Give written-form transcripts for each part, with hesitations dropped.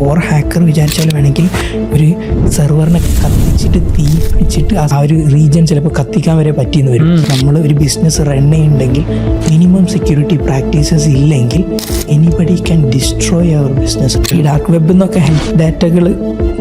Core hacker വിചാരിച്ചാൽ വേണമെങ്കിൽ ഒരു സെർവറിനെ കത്തിച്ചിട്ട് തീ പിടിച്ചിട്ട് ആ ഒരു റീജിയൻ ചിലപ്പോൾ കത്തിക്കാൻ വരെ പറ്റിയെന്ന് വരും. നമ്മൾ ഒരു ബിസിനസ് റൺ ചെയ്യുന്നുണ്ടെങ്കിൽ മിനിമം സെക്യൂരിറ്റി പ്രാക്ടീസസ് ഇല്ലെങ്കിൽ anybody can destroy our business. ഈ ഡാർക്ക് വെബിൽ നിന്നൊക്കെ ഹെൽത്ത് ഡാറ്റകൾ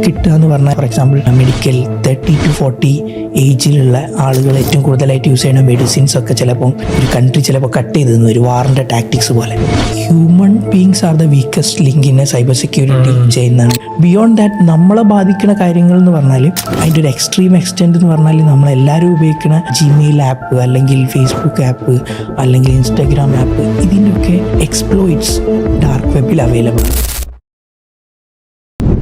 കിട്ടുക എന്ന് പറഞ്ഞാൽ, ഫോർ എക്സാമ്പിൾ മെഡിക്കൽ 30 to 40 ഏജിലുള്ള ആളുകൾ ഏറ്റവും കൂടുതലായിട്ട് യൂസ് ചെയ്യുന്ന മെഡിസിൻസ് ഒക്കെ ചിലപ്പോൾ ഒരു കൺട്രി ചിലപ്പോൾ കട്ട് ചെയ്ത് തന്നു ഒരു വാറിൻ്റെ ടാക്ടിക്സ് പോലെ. Human beings are the weakest link in cyber security ചെയ്യുന്നതാണ്. ബിയോണ്ട് ദാറ്റ് നമ്മളെ ബാധിക്കുന്ന കാര്യങ്ങൾ എന്ന് പറഞ്ഞാൽ അതിൻ്റെ ഒരു എക്സ്ട്രീം എക്സ്റ്റെൻറ്റ് എന്ന് പറഞ്ഞാൽ നമ്മളെല്ലാവരും ഉപയോഗിക്കുന്ന ജിമെയിൽ ആപ്പ് അല്ലെങ്കിൽ ഫേസ്ബുക്ക് ആപ്പ് അല്ലെങ്കിൽ ഇൻസ്റ്റാഗ്രാം ആപ്പ്, ഇതിൻ്റെയൊക്കെ എക്സ്പ്ലോയിറ്റ്സ് ഡാർക്ക് വെബിൽ അവൈലബിൾ.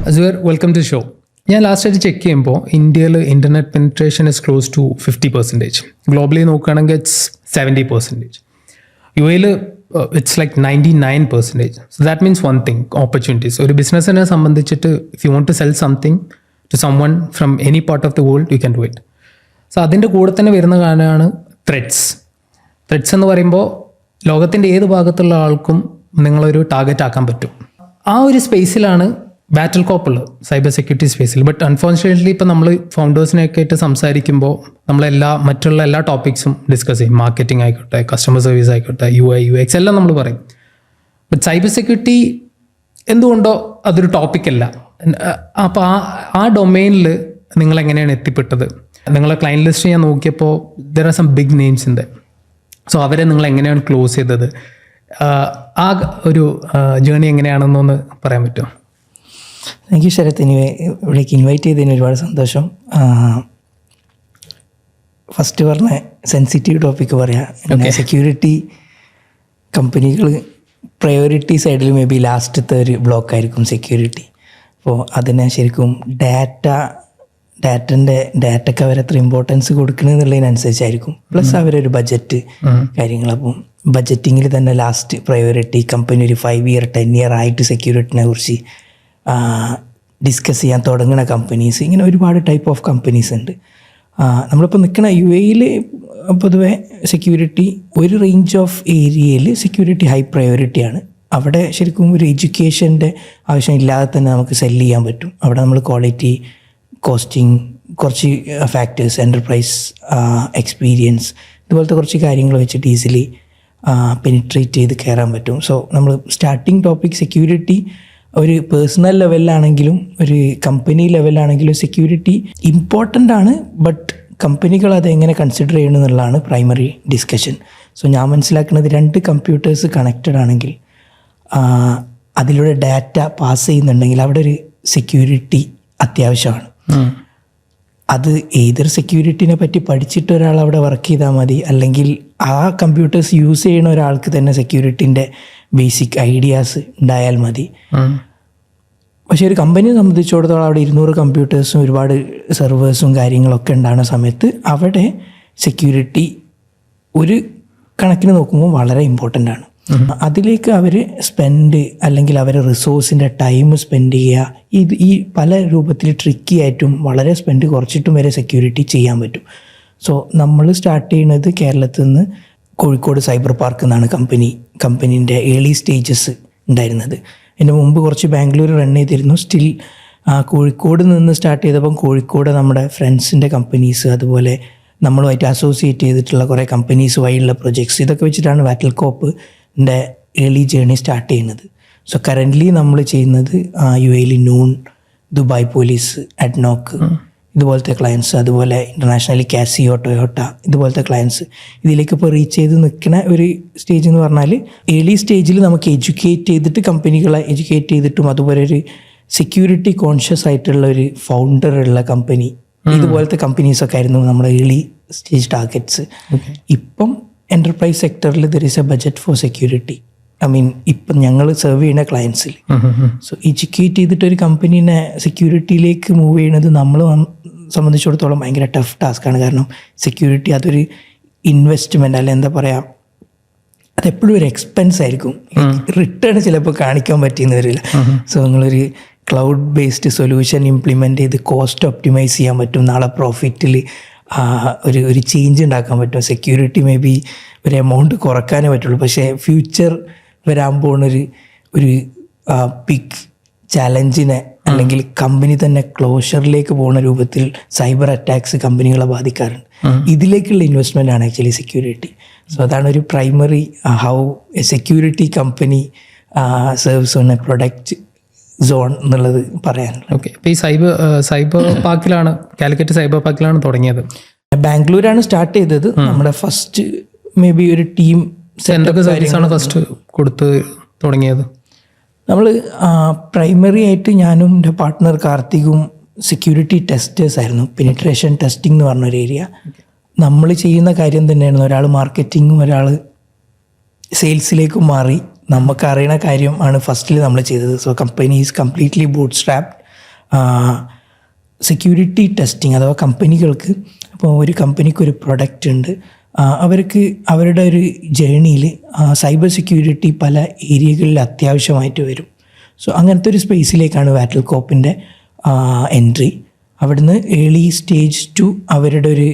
അസ്വർ, വെൽക്കം ടു ഷോ. ഞാൻ ലാസ്റ്റായിട്ട് ചെക്ക് ചെയ്യുമ്പോൾ ഇന്ത്യയിൽ internet penetration is close to 50%. Globally നോക്കുകയാണെങ്കിൽ it's 70%. UAE it's like 99%. So that means one thing, opportunities. ഒരു ബിസിനസ്സിനെ സംബന്ധിച്ചിട്ട് if you want to sell something to someone from any part of the world, you can do it. So അതിൻ്റെ കൂടെ തന്നെ വരുന്ന കാര്യമാണ് threads. Threads എന്ന് പറയുമ്പോൾ ലോകത്തിൻ്റെ ഏത് ഭാഗത്തുള്ള ആൾക്കും നിങ്ങളൊരു ടാർഗറ്റ് ആക്കാൻ പറ്റും. ആ ഒരു സ്പേസിലാണ് ബാറ്റിൽ കോപ്പ് ഉള്ളത്, സൈബർ സെക്യൂരിറ്റി സ്പേസിൽ. ബട്ട് അൺഫോർച്ചുനേറ്റ്ലി ഇപ്പോൾ നമ്മൾ ഫൗണ്ടേഴ്സിനെയൊക്കെ ആയിട്ട് സംസാരിക്കുമ്പോൾ മറ്റുള്ള എല്ലാ ടോപ്പിക്സും ഡിസ്കസ് ചെയ്യും. മാർക്കറ്റിംഗ് ആയിക്കോട്ടെ, കസ്റ്റമർ സർവീസ് ആയിക്കോട്ടെ, UI UX എല്ലാം നമ്മൾ പറയും. ബട്ട് സൈബർ സെക്യൂരിറ്റി എന്തുകൊണ്ടോ അതൊരു ടോപ്പിക്കല്ല. അപ്പോൾ ആ ഡൊമെയിനിൽ നിങ്ങളെങ്ങനെയാണ് എത്തിപ്പെട്ടത്? നിങ്ങളെ ക്ലയൻറ്റ് ലിസ്റ്റ് ഞാൻ നോക്കിയപ്പോൾ there are some big names ഉണ്ട്. സോ അവരെ നിങ്ങൾ എങ്ങനെയാണ് ക്ലോസ് ചെയ്തത്? ആ ഒരു ജേർണി എങ്ങനെയാണെന്നൊന്ന് പറയാൻ പറ്റുമോ? Thank you Sarath. ഇവിടേക്ക് ഇൻവൈറ്റ് ചെയ്തതിന് ഒരുപാട് സന്തോഷം. ഫസ്റ്റ് പറഞ്ഞ സെൻസിറ്റീവ് ടോപ്പിക്ക് പറയാം. സെക്യൂരിറ്റി കമ്പനികൾ പ്രയോറിറ്റി സൈഡിൽ മേ ബി ലാസ്റ്റത്തെ ഒരു ബ്ലോക്കായിരിക്കും സെക്യൂരിറ്റി. അപ്പോൾ അതിനെ ശരിക്കും ഡാറ്റയ്ക്ക് അവരത്ര ഇമ്പോർട്ടൻസ് കൊടുക്കണമെന്നുള്ളതിനനുസരിച്ചായിരിക്കും. പ്ലസ് അവരൊരു ബഡ്ജറ്റ് കാര്യങ്ങൾ. അപ്പം ബഡ്ജറ്റിങ്ങിൽ തന്നെ ലാസ്റ്റ് പ്രയോറിറ്റി കമ്പനി ഒരു 5 year 10 year ആയിട്ട് സെക്യൂരിറ്റിനെ കുറിച്ച് ഡിസ്കസ് ചെയ്യാൻ തുടങ്ങുന്ന കമ്പനീസ്, ഇങ്ങനെ ഒരുപാട് ടൈപ്പ് ഓഫ് കമ്പനീസ് ഉണ്ട്. നമ്മളിപ്പോൾ നിൽക്കുന്ന UAE പൊതുവെ സെക്യൂരിറ്റി ഒരു റേഞ്ച് ഓഫ് ഏരിയയിൽ സെക്യൂരിറ്റി ഹൈ പ്രയോറിറ്റിയാണ്. അവിടെ ശരിക്കും ഒരു എഡ്യൂക്കേഷൻ്റെ ആവശ്യമില്ലാതെ തന്നെ നമുക്ക് സെല്ല് ചെയ്യാൻ പറ്റും. അവിടെ നമ്മൾ ക്വാളിറ്റി, കോസ്റ്റിംഗ്, കുറച്ച് ഫാക്ടേഴ്സ്, എൻ്റർപ്രൈസ് എക്സ്പീരിയൻസ്, ഇതുപോലത്തെ കുറച്ച് കാര്യങ്ങൾ വെച്ചിട്ട് ഈസിലി പെനിട്രേറ്റ് ചെയ്ത് കയറാൻ പറ്റും. സോ നമ്മൾ സ്റ്റാർട്ടിങ് ടോപ്പിക് സെക്യൂരിറ്റി ഒരു പേഴ്സണൽ ലെവലിലാണെങ്കിലും ഒരു കമ്പനി ലെവലിലാണെങ്കിലും സെക്യൂരിറ്റി ഇമ്പോർട്ടൻ്റ് ആണ്. ബട്ട് കമ്പനികൾ അതെങ്ങനെ കൺസിഡർ ചെയ്യണം എന്നുള്ളതാണ് പ്രൈമറി ഡിസ്കഷൻ. സോ ഞാൻ മനസ്സിലാക്കുന്നത് 2 കമ്പ്യൂട്ടേഴ്സ് കണക്റ്റഡ് ആണെങ്കിൽ അതിലൂടെ ഡാറ്റ പാസ് ചെയ്യുന്നുണ്ടെങ്കിൽ അവിടെ ഒരു സെക്യൂരിറ്റി അത്യാവശ്യമാണ്. അത് ഏതൊരു സെക്യൂരിറ്റിനെ പറ്റി പഠിച്ചിട്ട് ഒരാൾ അവിടെ വർക്ക് ചെയ്താൽ മതി, അല്ലെങ്കിൽ ആ കമ്പ്യൂട്ടേഴ്സ് യൂസ് ചെയ്യുന്ന ഒരാൾക്ക് തന്നെ സെക്യൂരിറ്റിൻ്റെ ബേസിക് ഐഡിയാസ് ഉണ്ടായാൽ മതി. പക്ഷേ ഒരു കമ്പനിയെ സംബന്ധിച്ചിടത്തോളം അവിടെ 200 കമ്പ്യൂട്ടേഴ്സും ഒരുപാട് സെർവേഴ്സും കാര്യങ്ങളൊക്കെ ഉണ്ടാകുന്ന സമയത്ത് അവിടെ സെക്യൂരിറ്റി ഒരു കണക്കിന് നോക്കുമ്പോൾ വളരെ ഇമ്പോർട്ടൻ്റ് ആണ്. അതിലേക്ക് അവർ അല്ലെങ്കിൽ അവർ റിസോഴ്സിൻ്റെ ടൈം സ്പെൻഡ് ചെയ്യുക, ഈ പല രൂപത്തിൽ ട്രിക്കി ആയിട്ടും വളരെ സ്പെൻഡ് കുറച്ചിട്ടും വരെ സെക്യൂരിറ്റി ചെയ്യാൻ പറ്റും. സോ നമ്മൾ സ്റ്റാർട്ട് ചെയ്യുന്നത് കേരളത്തിൽ നിന്ന് കോഴിക്കോട് സൈബർ പാർക്ക് എന്നാണ് കമ്പനീൻ്റെ ഏർലി സ്റ്റേജസ് ഉണ്ടായിരുന്നത്. അതിന് മുമ്പ് കുറച്ച് ബാംഗ്ലൂർ റൺ ചെയ്തിരുന്നു. സ്റ്റിൽ കോഴിക്കോട് നിന്ന് സ്റ്റാർട്ട് ചെയ്തപ്പം കോഴിക്കോട് നമ്മുടെ ഫ്രണ്ട്സിൻ്റെ കമ്പനീസ്, അതുപോലെ നമ്മളുമായിട്ട് അസോസിയേറ്റ് ചെയ്തിട്ടുള്ള കുറേ കമ്പനീസ് വഴിയുള്ള പ്രൊജക്ട്സ്, ഇതൊക്കെ വെച്ചിട്ടാണ് ബാറ്റിൽ കോപ്പിൻ്റെ ഏർലി ജേർണി സ്റ്റാർട്ട് ചെയ്യുന്നത്. സോ കറൻ്റ്ലി നമ്മൾ ചെയ്യുന്നത് UAE noon, Dubai police, ADNOC ഇതുപോലത്തെ ക്ലയൻസ്, അതുപോലെ ഇൻ്റർനാഷണലി കാസിയോ, ടൊയോട്ട ഇതുപോലത്തെ ക്ലയൻസ്. ഇതിലേക്ക് ഇപ്പോൾ റീച്ച് ചെയ്ത് നിൽക്കുന്ന ഒരു സ്റ്റേജ് എന്ന് പറഞ്ഞാൽ ഏർലി സ്റ്റേജിൽ നമുക്ക് എഡ്യൂക്കേറ്റ് ചെയ്തിട്ട് കമ്പനികളെ എഡ്യൂക്കേറ്റ് ചെയ്തിട്ടും, അതുപോലെ ഒരു സെക്യൂരിറ്റി കോൺഷ്യസ് ആയിട്ടുള്ള ഒരു ഫൗണ്ടർ ഉള്ള കമ്പനി, ഇതുപോലത്തെ കമ്പനീസൊക്കെ ആയിരുന്നു നമ്മുടെ ഏർലി സ്റ്റേജ് ടാർഗറ്റ്സ്. ഇപ്പം എൻ്റർപ്രൈസ് സെക്ടറിൽ there is A budget for security. ഇപ്പം ഞങ്ങൾ സെർവ് ചെയ്യുന്ന ക്ലയൻസിൽ. സോ എഡ്യൂക്കേറ്റ് ചെയ്തിട്ട് ഒരു കമ്പനീനെ സെക്യൂരിറ്റിയിലേക്ക് മൂവ് ചെയ്യുന്നത് നമ്മൾ സംബന്ധിച്ചിടത്തോളം ഭയങ്കര ടഫ് ടാസ്ക്കാണ്. കാരണം സെക്യൂരിറ്റി അതൊരു ഇൻവെസ്റ്റ്മെൻറ്റ്, അല്ല എന്താ പറയുക, അതെപ്പോഴും ഒരു എക്സ്പെൻസ് ആയിരിക്കും. റിട്ടേൺ ചിലപ്പോൾ കാണിക്കാൻ പറ്റിയെന്ന് വരില്ല. സോ നിങ്ങളൊരു ക്ലൗഡ് ബേസ്ഡ് സൊല്യൂഷൻ ഇംപ്ലിമെൻറ്റ് ചെയ്ത് കോസ്റ്റ് ഒപ്റ്റിമൈസ് ചെയ്യാൻ പറ്റും. നാളെ പ്രോഫിറ്റിൽ ഒരു ചേഞ്ച് ഉണ്ടാക്കാൻ പറ്റും. സെക്യൂരിറ്റി മേ ബി ഒരു എമൗണ്ട് കുറക്കാനേ പറ്റുള്ളൂ. പക്ഷേ ഫ്യൂച്ചർ വരാൻ പോകുന്നൊരു ബിഗ് ചലഞ്ചിനെ അല്ലെങ്കിൽ കമ്പനി തന്നെ ക്ലോഷറിലേക്ക് പോകുന്ന രൂപത്തിൽ സൈബർ അറ്റാക്സ് കമ്പനികളെ ബാധിക്കാറുണ്ട്. ഇതിലേക്കുള്ള ഇൻവെസ്റ്റ്മെൻ്റ് ആണ് ആക്ച്വലി സെക്യൂരിറ്റി. സോ അതാണ് ഒരു primary how A security company serves on A product zone എന്നുള്ളത് പറയാനുള്ളത്. ഓക്കെ, അപ്പോൾ ഈ സൈബർ പാർക്കിലാണ്, കാലിക്കറ്റ് സൈബർ പാർക്കിലാണ് തുടങ്ങിയത്. ബാംഗ്ലൂരാണ് സ്റ്റാർട്ട് ചെയ്തത്. നമ്മുടെ ഫസ്റ്റ് മേ ബി ഒരു ടീം. എന്തൊക്കെ സർവീസാണ് ഫസ്റ്റ് കൊടുത്ത് തുടങ്ങിയത്? നമ്മൾ പ്രൈമറി ആയിട്ട് ഞാനും എൻ്റെ പാർട്ട്ണർ കാർത്തികും സെക്യൂരിറ്റി ടെസ്റ്റേഴ്സ് ആയിരുന്നു. പെനിട്രേഷൻ ടെസ്റ്റിംഗ് എന്ന് പറഞ്ഞൊരു ഏരിയ നമ്മൾ ചെയ്യുന്ന കാര്യം തന്നെയായിരുന്നു. ഒരാൾ മാർക്കറ്റിങ്ങും ഒരാൾ സെയിൽസിലേക്കും മാറി. നമുക്ക് അറിയണ കാര്യം ആണ് ഫസ്റ്റിൽ നമ്മൾ ചെയ്തത്. So company is completely boot strapped. Security testing അഥവാ കമ്പനികൾക്ക് ഇപ്പോൾ ഒരു കമ്പനിക്ക് ഒരു പ്രൊഡക്റ്റ് ഉണ്ട്, അവർക്ക് അവരുടെ ഒരു ജേണിയിൽ സൈബർ സെക്യൂരിറ്റി പല ഏരിയകളിൽ അത്യാവശ്യമായിട്ട് വരും. സോ അങ്ങനത്തെ ഒരു സ്പേസിലേക്കാണ് വാറ്റൽ കോപ്പിൻ്റെ എൻട്രി. അവിടുന്ന് ഏർലി സ്റ്റേജ് ടു അവരുടെ ഒരു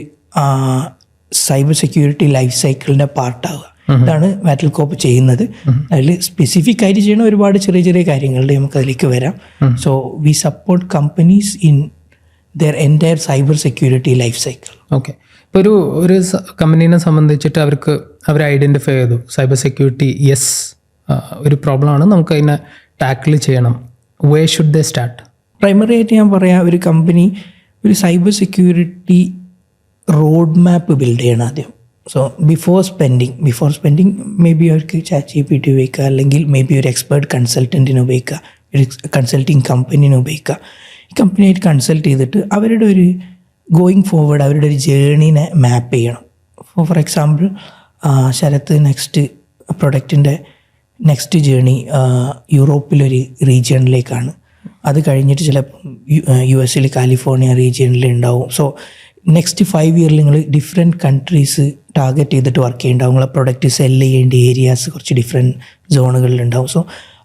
സൈബർ സെക്യൂരിറ്റി ലൈഫ് സൈക്കിളിൻ്റെ പാർട്ടാവുക. ഇതാണ് വാറ്റൽ കോപ്പ് ചെയ്യുന്നത്. അതിൽ സ്പെസിഫിക് ആയിട്ട് ചെയ്യണ ഒരുപാട് ചെറിയ ചെറിയ കാര്യങ്ങളുടെ നമുക്ക് അതിലേക്ക് വരാം. So we support companies in there entire cyber security life cycle. Okay, ഇപ്പോൾ ഒരു കമ്പനീനെ സംബന്ധിച്ചിട്ട് അവർ ഐഡൻറ്റിഫൈ ചെയ്തു സൈബർ സെക്യൂരിറ്റി യെസ് ഒരു പ്രോബ്ലമാണ്, നമുക്ക് അതിനെ ടാക്കിൾ ചെയ്യണം. വേ ഷുഡ് ദേ സ്റ്റാർട്ട്? പ്രൈമറി ആയിട്ട് ഞാൻ പറയാം, ഒരു കമ്പനി ഒരു cyber security road map build ചെയ്യണം ആദ്യം. So before spending may be അവർക്ക് ChatGPT ഉപയോഗിക്കുക, അല്ലെങ്കിൽ മേ ബി ഒരു എക്സ്പേർട്ട് കൺസൾട്ടൻറ്റിനെ ഉപയോഗിക്കുക, ഒരു കൺസൾട്ടിങ് കമ്പനീനെ ഉപയോഗിക്കുക. ഈ കമ്പനിയായിട്ട് കൺസൾട്ട് ചെയ്തിട്ട് അവരുടെ ഒരു ഗോയിങ് ഫോർവേഡ് അവരുടെ ഒരു ജേണീനെ മാപ്പ് ചെയ്യണം. ഫോർ എക്സാമ്പിൾ ശരത്ത് നെക്സ്റ്റ് പ്രൊഡക്റ്റിൻ്റെ നെക്സ്റ്റ് ജേണി യൂറോപ്പിലൊരു റീജിയണിലേക്കാണ്. അത് കഴിഞ്ഞിട്ട് ചിലപ്പോൾ US കാലിഫോർണിയ റീജിയണിൽ ഉണ്ടാവും. സോ നെക്സ്റ്റ് 5 ഇയറിൽ നിങ്ങൾ ഡിഫറെൻറ്റ് കൺട്രീസ് ടാർഗറ്റ് ചെയ്തിട്ട് വർക്ക് ചെയ്യുന്നുണ്ടാവും. നിങ്ങളെ പ്രൊഡക്റ്റ് സെല്ല് ചെയ്യേണ്ട ഏരിയാസ് കുറച്ച് ഡിഫറെൻറ്റ് സോണുകളിലുണ്ടാവും. സോ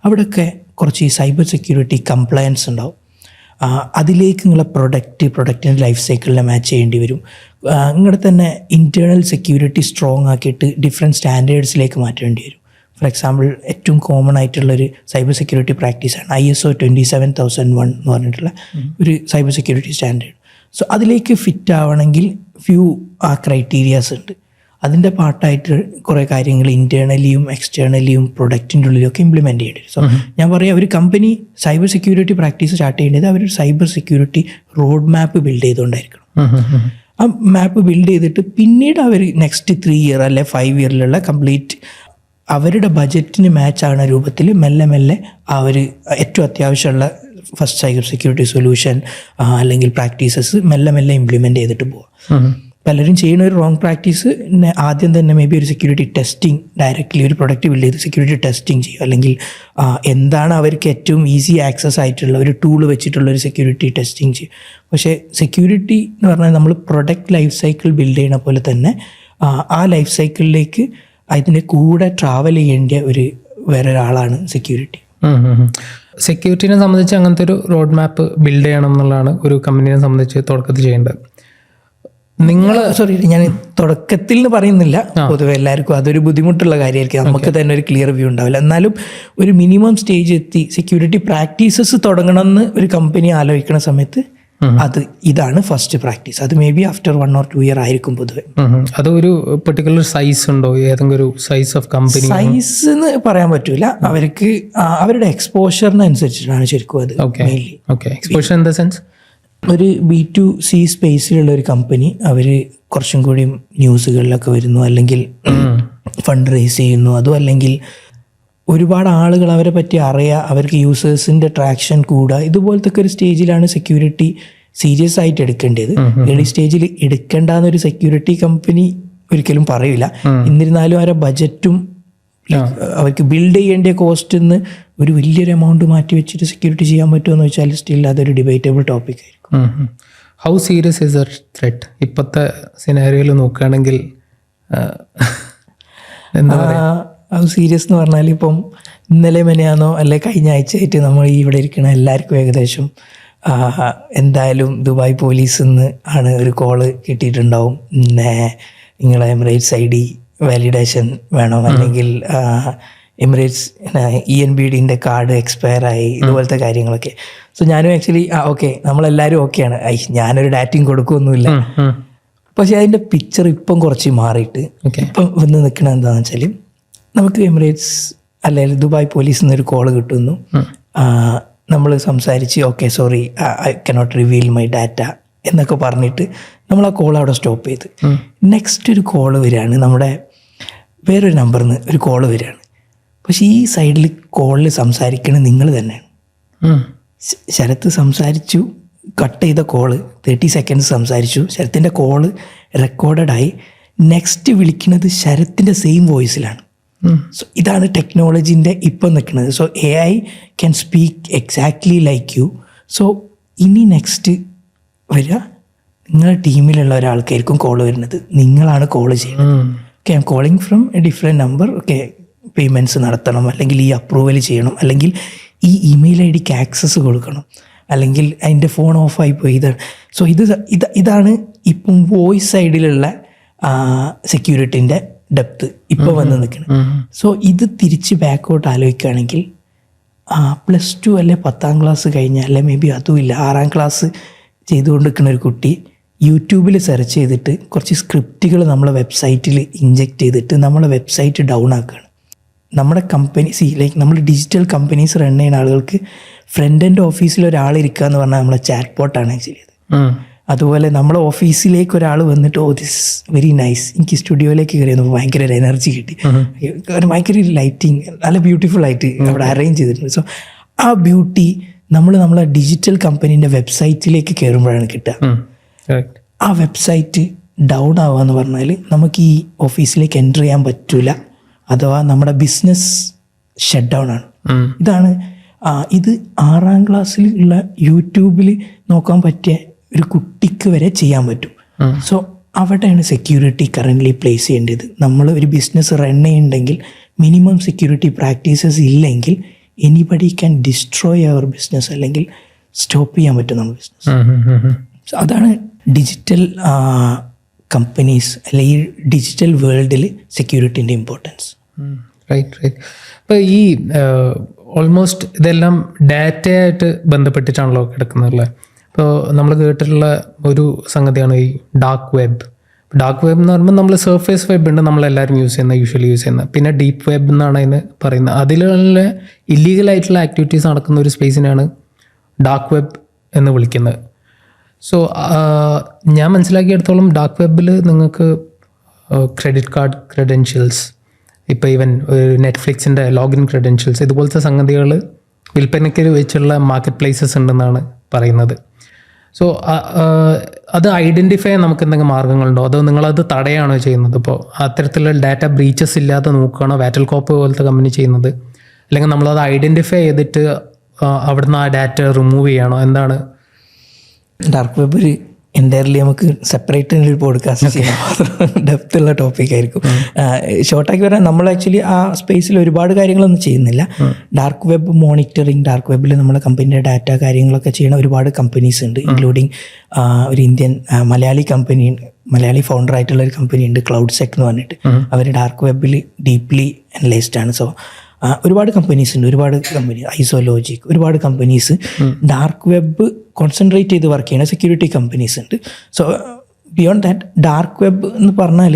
അവിടെയൊക്കെ കുറച്ച് ഈ സൈബർ സെക്യൂരിറ്റി കംപ്ലയൻസ് ഉണ്ടാവും. അതിലേക്ക് നിങ്ങളെ പ്രൊഡക്റ്റിൻ്റെ ലൈഫ് സൈക്കിളിനെ മാച്ച് ചെയ്യേണ്ടി വരും. നിങ്ങളുടെ തന്നെ ഇൻറ്റേർണൽ സെക്യൂരിറ്റി സ്ട്രോങ് ആക്കിയിട്ട് ഡിഫറെൻറ്റ് സ്റ്റാൻഡേർഡ്സിലേക്ക് മാറ്റേണ്ടി വരും. ഫോർ എക്സാമ്പിൾ ഏറ്റവും കോമൺ ആയിട്ടുള്ളൊരു സൈബർ സെക്യൂരിറ്റി പ്രാക്ടീസാണ് ISO 27001 എന്ന് പറഞ്ഞിട്ടുള്ള ഒരു സൈബർ സെക്യൂരിറ്റി സ്റ്റാൻഡേർഡ്. സോ അതിലേക്ക് ഫിറ്റ് ആവണമെങ്കിൽ ഫ്യൂ ക്രൈറ്റീരിയാസ് ഉണ്ട്. അതിൻ്റെ പാർട്ടായിട്ട് കുറേ കാര്യങ്ങൾ ഇൻറ്റേർണലിയും എക്സ്റ്റേർണലിയും പ്രൊഡക്റ്റിൻ്റെ ഉള്ളിലൊക്കെ ഇംപ്ലിമെൻറ്റ് ചെയ്യേണ്ടി വരും. സോ ഞാൻ പറയാം, ഒരു company cyber security practice start ചെയ്യേണ്ടത് അവരൊരു cyber security road map build ചെയ്തുകൊണ്ടായിരിക്കണം. ആ മാപ്പ് ബിൽഡ് ചെയ്തിട്ട് പിന്നീട് അവർ നെക്സ്റ്റ് 3 ഇയർ അല്ലെ 5 ഇയറിലുള്ള കംപ്ലീറ്റ് അവരുടെ ബജറ്റിന് മാച്ച് ആകുന്ന രൂപത്തിൽ മെല്ലെ മെല്ലെ അവർ ഏറ്റവും അത്യാവശ്യമുള്ള ഫസ്റ്റ് സൈബർ സെക്യൂരിറ്റി സൊല്യൂഷൻ അല്ലെങ്കിൽ പ്രാക്ടീസസ് മെല്ലെ മെല്ലെ ഇംപ്ലിമെൻറ്റ് ചെയ്തിട്ട് പോവുക. പലരും ചെയ്യുന്ന ഒരു റോങ് പ്രാക്ടീസ് ആദ്യം തന്നെ മേ ബി ഒരു സെക്യൂരിറ്റി ടെസ്റ്റിംഗ് ഡയറക്റ്റ്ലി ഒരു പ്രൊഡക്റ്റ് ബിൽഡ് ചെയ്ത് സെക്യൂരിറ്റി ടെസ്റ്റിംഗ് ചെയ്യും, അല്ലെങ്കിൽ എന്താണ് അവർക്ക് ഏറ്റവും ഈസി ആക്സസ് ആയിട്ടുള്ള ഒരു ടൂൾ വെച്ചിട്ടുള്ള ഒരു സെക്യൂരിറ്റി ടെസ്റ്റിംഗ് ചെയ്യും. പക്ഷേ സെക്യൂരിറ്റി എന്ന് പറഞ്ഞാൽ നമ്മൾ പ്രൊഡക്റ്റ് ലൈഫ് സൈക്കിൾ ബിൽഡ് ചെയ്യണ പോലെ തന്നെ ആ ലൈഫ് സൈക്കിളിലേക്ക് അതിൻ്റെ കൂടെ ട്രാവൽ ചെയ്യേണ്ട വേറൊരാളാണ് സെക്യൂരിറ്റി. സെക്യൂരിറ്റിനെ സംബന്ധിച്ച് അങ്ങനത്തെ ഒരു റോഡ് മാപ്പ് ബിൽഡ് ചെയ്യണം എന്നുള്ളതാണ് ഒരു കമ്പനിയെ സംബന്ധിച്ച് തുടക്കത്തിൽ ചെയ്യേണ്ടത്. ഞാൻ തുടക്കത്തിൽ എന്ന് പറയുന്നില്ല, പൊതുവെ എല്ലാവർക്കും അതൊരു ബുദ്ധിമുട്ടുള്ള കാര്യമായിരിക്കും. നമുക്ക് തന്നെ ഒരു ക്ലിയർ വ്യൂ ഉണ്ടാവില്ല. എന്നാലും ഒരു മിനിമം സ്റ്റേജ് എത്തി സെക്യൂരിറ്റി പ്രാക്ടീസസ് തുടങ്ങണമെന്ന് ഒരു കമ്പനി ആലോചിക്കുന്ന സമയത്ത് ഇതാണ് ഫസ്റ്റ് പ്രാക്ടീസ്. അത് may be after 1 or 2 year ആയിരിക്കും പൊതുവെ. അത് ഒരു പെർട്ടിക്കുലർ സൈസ് ഉണ്ടോ? ഏതെങ്കിലും ഒരു സൈസ് ഓഫ് കമ്പനി? സൈസ് എന്ന് പറയാൻ പറ്റൂല. അവർക്ക് അവരുടെ എക്സ്പോഷറിനനുസരിച്ചിട്ടാണ് ശരിക്കും അത്. എക്സ്പോഷർ ഇൻ ദ സെൻസ് ഒരു B2C സ്പേസിലുള്ള ഒരു കമ്പനി അവർ കുറച്ചും കൂടി ന്യൂസുകളിലൊക്കെ വരുന്നു, അല്ലെങ്കിൽ ഫണ്ട് റേസ് ചെയ്യുന്നു, അതും അല്ലെങ്കിൽ ഒരുപാട് ആളുകൾ അവരെ പറ്റി അറിയുക, അവർക്ക് യൂസേഴ്സിൻ്റെ ട്രാക്ഷൻ കൂടുക, ഇതുപോലത്തെ ഒരു സ്റ്റേജിലാണ് സെക്യൂരിറ്റി സീരിയസ് ആയിട്ട് എടുക്കേണ്ടത്. ഏർലി സ്റ്റേജിൽ എടുക്കേണ്ടെന്നൊരു സെക്യൂരിറ്റി കമ്പനി ഒരിക്കലും പറയില്ല. എന്നിരുന്നാലും അവരുടെ ബജറ്റും അവർക്ക് ബിൽഡ് ചെയ്യേണ്ട കോസ്റ്റിന്ന് ഒരു വലിയൊരു എമൗണ്ട് മാറ്റി വെച്ചിട്ട് സെക്യൂരിറ്റി ചെയ്യാൻ പറ്റുമെന്ന് വെച്ചാൽ സ്റ്റിൽ അതൊരു ഡിബേറ്റബിൾ ടോപ്പിക് ആയിരിക്കും. How serious is A threat? ഇപ്പോഴത്തെ സിനാരിയോയിൽ നോക്കുകയാണെങ്കിൽ എന്താ പറയുക, ഹൗ സീരിയസ് എന്ന് പറഞ്ഞാൽ ഇപ്പം ഇന്നലെ മെനയാന്നോ അല്ലെ കഴിഞ്ഞ ആഴ്ചയായിട്ട് നമ്മൾ ഇവിടെ ഇരിക്കണ എല്ലാവർക്കും ഏകദേശം എന്തായാലും ദുബായ് പോലീസിൽ നിന്ന് ആണ് ഒരു കോള് കിട്ടിയിട്ടുണ്ടാവും. പിന്നെ നിങ്ങളെ എമിറേറ്റ്സ് ID വാലിഡേഷൻ വേണം, അല്ലെങ്കിൽ എമിറേറ്റ്സ് ENBDൻ്റെ കാർഡ് എക്സ്പയർ ആയി, ഇതുപോലത്തെ കാര്യങ്ങളൊക്കെ. സോ ഞാനും ആക്ച്വലി ഓക്കെ നമ്മളെല്ലാവരും ഓക്കെയാണ്, ഞാനൊരു ഡാറ്റയും കൊടുക്കുകയൊന്നുമില്ല. പക്ഷെ അതിൻ്റെ പിക്ചർ ഇപ്പം കുറച്ച് മാറിയിട്ട് ഇപ്പം വന്ന് നിൽക്കണത് എന്താണെന്ന് വെച്ചാൽ, നമുക്ക് എമിറേറ്റ്സ് അല്ലെങ്കിൽ ദുബായ് പോലീസിൽ നിന്നൊരു കോള് കിട്ടുന്നു. നമ്മൾ സംസാരിച്ച് okay sorry I cannot reveal my data എന്നൊക്കെ പറഞ്ഞിട്ട് നമ്മൾ ആ കോൾ അവിടെ സ്റ്റോപ്പ് ചെയ്ത്. നെക്സ്റ്റ് ഒരു കോള് വരികയാണ്, നമ്മുടെ വേറൊരു നമ്പറിൽ നിന്ന് ഒരു കോള് വരികയാണ്. പക്ഷേ ഈ സൈഡിൽ കോളിൽ സംസാരിക്കണത് നിങ്ങൾ തന്നെയാണ്. ശരത്ത് സംസാരിച്ചു, കട്ട് ചെയ്ത കോള് 30 സെക്കൻഡ്സ് സംസാരിച്ചു, ശരത്തിൻ്റെ കോള് റെക്കോർഡഡായി. നെക്സ്റ്റ് വിളിക്കുന്നത് ശരത്തിൻ്റെ സെയിം വോയിസിലാണ്. സോ ഇതാണ് ടെക്നോളജീൻ്റെ ഇപ്പം നിൽക്കുന്നത്. So AI can speak exactly like you. So ഇനി നെക്സ്റ്റ് വരിക നിങ്ങളുടെ ടീമിലുള്ള ഒരാൾക്കായിരിക്കും കോള് വരുന്നത്, നിങ്ങളാണ് കോള് ചെയ്യുന്നത്. Okay, I M calling from A different number, okay payments നടത്തണം, അല്ലെങ്കിൽ ഈ അപ്രൂവൽ ചെയ്യണം, അല്ലെങ്കിൽ ഈ ഇമെയിൽ ID ആക്സസ് കൊടുക്കണം, അല്ലെങ്കിൽ അതിൻ്റെ ഫോൺ ഓഫായി പോയി. സോ ഇതാണ് ഇപ്പം വോയിസ് സൈഡിലുള്ള സെക്യൂരിറ്റിൻ്റെ ഡെപ്ത് ഇപ്പോൾ വന്ന് നിൽക്കുന്നത്. സോ ഇത് തിരിച്ച് ബാക്കോട്ട് ആലോചിക്കുകയാണെങ്കിൽ +2 അല്ലെ 10ാം ക്ലാസ് കഴിഞ്ഞാൽ, അല്ലെ മേ ബി അതുമില്ല 6ാം ക്ലാസ് ചെയ്തുകൊണ്ടിരിക്കുന്ന ഒരു കുട്ടി യൂട്യൂബിൽ സെർച്ച് ചെയ്തിട്ട് കുറച്ച് സ്ക്രിപ്റ്റുകൾ നമ്മളെ വെബ്സൈറ്റിൽ ഇഞ്ചെക്റ്റ് ചെയ്തിട്ട് നമ്മളെ വെബ്സൈറ്റ് ഡൗൺ ആക്കുകയാണ്. നമ്മുടെ കമ്പനി ലൈക്ക് നമ്മൾ ഡിജിറ്റൽ കമ്പനീസ് റൺ ചെയ്യുന്ന ആളുകൾക്ക് ഫ്രണ്ട് എൻഡ് ഓഫീസിൽ ഒരാളിരിക്കുക എന്ന് പറഞ്ഞാൽ നമ്മളെ ചാറ്റ് ബോട്ടാണ് ആക്ച്വലി അത്. അതുപോലെ നമ്മളെ ഓഫീസിലേക്ക് ഒരാൾ വന്നിട്ട് ദിസ് വെരി നൈസ്, എനിക്ക് സ്റ്റുഡിയോയിലേക്ക് കയറി വന്നപ്പോൾ ഭയങ്കര ഒരു എനർജി കിട്ടി, ഭയങ്കര ലൈറ്റിങ് നല്ല ബ്യൂട്ടിഫുൾ ആയിട്ട് അവിടെ അറേഞ്ച് ചെയ്തിട്ടുണ്ട്. സോ ആ ബ്യൂട്ടി നമ്മളെ ഡിജിറ്റൽ കമ്പനീൻ്റെ വെബ്സൈറ്റിലേക്ക് കയറുമ്പോഴാണ് കിട്ടുക. ആ വെബ്സൈറ്റ് ഡൗൺ ആവുക എന്ന് പറഞ്ഞാൽ നമുക്ക് ഈ ഓഫീസിലേക്ക് എൻ്റർ ചെയ്യാൻ പറ്റില്ല, അഥവാ നമ്മുടെ ബിസിനസ് ഷട്ട് ഡൗൺ ആണ്. ഇതാണ് ഇത് 6ാം ക്ലാസ്സിലുള്ള യൂട്യൂബിൽ നോക്കാൻ പറ്റിയ ഒരു കുട്ടിക്ക് വരെ ചെയ്യാൻ പറ്റും. സോ അവിടെയാണ് സെക്യൂരിറ്റി കറൻ്റ്ലി പ്ലേസ് ചെയ്യേണ്ടത്. നമ്മൾ ഒരു ബിസിനസ് റൺ ചെയ്യുന്നുണ്ടെങ്കിൽ മിനിമം സെക്യൂരിറ്റി പ്രാക്ടീസസ് ഇല്ലെങ്കിൽ anybody can destroy our business, അല്ലെങ്കിൽ സ്റ്റോപ്പ് ചെയ്യാൻ പറ്റും നമ്മുടെ ബിസിനസ്. സോ അതാണ് ഡിജിറ്റൽ കമ്പനീസ് അല്ലെങ്കിൽ ഡിജിറ്റൽ വേൾഡിൽ സെക്യൂരിറ്റിൻ്റെ ഇമ്പോർട്ടൻസ്. റൈറ്റ്. അപ്പോൾ ഈ ഓൾമോസ്റ്റ് ഇതെല്ലാം ഡാറ്റയായിട്ട് ബന്ധപ്പെട്ടിട്ടാണല്ലോ കിടക്കുന്നത്. ഇപ്പോൾ നമ്മൾ കേട്ടിട്ടുള്ള ഒരു സംഗതിയാണ് ഈ ഡാർക്ക് വെബ്. ഡാർക്ക് വെബ് എന്ന് പറയുമ്പോൾ നമ്മൾ സർഫേസ് വെബ് ഉണ്ട്, നമ്മളെല്ലാവരും യൂഷ്വലി യൂസ് ചെയ്യുന്നത്. പിന്നെ ഡീപ്പ് വെബ് എന്നാണ് അതിന് പറയുന്നത്. അതിലുള്ള ഇല്ലീഗലായിട്ടുള്ള ആക്ടിവിറ്റീസ് നടക്കുന്ന ഒരു സ്പേസിനാണ് ഡാർക്ക് വെബ് എന്ന് വിളിക്കുന്നത്. സോ ഞാൻ മനസ്സിലാക്കിയെടുത്തോളം ഡാർക്ക് വെബിൽ നിങ്ങൾക്ക് ക്രെഡിറ്റ് കാർഡ് ക്രെഡൻഷ്യൽസ്, ഇപ്പോൾ ഈവൻ നെറ്റ്ഫ്ലിക്സിൻ്റെ ലോഗിൻ ക്രെഡൻഷ്യൽസ്, ഇതുപോലത്തെ സംഗതികൾ വിൽപ്പനയ്ക്ക് വെച്ചുള്ള മാർക്കറ്റ് പ്ലേസസ് ഉണ്ടെന്നാണ് പറയുന്നത്. സോ അത് ഐഡൻറ്റിഫൈ ചെയ്യാൻ നമുക്ക് എന്തെങ്കിലും മാർഗ്ഗങ്ങളുണ്ടോ, അതോ നിങ്ങളത് തടയാണോ ചെയ്യുന്നത്? ഇപ്പോൾ അത്തരത്തിലുള്ള ഡാറ്റ ബ്രീച്ചസ് ഇല്ലാതെ നോക്കുകയാണോ വാറ്റൽ കോപ്പ് പോലത്തെ കമ്പനി ചെയ്യുന്നത്, അല്ലെങ്കിൽ നമ്മളത് ഐഡൻറ്റിഫൈ ചെയ്തിട്ട് അവിടുന്ന് ആ ഡാറ്റ റിമൂവ് ചെയ്യണോ, എന്താണ്? ഡാർക്ക് വെബ് ഒരു എൻ്റയർലി നമുക്ക് സെപ്പറേറ്റ് ഒരു പോഡ്കാസ്റ്റ് ചെയ്യാം, ഡെപ്ത് ഉള്ള ടോപ്പിക് ആയിരിക്കും. ഷോർട്ടാക്കി പറയാൻ നമ്മൾ ആക്ച്വലി ആ സ്പേസിൽ ഒരുപാട് കാര്യങ്ങളൊന്നും ചെയ്യുന്നില്ല. ഡാർക്ക് വെബ് മോണിറ്ററിങ്, ഡാർക്ക് വെബിൽ നമ്മുടെ കമ്പനിയുടെ ഡാറ്റ കാര്യങ്ങളൊക്കെ ചെയ്യുന്ന ഒരുപാട് കമ്പനീസ് ഉണ്ട്, ഇൻക്ലൂഡിങ് ഒരു Indian Malayali company, Malayali founder ആയിട്ടുള്ള ഒരു കമ്പനി ഉണ്ട്, ക്ലൗഡ്സെക് എന്ന് പറഞ്ഞിട്ട്. അവർ ഡാർക്ക് വെബിൽ ഡീപ്ലി അനലൈസ്ഡ് ആണ്. സോ ഒരുപാട് കമ്പനീസ് ഉണ്ട്, ഒരുപാട് കമ്പനി, ഐസോലോജിക്, ഒരുപാട് കമ്പനീസ് ഡാർക്ക് വെബ് കോൺസെൻട്രേറ്റ് ചെയ്ത് വർക്ക് ചെയ്യുന്ന സെക്യൂരിറ്റി കമ്പനീസ് ഉണ്ട്. So beyond that dark web എന്ന് പറഞ്ഞാൽ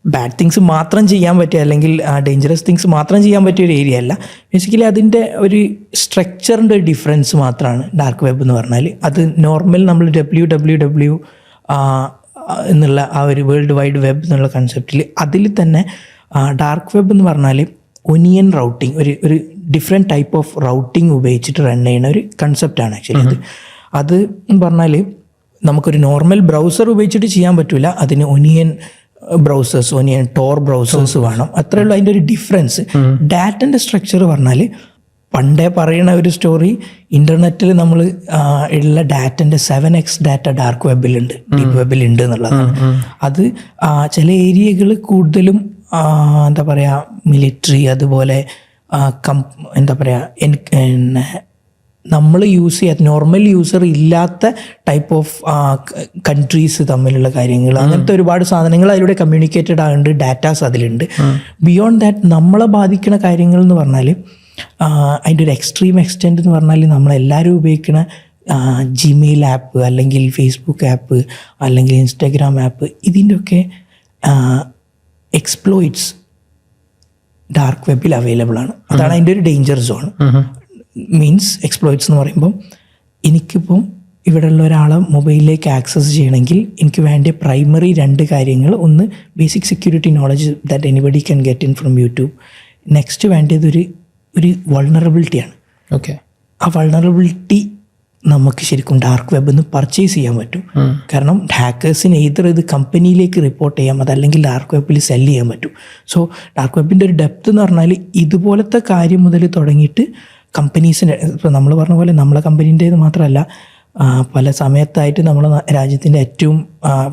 ബാഡ് തിങ്സ് മാത്രം ചെയ്യാൻ പറ്റിയ, അല്ലെങ്കിൽ ഡേഞ്ചറസ് തിങ്സ് മാത്രം ചെയ്യാൻ പറ്റിയ ഒരു ഏരിയ അല്ല. ബേസിക്കലി അതിൻ്റെ ഒരു സ്ട്രക്ചറിൻ്റെ ഒരു ഡിഫറൻസ് മാത്രമാണ് ഡാർക്ക് വെബ് എന്ന് പറഞ്ഞാൽ. അത് നോർമൽ നമ്മൾ www എന്നുള്ള ആ ഒരു വേൾഡ് വൈഡ് വെബ് എന്നുള്ള കൺസെപ്റ്റിൽ അതിൽ തന്നെ ഡാർക്ക് വെബ് എന്ന് പറഞ്ഞാൽ ഒനിയൻ റൗട്ടിങ്, ഒരു ഡിഫറെൻറ്റ് ടൈപ്പ് ഓഫ് റൗട്ടിങ് ഉപയോഗിച്ചിട്ട് റൺ ചെയ്യുന്ന ഒരു കൺസെപ്റ്റാണ് ആക്ച്വലി. അത് എന്ന് പറഞ്ഞാൽ നമുക്കൊരു നോർമൽ ബ്രൗസർ ഉപയോഗിച്ചിട്ട് ചെയ്യാൻ പറ്റില്ല, അതിന് onion browsers, onion Tor browsers വേണം, അത്രയേ ഉള്ളൂ അതിൻ്റെ ഒരു ഡിഫറൻസ്. ഡാറ്റൻ്റെ സ്ട്രക്ചർ പറഞ്ഞാൽ പണ്ടേ പറയുന്ന ഒരു സ്റ്റോറി, ഇൻ്റർനെറ്റിൽ നമ്മൾ ഉള്ള ഡാറ്റൻ്റെ 7x ഡാറ്റ ഡാർക്ക് വെബിലുണ്ട്, ഡീപ്പ് വെബിലുണ്ട് എന്നുള്ളതാണ്. അത് ചില ഏരിയകൾ കൂടുതലും എന്താ പറയുക മിലിറ്ററി, അതുപോലെ എന്താ പറയുക നമ്മൾ യൂസ് ചെയ്യാത്ത നോർമൽ യൂസർ ഇല്ലാത്ത ടൈപ്പ് ഓഫ് കൺട്രീസ് തമ്മിലുള്ള കാര്യങ്ങൾ, അങ്ങനത്തെ ഒരുപാട് സാധനങ്ങൾ അതിലൂടെ കമ്മ്യൂണിക്കേറ്റഡ് ആകുന്നുണ്ട്, ഡാറ്റാസ് അതിലുണ്ട്. ബിയോണ്ട് ദാറ്റ് നമ്മളെ ബാധിക്കുന്ന കാര്യങ്ങൾ എന്ന് പറഞ്ഞാൽ അതിൻ്റെ ഒരു എക്സ്ട്രീം എക്സ്റ്റെൻറ്റ് എന്ന് പറഞ്ഞാൽ നമ്മളെല്ലാവരും ഉപയോഗിക്കുന്ന ജിമെയിൽ ആപ്പ് അല്ലെങ്കിൽ ഫേസ്ബുക്ക് ആപ്പ് അല്ലെങ്കിൽ ഇൻസ്റ്റാഗ്രാം ആപ്പ്, ഇതിൻ്റെയൊക്കെ എക്സ്പ്ലോയിറ്റ്സ് ഡാർക്ക് വെബിൽ അവൈലബിൾ ആണ്. അതാണ് അതിൻ്റെ ഒരു ഡേഞ്ചർ സോൺ. മീൻസ് എക്സ്പ്ലോയിറ്റ്സ് എന്ന് പറയുമ്പം എനിക്കിപ്പം ഇവിടെയുള്ള ഒരാളെ മൊബൈലിലേക്ക് ആക്സസ് ചെയ്യണമെങ്കിൽ എനിക്ക് വേണ്ട പ്രൈമറി 2 കാര്യങ്ങൾ, ഒന്ന് basic security knowledge that anybody can get in from YouTube. Next വേണ്ടത് ഒരു വൾണറബിലിറ്റിയാണ്. ഓക്കെ, ആ വൾണറബിലിറ്റി നമുക്ക് ശരിക്കും ഡാർക്ക് വെബിൽ നിന്ന് പർച്ചേസ് ചെയ്യാൻ പറ്റും. കാരണം ഹാക്കേഴ്സിന് ഏതൊരു ഇത് കമ്പനിയിലേക്ക് റിപ്പോർട്ട് ചെയ്യാം, അതല്ലെങ്കിൽ ഡാർക്ക് വെബിൽ സെല് ചെയ്യാൻ പറ്റും. സോ ഡാർക്ക് വെബിൻ്റെ ഒരു ഡെപ്ത് എന്ന് പറഞ്ഞാൽ ഇതുപോലത്തെ കാര്യം മുതൽ തുടങ്ങിയിട്ട് കമ്പനീസിൻ്റെ, ഇപ്പോൾ നമ്മൾ പറഞ്ഞ പോലെ നമ്മളെ കമ്പനീൻ്റേത് മാത്രമല്ല, പല സമയത്തായിട്ട് നമ്മളെ രാജ്യത്തിൻ്റെ ഏറ്റവും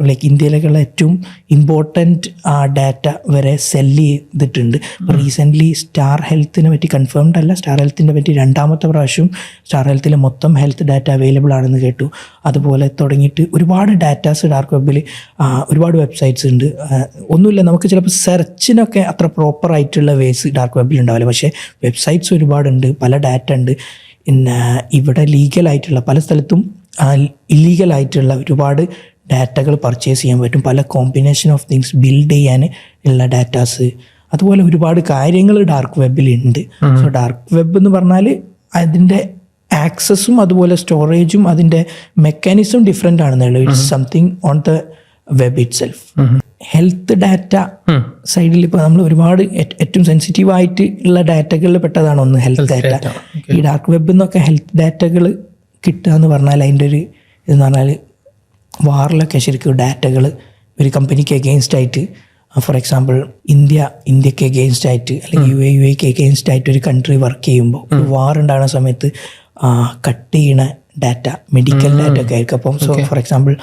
ലൈക്ക് ഇന്ത്യയിലേക്കുള്ള ഏറ്റവും ഇമ്പോർട്ടൻറ്റ് ഡാറ്റ വരെ സെല്ല് ചെയ്തിട്ടുണ്ട്. ഇപ്പോൾ റീസെൻ്റ്ലി സ്റ്റാർ ഹെൽത്തിനെ പറ്റി കൺഫേംഡ് അല്ല, സ്റ്റാർ ഹെൽത്തിനെ പറ്റി 2ാമത്തെ പ്രാവശ്യം സ്റ്റാർ ഹെൽത്തിലെ മൊത്തം ഹെൽത്ത് ഡാറ്റ അവൈലബിൾ ആണെന്ന് കേട്ടു. അതുപോലെ തുടങ്ങിയിട്ട് ഒരുപാട് ഡാറ്റാസ് ഡാർക്ക് വെബിൽ, ഒരുപാട് വെബ്സൈറ്റ്സ് ഉണ്ട്. ഒന്നുമില്ല, നമുക്ക് ചിലപ്പോൾ സെർച്ചിനൊക്കെ അത്ര പ്രോപ്പറായിട്ടുള്ള വേസ് ഡാർക്ക് വെബിൽ ഉണ്ടാവില്ല, പക്ഷേ വെബ്സൈറ്റ്സ് ഒരുപാടുണ്ട്, പല ഡാറ്റ ഉണ്ട്. പിന്നെ ഇവിടെ ലീഗലായിട്ടുള്ള പല സ്ഥലത്തും ഇല്ലീഗലായിട്ടുള്ള ഒരുപാട് ഡാറ്റകൾ പർച്ചേസ് ചെയ്യാൻ പറ്റും, പല കോമ്പിനേഷൻ ഓഫ് തിങ്സ് ബിൽഡ് ചെയ്യാൻ ഉള്ള ഡാറ്റാസ്, അതുപോലെ ഒരുപാട് കാര്യങ്ങൾ ഡാർക്ക് വെബിലുണ്ട്. സോ ഡാർക്ക് വെബ് എന്ന് പറഞ്ഞാൽ അതിൻ്റെ ആക്സസും അതുപോലെ സ്റ്റോറേജും അതിൻ്റെ മെക്കാനിസം ഡിഫറെൻ്റ് ആണെന്നുള്ളൂ. It's something on the web itself. Health data സൈഡിൽ ഇപ്പോൾ നമ്മൾ ഒരുപാട് ഏറ്റവും സെൻസിറ്റീവ് ആയിട്ട് ഉള്ള ഡാറ്റകളിൽ പെട്ടതാണ് ഒന്ന് ഹെൽത്ത് ഡാറ്റ. ഈ ഡാർക്ക് വെബിൽ നിന്നൊക്കെ ഹെൽത്ത് ഡാറ്റകൾ കിട്ടുക എന്ന് പറഞ്ഞാൽ അതിൻ്റെ ഒരു ഇതെന്ന് പറഞ്ഞാൽ വാറിലൊക്കെ ശരിക്കും ഡാറ്റകൾ ഒരു കമ്പനിക്ക് എഗെയിൻസ്റ്റ് ആയിട്ട്, ഫോർ എക്സാമ്പിൾ ഇന്ത്യക്ക് എഗെയിൻസ്റ്റ് ആയിട്ട് അല്ലെങ്കിൽ യു എക്ക് എഗെയിൻസ്റ്റ് ആയിട്ട് ഒരു കൺട്രി വർക്ക് ചെയ്യുമ്പോൾ ഒരു വാർ ഉണ്ടാകുന്ന സമയത്ത് കട്ട് ചെയ്യണ ഡാറ്റ മെഡിക്കൽ ഡാറ്റ ഒക്കെ ആയിരിക്കും. അപ്പം so four example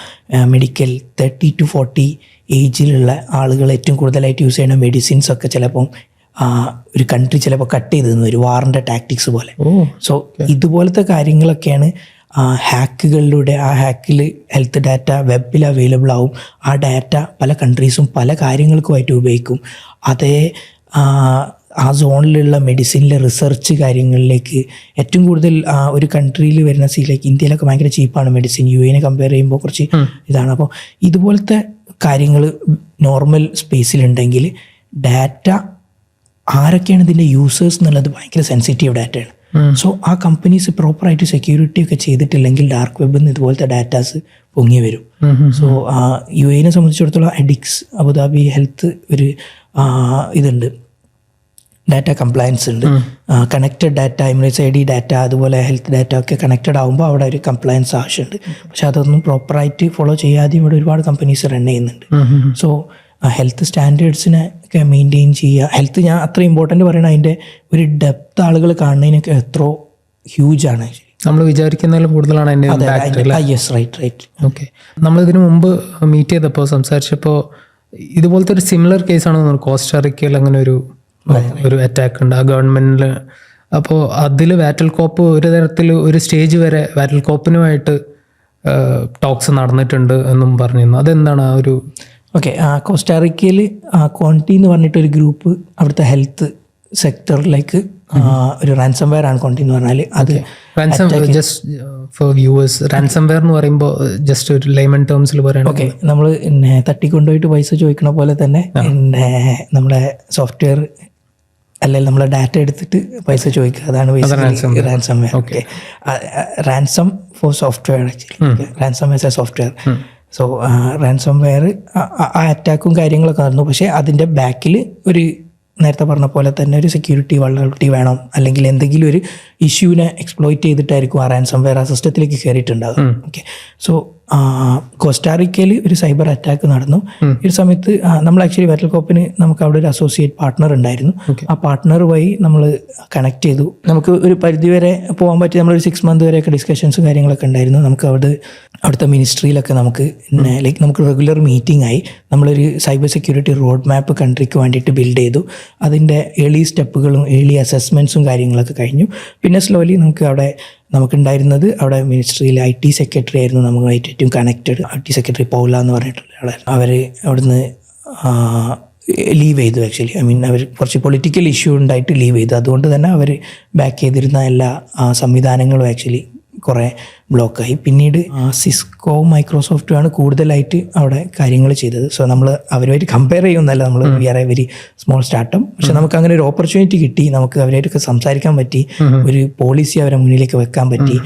medical 30 to 40 ഏജിലുള്ള ആളുകൾ ഏറ്റവും കൂടുതലായിട്ട് യൂസ് ചെയ്യുന്ന മെഡിസിൻസ് ഒക്കെ ചിലപ്പം ഒരു കൺട്രി ചിലപ്പോൾ കട്ട് ചെയ്ത് തന്നു, ഒരു വാറിൻ്റെ ടാക്ടിക്സ് പോലെ. സോ ഇതുപോലത്തെ കാര്യങ്ങളൊക്കെയാണ് ഹാക്കുകളിലൂടെ, ആ ഹാക്കിൽ ഹെൽത്ത് ഡാറ്റ വെബിൽ അവൈലബിൾ ആവും. ആ ഡാറ്റ പല കൺട്രീസും പല കാര്യങ്ങൾക്കുമായിട്ട് ഉപയോഗിക്കും. അതേ ആ സോണിലുള്ള മെഡിസിനിലെ റിസർച്ച് കാര്യങ്ങളിലേക്ക് ഏറ്റവും കൂടുതൽ ഒരു കൺട്രിയിൽ വരുന്ന ലൈക്ക് ഇന്ത്യയിലൊക്കെ ഭയങ്കര ചീപ്പാണ് മെഡിസിൻ, യുഎനെ കമ്പയർ ചെയ്യുമ്പോൾ കുറച്ച് ഇതാണ്. അപ്പോൾ ഇതുപോലത്തെ കാര്യങ്ങൾ നോർമൽ സ്പേസിലുണ്ടെങ്കിൽ ഡാറ്റ ആരൊക്കെയാണ് ഇതിൻ്റെ യൂസേഴ്സ് എന്നുള്ളത് ഭയങ്കര സെൻസിറ്റീവ് ഡാറ്റയാണ്. സോ ആ കമ്പനീസ് പ്രോപ്പറായിട്ട് സെക്യൂരിറ്റി ഒക്കെ ചെയ്തിട്ടില്ലെങ്കിൽ ഡാർക്ക് വെബിൽ നിന്ന് ഇതുപോലത്തെ ഡാറ്റാസ് പൊങ്ങി വരും. സോ യുഎനെ സംബന്ധിച്ചിടത്തോളം അഡിക്സ് അബുദാബി ഹെൽത്ത് ഒരു ഇതുണ്ട്, ഡാറ്റ കംപ്ലയൻസ് ഉണ്ട്. Connected data, Emirates ID data, അതുപോലെ ഹെൽത്ത് ഡാറ്റ ഒക്കെ കണക്റ്റഡ് ആകുമ്പോൾ അവിടെ ഒരു കംപ്ലയൻസ് ആവശ്യമുണ്ട്. പക്ഷെ അതൊന്നും പ്രോപ്പറായിട്ട് ഫോളോ ചെയ്യാതെ ഇവിടെ ഒരുപാട് കമ്പനീസ് റൺ ചെയ്യുന്നുണ്ട്. സോ ഹെൽത്ത് സ്റ്റാൻഡേർഡ്സിനെ ഒക്കെ മെയിൻറ്റെയിൻ ചെയ്യുക. ഹെൽത്ത് ഞാൻ അത്ര ഇമ്പോർട്ടൻ്റ് പറയണം, അതിൻ്റെ ഒരു ഡെപ്ത് ആളുകൾ കാണുന്നതിനൊക്കെ എത്രയോ ഹ്യൂജ് ആണ്. നമ്മൾ വിചാരിക്കുന്നതിലും കൂടുതലാണ് അതിൻ്റെ ഇമ്പാക്റ്റ്. Yes, right. ഓക്കെ, നമ്മളിതിനു മുമ്പ് മീറ്റ് ചെയ്തപ്പോൾ സംസാരിച്ചപ്പോൾ ഇതുപോലത്തെ ഒരു സിമിലർ കേസാണെന്ന് തോന്നുന്നു. കോസ്റ്റാറിക്കയിൽ അങ്ങനെ ഒരു അറ്റാക്ക് ഉണ്ട് ആ ഗവൺമെൻറ്റിൽ. അപ്പോൾ അതിൽ വാറ്റൽ കോപ്പ് ഒരു തരത്തിൽ ഒരു സ്റ്റേജ് വരെ വാറ്റൽ കോപ്പിനുമായിട്ട് ടോക്സ് നടന്നിട്ടുണ്ട് എന്നും പറഞ്ഞിരുന്നു. അതെന്താണ് ആ ഒരു? ഓക്കെ, കോസ്റ്റാറിക്കയിൽ ക്വാണ്ടി എന്ന് പറഞ്ഞിട്ടൊരു ഗ്രൂപ്പ് അവിടുത്തെ ഹെൽത്ത് സെക്ടറിലേക്ക് ഒരു റാൻസംവെയർ ആണ് ക്വാണ്ടി എന്ന് പറഞ്ഞാൽ. അത് ജസ്റ്റ് ഫോർ വ്യൂവേഴ്സ്, റാൻസംവെയർ എന്ന് പറയുമ്പോൾ ജസ്റ്റ് ഒരു ലൈമൻ ടേംസിൽ പറയുന്നത്, ഓക്കെ, നമ്മൾ തട്ടിക്കൊണ്ടുപോയിട്ട് പൈസ ചോദിക്കണ പോലെ തന്നെ നമ്മുടെ സോഫ്റ്റ്വെയർ അല്ലെങ്കിൽ നമ്മളെ ഡാറ്റ എടുത്തിട്ട് പൈസ ചോദിക്കുക, അതാണ് ransomware. Okay, ransom for software, actually ransom as a software. So ransomware ആ അറ്റാക്കും കാര്യങ്ങളൊക്കെ നടന്നു. പക്ഷേ അതിൻ്റെ ബാക്കിൽ ഒരു നേരത്തെ പറഞ്ഞ പോലെ തന്നെ ഒരു സെക്യൂരിറ്റി വൾണറബിലിറ്റി വേണം, അല്ലെങ്കിൽ എന്തെങ്കിലും ഒരു ഇഷ്യൂവിനെ എക്സ്പ്ലോയിറ്റ് ചെയ്തിട്ടായിരിക്കും ആ റാൻസംവെയർ ആ സിസ്റ്റത്തിലേക്ക് കയറിയിട്ടുണ്ടാകും. ഓക്കെ, സോ കോസ്റ്റാറിക്കയിൽ ഒരു സൈബർ അറ്റാക്ക് നടന്നു. ഈ സമയത്ത് നമ്മൾ ആക്ച്വലി വാറ്റൽ കോപ്പിന് നമുക്ക് അവിടെ ഒരു അസോസിയേറ്റ് പാർട്ട്ണർ ഉണ്ടായിരുന്നു. ആ പാർട്ട്ണർ വഴി നമ്മൾ കണക്ട് ചെയ്തു. നമുക്ക് ഒരു പരിധി വരെ പോകാൻ പറ്റി. നമ്മളൊരു 6 month വരെയൊക്കെ ഡിസ്കഷൻസും കാര്യങ്ങളൊക്കെ ഉണ്ടായിരുന്നു. നമുക്ക് അവിടുത്തെ മിനിസ്ട്രിയിലൊക്കെ ലൈക്ക് നമുക്ക് റെഗുലർ മീറ്റിംഗ് ആയി. നമ്മളൊരു സൈബർ സെക്യൂരിറ്റി റോഡ് മാപ്പ് കൺട്രിക്ക് വേണ്ടിയിട്ട് ബിൽഡ് ചെയ്തു. അതിൻ്റെ ഏർലി സ്റ്റെപ്പുകളും ഏർലി അസസ്മെൻറ്റ്സും കാര്യങ്ങളൊക്കെ കഴിഞ്ഞു. പിന്നെ സ്ലോലി നമുക്ക് അവിടെ നമുക്കുണ്ടായിരുന്നത് അവിടെ മിനിസ്ട്രിയിൽ IT സെക്രട്ടറി ആയിരുന്നു നമുക്കായിട്ട് ഏറ്റവും കണക്റ്റഡ്. IT സെക്രട്ടറി പൗല എന്ന് പറഞ്ഞിട്ടുള്ള ആളായിരുന്നു. അവർ അവിടുന്ന് ലീവ് ചെയ്തു. ആക്ച്വലി അവർ കുറച്ച് പൊളിറ്റിക്കൽ ഇഷ്യൂ ഉണ്ടായിട്ട് ലീവ് ചെയ്തു. അതുകൊണ്ട് തന്നെ അവർ ബാക്ക് ചെയ്തിരുന്ന എല്ലാ സംവിധാനങ്ങളും ആക്ച്വലി കുറേ ബ്ലോക്കായി. പിന്നീട് സിസ്കോവും മൈക്രോസോഫ്റ്റുമാണ് കൂടുതലായിട്ട് അവിടെ കാര്യങ്ങൾ ചെയ്തത്. സോ നമ്മൾ അവരുമായിട്ട് കമ്പയർ ചെയ്യുന്നതല്ല, നമ്മൾ we are a very small startup. പക്ഷെ നമുക്ക് അങ്ങനെ ഒരു ഓപ്പർച്യൂണിറ്റി കിട്ടി, നമുക്ക് അവരായിട്ടൊക്കെ സംസാരിക്കാൻ പറ്റി, ഒരു പോളിസി അവരെ മുന്നിലേക്ക് വെക്കാൻ പറ്റി.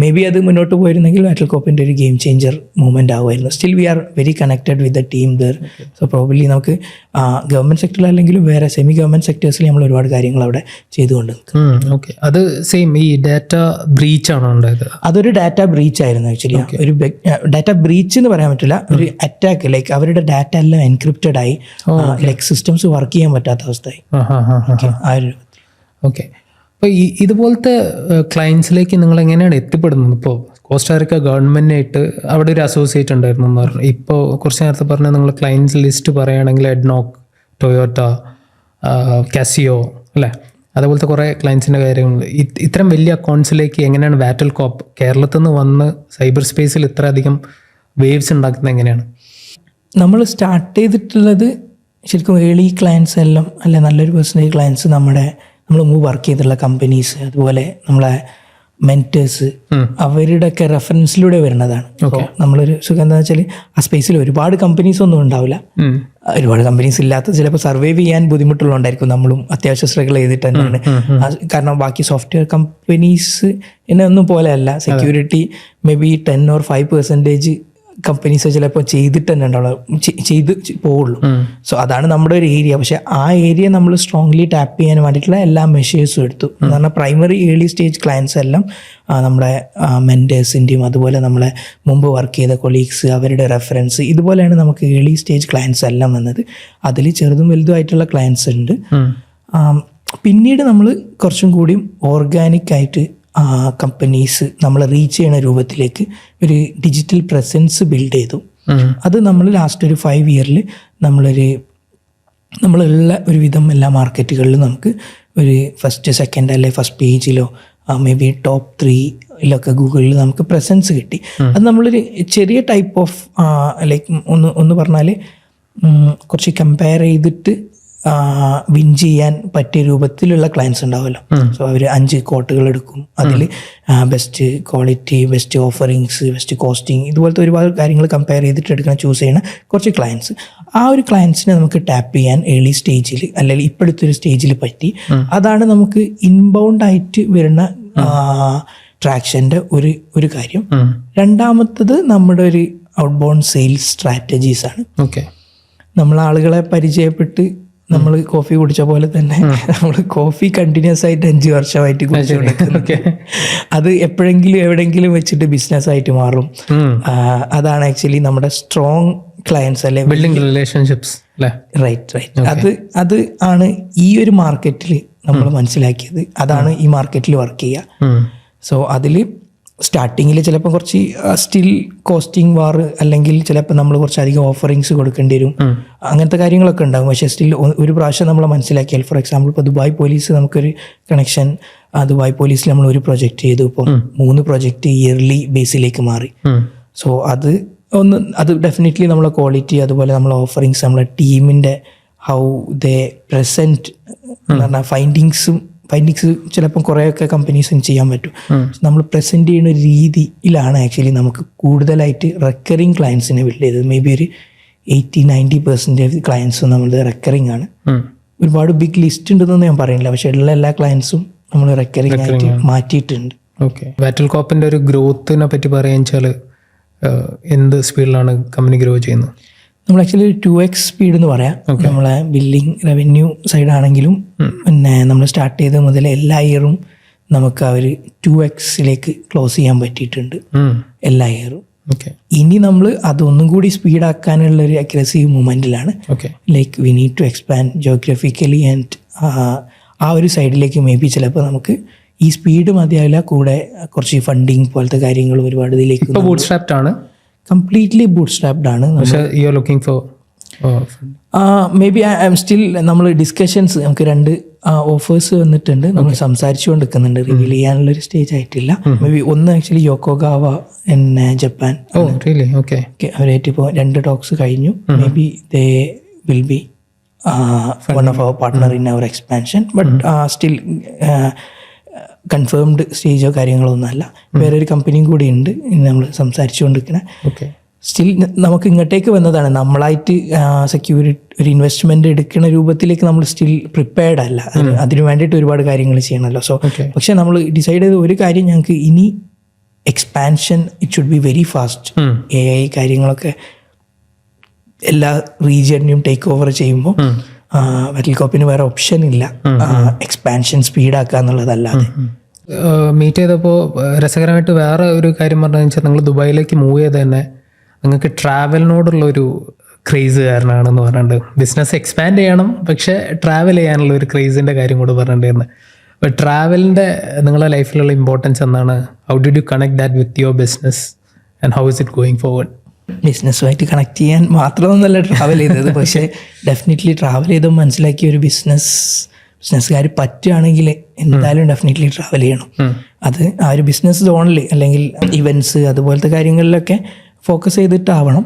മേ ബി അത് മുന്നോട്ട് പോയിരുന്നെങ്കിൽ വാറ്റൽകോപ്പിൻ്റെ ഒരു ഗെയിം ചേഞ്ചർ മൂവ്മെൻ്റ് ആവുമായിരുന്നു. Still we are very connected with the team there. So probably നമുക്ക് ഗവൺമെൻറ് സെക്ടറിൽ അല്ലെങ്കിലും വേറെ സെമി ഗവൺമെൻറ് സെക്ടേഴ്സിൽ നമ്മൾ ഒരുപാട് കാര്യങ്ങൾ അവിടെ ചെയ്തുകൊണ്ട്. ഓക്കെ, അത് സെയിം ഈ ഡാറ്റ ബ്രീച്ച് ആണോ ഉണ്ടായത്? അതൊരു ഡാറ്റ ബ്രീച്ച് ആയിരുന്നു ആക്ച്വലി. ഒരു ഡാറ്റ ബ്രീച്ച് എന്ന് പറയാൻ പറ്റില്ല, ഒരു അറ്റാക്ക്. ലൈക്ക് അവരുടെ ഡാറ്റ എല്ലാം എൻക്രിപ്റ്റഡ് ആയി, ലൈക്ക് സിസ്റ്റംസ് വർക്ക് ചെയ്യാൻ പറ്റാത്ത അവസ്ഥയായി. ഓക്കെ, അപ്പോൾ ഇതുപോലത്തെ ക്ലയൻസിലേക്ക് നിങ്ങൾ എങ്ങനെയാണ് എത്തിപ്പെടുന്നത്? ഇപ്പോൾ കോസ്റ്റാറിക്ക ഗവൺമെൻറ്റായിട്ട് അവിടെ ഒരു അസോസിയേറ്റ് ഉണ്ടായിരുന്നു എന്ന് പറഞ്ഞു. ഇപ്പോൾ കുറച്ച് നേരത്തെ പറഞ്ഞാൽ നിങ്ങൾ ക്ലയൻസ് ലിസ്റ്റ് പറയുകയാണെങ്കിൽ എഡ്നോക്ക്, ടൊയോട്ട, കാസിയോ അല്ലേ, അതേപോലത്തെ കുറേ ക്ലയൻസിൻ്റെ കാര്യങ്ങൾ. ഇത്തരം വലിയ അക്കൗണ്ട്സിലേക്ക് എങ്ങനെയാണ് വാറ്റൽകോപ്പ് കേരളത്തിൽ നിന്ന് വന്ന് സൈബർ സ്പേസിൽ ഇത്ര അധികം വേവ്സ് ഉണ്ടാക്കുന്നത് എങ്ങനെയാണ്? നമ്മൾ സ്റ്റാർട്ട് ചെയ്തിട്ടുള്ളത് ശരിക്കും ഏർലി ക്ലയൻസ് എല്ലാം അല്ലെ, നല്ലൊരു പെർസെൻറ്റേജ് ക്ലയൻസ് നമ്മൾ മുമ്പ് വർക്ക് ചെയ്തിട്ടുള്ള കമ്പനീസ്, അതുപോലെ നമ്മളെ മെൻറ്റേഴ്സ്, അവരുടെയൊക്കെ റെഫറൻസിലൂടെ വരുന്നതാണ്. അപ്പോൾ നമ്മളൊരു സുഖം എന്താണെന്ന് വെച്ചാൽ ആ സ്പേസിൽ ഒരുപാട് കമ്പനീസ് ഒന്നും ഉണ്ടാവില്ല. ഒരുപാട് കമ്പനീസ് ഇല്ലാത്ത ചിലപ്പോൾ സർവൈവ് ചെയ്യാൻ ബുദ്ധിമുട്ടുള്ളതുകൊണ്ടായിരിക്കും നമ്മളും അത്യാവശ്യം സ്ട്രഗിൾ ചെയ്തിട്ട് തന്നെയാണ്. കാരണം ബാക്കി സോഫ്റ്റ്വെയർ കമ്പനീസ് ഒന്നും പോലെയല്ല. Security may be 10 or 5% companies ചിലപ്പോൾ ചെയ്തിട്ട് തന്നെ ഉണ്ടാവുള്ളൂ, ചെയ്ത് പോവുള്ളൂ. സോ അതാണ് നമ്മുടെ ഒരു ഏരിയ. പക്ഷെ ആ ഏരിയ നമ്മൾ സ്ട്രോങ്ലി ടാപ്പ് ചെയ്യാൻ വേണ്ടിയിട്ടുള്ള എല്ലാ മെഷേഴ്സും എടുത്തു. എന്ന് പറഞ്ഞാൽ പ്രൈമറി ഏർലി സ്റ്റേജ് ക്ലയൻസ് എല്ലാം നമ്മുടെ മെൻറ്റേഴ്സിൻ്റെയും അതുപോലെ നമ്മളെ മുമ്പ് വർക്ക് ചെയ്ത കൊളീഗ്സ്, അവരുടെ റെഫറൻസ്, ഇതുപോലെയാണ് നമുക്ക് ഏർലി സ്റ്റേജ് ക്ലയൻസ് എല്ലാം വന്നത്. അതിൽ ചെറുതും വലുതുമായിട്ടുള്ള ക്ലയൻസ് ഉണ്ട്. പിന്നീട് നമ്മൾ കുറച്ചും കൂടിയും ഓർഗാനിക്കായിട്ട് കമ്പനീസ് നമ്മൾ റീച്ച് ചെയ്യുന്ന രൂപത്തിലേക്ക് ഒരു ഡിജിറ്റൽ പ്രസൻസ് ബിൽഡ് ചെയ്തു. അത് നമ്മൾ ലാസ്റ്റ് ഒരു 5 years നമ്മളുള്ള ഒരുവിധം എല്ലാ മാർക്കറ്റുകളിലും നമുക്ക് ഒരു ഫസ്റ്റ്, സെക്കൻഡ് അല്ലെ ഫസ്റ്റ് പേജിലോ മേ ബി ടോപ്പ് 3 ഗൂഗിളിൽ നമുക്ക് പ്രസൻസ് കിട്ടി. അത് നമ്മളൊരു ചെറിയ ടൈപ്പ് ഓഫ് ലൈക്ക് ഒന്ന് പറഞ്ഞാൽ കുറച്ച് കമ്പയർ ചെയ്തിട്ട് വിൻ ചെയ്യാൻ പറ്റിയ രൂപത്തിലുള്ള ക്ലയൻസ് ഉണ്ടാവുമല്ലോ. സോ അവർ 5 കോട്ടുകൾ എടുക്കും, അതിൽ best quality, best offerings, best costing, ഇതുപോലത്തെ ഒരുപാട് കാര്യങ്ങൾ കമ്പയർ ചെയ്തിട്ട് എടുക്കാൻ ചൂസ് ചെയ്യുന്ന കുറച്ച് ക്ലയൻസ്. ആ ഒരു ക്ലയൻസിനെ നമുക്ക് ടാപ്പ് ചെയ്യാൻ ഏർലി സ്റ്റേജിൽ അല്ലെങ്കിൽ ഇപ്പോഴത്തെ ഒരു സ്റ്റേജിൽ പറ്റി. അതാണ് നമുക്ക് ഇൻബൗണ്ട് ആയിട്ട് വരുന്ന ട്രാക്ഷൻ്റെ ഒരു കാര്യം. രണ്ടാമത്തത് നമ്മുടെ ഒരു ഔട്ട് ബൗണ്ട് സെയിൽസ് സ്ട്രാറ്റജീസ് ആണ്. ഓക്കെ, നമ്മൾ ആളുകളെ പരിചയപ്പെട്ട് നമ്മൾ കോഫി കുടിച്ച പോലെ തന്നെ നമ്മൾ കോഫി കണ്ടിന്യൂസ് ആയിട്ട് 5 വർഷമായിട്ട് കുടിച്ചുകൊണ്ടിരിക്കുന്നു. അത് എപ്പോഴെങ്കിലും എവിടെയെങ്കിലും വെച്ചിട്ട് ബിസിനസ് ആയിട്ട് മാറും. അതാണ് ആക്ച്വലി നമ്മുടെ സ്ട്രോങ് ക്ലയൻസ് അല്ലെ, ബിൽഡിംഗ് റിലേഷൻഷിപ്സ്. റൈറ്റ്. അത് ആണ് ഈ ഒരു മാർക്കറ്റിൽ നമ്മൾ മനസ്സിലാക്കിയത്. അതാണ് ഈ മാർക്കറ്റിൽ വർക്ക് ചെയ്യുക. സോ അതിൽ സ്റ്റാർട്ടിങ്ങിൽ ചിലപ്പോൾ കുറച്ച് സ്റ്റിൽ കോസ്റ്റിംഗ് വാർ, അല്ലെങ്കിൽ ചിലപ്പോൾ നമ്മൾ കുറച്ചധികം ഓഫറിങ്സ് കൊടുക്കേണ്ടി വരും, അങ്ങനത്തെ കാര്യങ്ങളൊക്കെ ഉണ്ടാകും. പക്ഷേ സ്റ്റിൽ ഒരു പ്രാവശ്യം നമ്മൾ മനസ്സിലാക്കിയാൽ, ഫോർ എക്സാമ്പിൾ ഇപ്പോൾ ദുബായ് പോലീസ് നമുക്കൊരു കണക്ഷൻ, ദുബായ് പോലീസിൽ നമ്മൾ ഒരു പ്രൊജക്റ്റ് ചെയ്തു, ഇപ്പം 3 പ്രൊജക്റ്റ് ഇയർലി ബേസിലേക്ക് മാറി. സോ അത് ഡെഫിനറ്റ്ലി നമ്മളെ ക്വാളിറ്റി, അതുപോലെ നമ്മളെ ഓഫറിങ്സ്, നമ്മളെ ടീമിൻ്റെ ഹൗ ദേ പ്രസൻറ്റ് എന്ന് പറഞ്ഞാൽ ഫൈൻഡിങ്സ് ചിലപ്പം കുറേയൊക്കെ കമ്പനീസിന് ചെയ്യാൻ പറ്റും. നമ്മൾ പ്രസൻറ്റ് ചെയ്യുന്ന രീതിയിലാണ് ആക്ച്വലി നമുക്ക് കൂടുതലായിട്ട് റെക്കറിങ് ക്ലയൻസിനെ ബിൽഡ് ചെയ്തത്. മേ ബി ഒരു 80-90% ക്ലയൻസും നമ്മളുടെ റെക്കറിങ് ആണ്. ഒരുപാട് ബിഗ് ലിസ്റ്റ് ഉണ്ടെന്നൊന്നും ഞാൻ പറയുന്നില്ല, പക്ഷെ ഉള്ള എല്ലാ ക്ലയൻസും നമ്മൾ റെക്കറിങ് ആയിട്ട് മാറ്റിയിട്ടുണ്ട്. ഓക്കെ, വാറ്റൽകോപ്പിൻ്റെ ഒരു ഗ്രോത്തിനെ പറ്റി പറയാന്ന് വെച്ചാൽ എന്ത് സ്പീഡിലാണ് കമ്പനി ഗ്രോ ചെയ്യുന്നത്? നമ്മൾ ആക്ച്വലി 2x സ്പീഡ് എന്ന് പറയാം. നമ്മളെ ബില്ലിംഗ് റവന്യൂ സൈഡാണെങ്കിലും പിന്നെ നമ്മൾ സ്റ്റാർട്ട് ചെയ്ത മുതൽ എല്ലാ ഇയറും നമുക്ക് അവർ 2x ക്ലോസ് ചെയ്യാൻ പറ്റിയിട്ടുണ്ട് എല്ലാ ഇയറും. ഇനി നമ്മൾ അതൊന്നും കൂടി സ്പീഡാക്കാനുള്ള ഒരു അഗ്രസീവ് മൂവ്മെൻറ്റിലാണ്. Like we need to expand geographically and ആ ഒരു സൈഡിലേക്ക് മേ ബി ചിലപ്പോൾ നമുക്ക് ഈ സ്പീഡ് മതിയാവില്ല, കൂടെ കുറച്ച് ഫണ്ടിങ് പോലത്തെ കാര്യങ്ങൾ ഒരുപാട് ഇതിലേക്ക് കംപ്ലീറ്റ്ലി ബൂട്ട്സ്ട്രാപ്ഡ് ആണ്. May be I am still നമ്മൾ ഡിസ്കഷൻസ്, നമുക്ക് 2 ഓഫേഴ്സ് വന്നിട്ടുണ്ട്, നമ്മൾ സംസാരിച്ചു കൊണ്ടിരിക്കുന്നുണ്ട്, റിവീൽ ചെയ്യാനുള്ളൊരു സ്റ്റേജ് ആയിട്ടില്ല. മേ ബി ഒന്ന് ആക്ച്വലി യോക്കോഗാവ പിന്നെ ജപ്പാൻ, ഓക്കെ അവരായിട്ട് ഇപ്പോൾ 2 ടോക്സ് കഴിഞ്ഞു. Maybe they will be one of our partner in our expansion, but still confirmed സ്റ്റേജോ കാര്യങ്ങളോ ഒന്നുമല്ല. വേറൊരു കമ്പനിയും കൂടി ഉണ്ട് നമ്മൾ സംസാരിച്ചുകൊണ്ടിരിക്കുന്നത്. ഓക്കെ. സ്റ്റിൽ നമുക്ക് ഇങ്ങോട്ടേക്ക് വന്നതാണ്, നമ്മളായിട്ട് സെക്യൂരിറ്റി ഒരു ഇൻവെസ്റ്റ്മെന്റ് എടുക്കുന്ന രൂപത്തിലേക്ക് നമ്മൾ സ്റ്റിൽ പ്രിപ്പയർഡ് അല്ല. അതിന് വേണ്ടിയിട്ട് ഒരുപാട് കാര്യങ്ങൾ ചെയ്യണമല്ലോ. സോ പക്ഷെ നമ്മൾ ഡിസൈഡ് ചെയ്ത ഒരു കാര്യം, ഞങ്ങൾക്ക് ഇനി expansion it should be very fast. AI കാര്യങ്ങളൊക്കെ എല്ലാ റീജിയണിനും ടേക്ക് ഓവർ ചെയ്യുമ്പോൾ വെറ്റൽകോപ്പിന് വേറെ ഓപ്ഷൻ ഇല്ല എക്സ്പാൻഷൻ സ്പീഡാക്കുക എന്നുള്ളതല്ലാതെ. മീറ്റ് ചെയ്തപ്പോൾ രസകരമായിട്ട് വേറെ ഒരു കാര്യം പറഞ്ഞതെന്ന് വെച്ചാൽ, നിങ്ങൾ ദുബായിലേക്ക് മൂവ് ചെയ്ത് തന്നെ നിങ്ങൾക്ക് ട്രാവലിനോടുള്ളൊരു ക്രേസ് കാരണമാണെന്ന് പറഞ്ഞിട്ടുണ്ട്. ബിസിനസ് എക്സ്പാൻഡ് ചെയ്യണം, പക്ഷേ ട്രാവൽ ചെയ്യാനുള്ള ഒരു ക്രേസിൻ്റെ കാര്യം കൂടെ പറഞ്ഞിട്ടുണ്ടായിരുന്നു. അപ്പോൾ ട്രാവലിൻ്റെ നിങ്ങളുടെ ലൈഫിലുള്ള ഇമ്പോർട്ടൻസ് എന്താണ്? How did you connect that with your business and how is it going forward? ബിസിനസ്സുമായിട്ട് കണക്ട് ചെയ്യാൻ മാത്രമൊന്നുമല്ല ട്രാവൽ ചെയ്തത്, പക്ഷേ ഡെഫിനറ്റ്ലി ട്രാവൽ ചെയ്ത് മനസ്സിലാക്കിയ ഒരു ബിസിനസ്സുകാർ പറ്റുകയാണെങ്കിൽ എന്തായാലും ഡെഫിനറ്റ്ലി ട്രാവൽ ചെയ്യണം. അത് ആ ഒരു ബിസിനസ് സോണിൽ അല്ലെങ്കിൽ ഇവൻറ്റ്സ് അതുപോലത്തെ കാര്യങ്ങളിലൊക്കെ ഫോക്കസ് ചെയ്തിട്ടാവണം.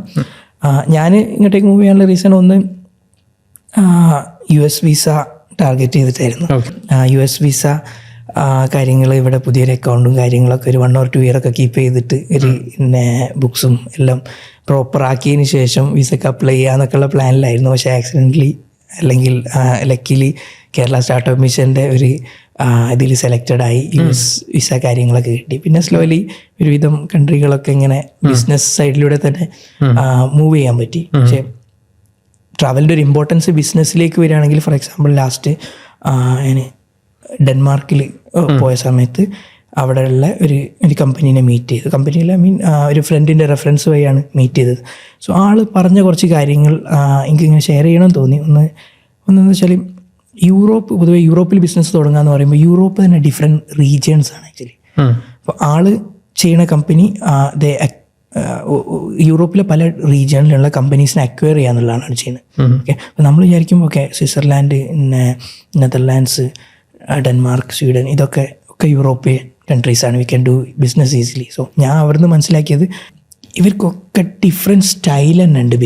ഞാൻ ഇങ്ങോട്ടേക്ക് മൂവ് ചെയ്യാനുള്ള റീസൺ ഒന്ന് US വിസ ടാർഗറ്റ് ചെയ്തിട്ടായിരുന്നു. US വിസ കാര്യങ്ങൾ ഇവിടെ പുതിയൊരു അക്കൗണ്ടും കാര്യങ്ങളൊക്കെ ഒരു 1 or 2 ഇയറൊക്കെ കീപ്പ് ചെയ്തിട്ട് ഒരു പിന്നെ ബുക്സും എല്ലാം പ്രോപ്പർ ആക്കിയതിന് ശേഷം വിസക്ക് അപ്ലൈ ചെയ്യാന്നൊക്കെയുള്ള പ്ലാനിലായിരുന്നു. പക്ഷേ ആക്സിഡൻ്റലി അല്ലെങ്കിൽ ലക്കിലി കേരള സ്റ്റാർട്ടപ്പ് മിഷൻ്റെ ഒരു ഇതിൽ സെലക്റ്റഡ് ആയി US വിസ കാര്യങ്ങളൊക്കെ കിട്ടി. പിന്നെ സ്ലോലി ഒരുവിധം കൺട്രികളൊക്കെ ഇങ്ങനെ ബിസിനസ് സൈഡിലൂടെ തന്നെ മൂവ് ചെയ്യാൻ പറ്റി. പക്ഷേ ട്രാവലിൻ്റെ ഒരു ഇമ്പോർട്ടൻസ് ബിസിനസ്സിലേക്ക് വരികയാണെങ്കിൽ, ഫോർ എക്സാമ്പിൾ ലാസ്റ്റ് ഞാൻ ഡെൻമാർക്കിൽ പോയ സമയത്ത് അവിടെയുള്ള ഒരു കമ്പനീനെ മീറ്റ് ചെയ്തു. കമ്പനിയിൽ ഒരു ഫ്രണ്ടിൻ്റെ റെഫറൻസ് വഴിയാണ് മീറ്റ് ചെയ്തത്. സോ ആൾ പറഞ്ഞ കുറച്ച് കാര്യങ്ങൾ എനിക്കിങ്ങനെ ഷെയർ ചെയ്യണമെന്ന് തോന്നി. ഒന്നെന്ന് വെച്ചാൽ പൊതുവെ യൂറോപ്പിൽ ബിസിനസ് തുടങ്ങുക എന്ന് പറയുമ്പോൾ യൂറോപ്പ് തന്നെ ഡിഫറെൻറ്റ് റീജിയൻസ് ആണ് ആക്ച്വലി. അപ്പോൾ ആള് ചെയ്യുന്ന കമ്പനി യൂറോപ്പിലെ പല റീജിയണിലുള്ള കമ്പനീസിനെ അക്വയർ ചെയ്യുക എന്നുള്ളതാണ് ചെയ്യുന്നത്. ഓക്കെ. അപ്പോൾ നമ്മൾ വിചാരിക്കും okay Switzerland, Netherlands, Denmark, Sweden ഇതൊക്കെ യൂറോപ്യൻ കൺട്രീസാണ്, we can do business easily. So ഞാൻ അവിടുന്ന് മനസ്സിലാക്കിയത് ഇവർക്കൊക്കെ ഡിഫറെൻറ്റ് സ്റ്റൈൽ തന്നെ ഉണ്ട്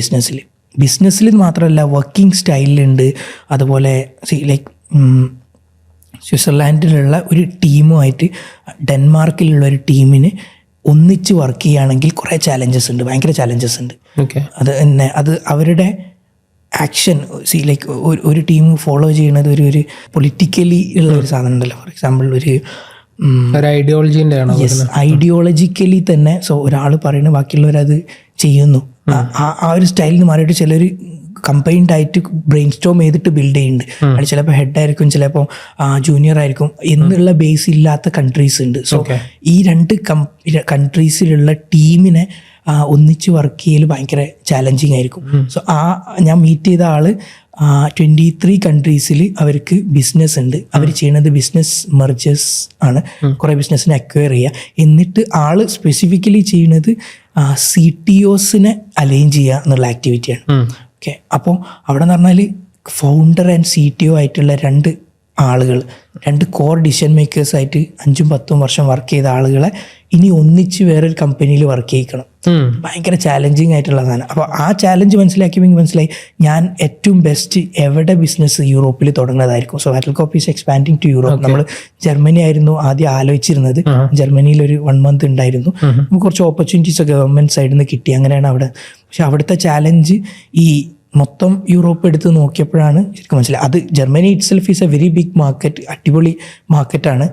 ബിസിനസ്സിൽ മാത്രമല്ല വർക്കിംഗ് സ്റ്റൈലിലുണ്ട്. അതുപോലെ ലൈക്ക് സ്വിറ്റ്സർലാൻഡിലുള്ള ഒരു ടീമുമായിട്ട് ഡെൻമാർക്കിലുള്ള ഒരു ടീമിന് ഒന്നിച്ച് വർക്ക് ചെയ്യുകയാണെങ്കിൽ കുറേ ചാലഞ്ചസ് ഉണ്ട്, ഭയങ്കര ചാലഞ്ചസ് ഉണ്ട്. അത് അവരുടെ ആക്ഷൻ ലൈക്ക് ഒരു ടീം ഫോളോ ചെയ്യുന്നത് ഒരു പൊളിറ്റിക്കലി ഉള്ള ഒരു സാധനം ഉണ്ടല്ലോ. ഫോർ എക്സാമ്പിൾ ഒരു ഐഡിയോളജിക്കലി തന്നെ. സോ ഒരാൾ പറയുന്നത് ബാക്കിയുള്ളവരത് ചെയ്യുന്നു. ആ ഒരു സ്റ്റൈലിന് മാറിയിട്ട് ചിലർ കമ്പൈൻഡ് ആയിട്ട് ബ്രെയിൻ സ്റ്റോം ചെയ്തിട്ട് ബിൽഡ് ചെയ്യുന്നുണ്ട്. അത് ചിലപ്പോൾ ഹെഡ് ആയിരിക്കും, ചിലപ്പോൾ ജൂനിയർ ആയിരിക്കും എന്നുള്ള ബേസ് ഇല്ലാത്ത കൺട്രീസ് ഉണ്ട്. സോ ഈ 2 കൺട്രീസിലുള്ള ടീമിനെ ഒന്നിച്ച് വർക്ക് ചെയ്യൽ ഭയങ്കര ചാലഞ്ചിങ് ആയിരിക്കും. സോ ഞാൻ മീറ്റ് ചെയ്ത ആള് 23 കൺട്രീസിൽ അവർക്ക് ബിസിനസ് ഉണ്ട്. അവർ ചെയ്യുന്നത് ബിസിനസ് മെർജേഴ്സ് ആണ്, കുറേ ബിസിനസ്സിനെ അക്വയർ ചെയ്യുക. എന്നിട്ട് ആള് സ്പെസിഫിക്കലി ചെയ്യുന്നത് CTOസിനെ അലൈൻ ചെയ്യുക എന്നുള്ള ആക്ടിവിറ്റിയാണ്. ഓക്കെ. അപ്പോൾ അവിടെ എന്ന് പറഞ്ഞാൽ ഫൗണ്ടർ ആൻഡ് CTO ആയിട്ടുള്ള 2 ആളുകൾ, 2 കോർ ഡിസിഷൻ മേക്കേഴ്സായിട്ട് 5-10 വർഷം വർക്ക് ചെയ്ത ആളുകളെ ഇനി ഒന്നിച്ച് വേറൊരു കമ്പനിയിൽ വർക്ക് ചെയ്യിക്കണം. ഭയങ്കര ചാലഞ്ചിങ് ആയിട്ടുള്ള സാധനം. അപ്പോൾ ആ ചാലഞ്ച് മനസ്സിലാക്കിയെങ്കിൽ മനസ്സിലായി ഞാൻ ഏറ്റവും ബെസ്റ്റ് എവിടെ ബിസിനസ് യൂറോപ്പിൽ തുടങ്ങുന്നതായിരിക്കും. So Wattlecorp is expanding to Europe. നമ്മൾ ജർമ്മനി ആയിരുന്നു ആദ്യം ആലോചിച്ചിരുന്നത്. ജർമ്മനിയിൽ ഒരു 1 month ഉണ്ടായിരുന്നു. നമുക്ക് കുറച്ച് ഓപ്പർച്യൂണിറ്റീസ് ഗവൺമെൻറ് സൈഡിൽ നിന്ന് കിട്ടി. അങ്ങനെയാണ് അവിടെ. പക്ഷെ അവിടുത്തെ ചാലഞ്ച് ഈ മൊത്തം യൂറോപ്പ് എടുത്ത് നോക്കിയപ്പോഴാണ് ശരിക്കും മനസ്സിലായി. അത് Germany itself is a very big market, അടിപൊളി മാർക്കറ്റാണ്.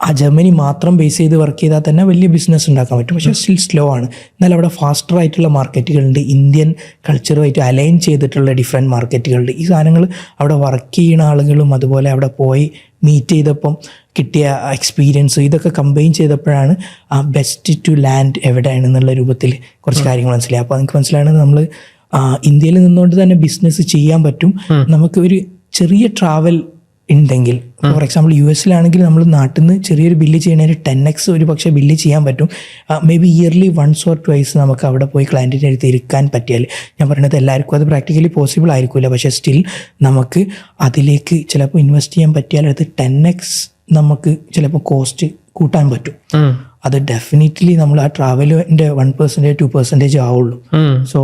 ആ ജർമ്മനി മാത്രം ബേസ് ചെയ്ത് വർക്ക് ചെയ്താൽ തന്നെ വലിയ ബിസിനസ് ഉണ്ടാക്കാൻ പറ്റും. പക്ഷേ സ്റ്റിൽ സ്ലോ ആണ്. എന്നാൽ അവിടെ ഫാസ്റ്റർ ആയിട്ടുള്ള മാർക്കറ്റുകളുണ്ട്, ഇന്ത്യൻ കൾച്ചറുമായിട്ട് അലൈൻ ചെയ്തിട്ടുള്ള ഡിഫറെൻറ്റ് മാർക്കറ്റുകളുണ്ട്. ഈ സാധനങ്ങൾ അവിടെ വർക്ക് ചെയ്യുന്ന ആളുകളും അതുപോലെ അവിടെ പോയി മീറ്റ് ചെയ്തപ്പം കിട്ടിയ എക്സ്പീരിയൻസ് ഇതൊക്കെ കമ്പൈൻ ചെയ്തപ്പോഴാണ് ആ ബെസ്റ്റ് ടു ലാൻഡ് എവിടെയാണെന്നുള്ള രൂപത്തിൽ കുറച്ച് കാര്യങ്ങൾ മനസ്സിലായി. അപ്പോൾ എനിക്ക് മനസ്സിലായത് നമ്മൾ ഇന്ത്യയിൽ നിന്നുകൊണ്ട് തന്നെ ബിസിനസ് ചെയ്യാൻ പറ്റും. നമുക്ക് ഒരു ചെറിയ ട്രാവൽ ഉണ്ടെങ്കിൽ, ഫോർ എക്സാമ്പിൾ US നമ്മൾ നാട്ടിൽ നിന്ന് ചെറിയൊരു ബില്ല് ചെയ്യണതിന് 10x ഒരു പക്ഷേ ബില്ല് ചെയ്യാൻ പറ്റും. മേ ബി ഇയർലി 1 or 2 നമുക്ക് അവിടെ പോയി ക്ലയൻറ്റിൻ്റെ അടുത്ത് ഇരിക്കാൻ പറ്റിയാൽ, ഞാൻ പറയുന്നത് എല്ലാവർക്കും അത് പ്രാക്ടിക്കലി പോസിബിൾ ആയിരിക്കില്ല, പക്ഷേ സ്റ്റിൽ നമുക്ക് അതിലേക്ക് ചിലപ്പോൾ ഇൻവെസ്റ്റ് ചെയ്യാൻ പറ്റിയാൽ അത് 10x നമുക്ക് ചിലപ്പോൾ കോസ്റ്റ് കൂട്ടാൻ പറ്റും. അത് ഡെഫിനറ്റ്ലി നമ്മൾ ആ ട്രാവലിൻ്റെ 1% 2% ആവുള്ളൂ. സോ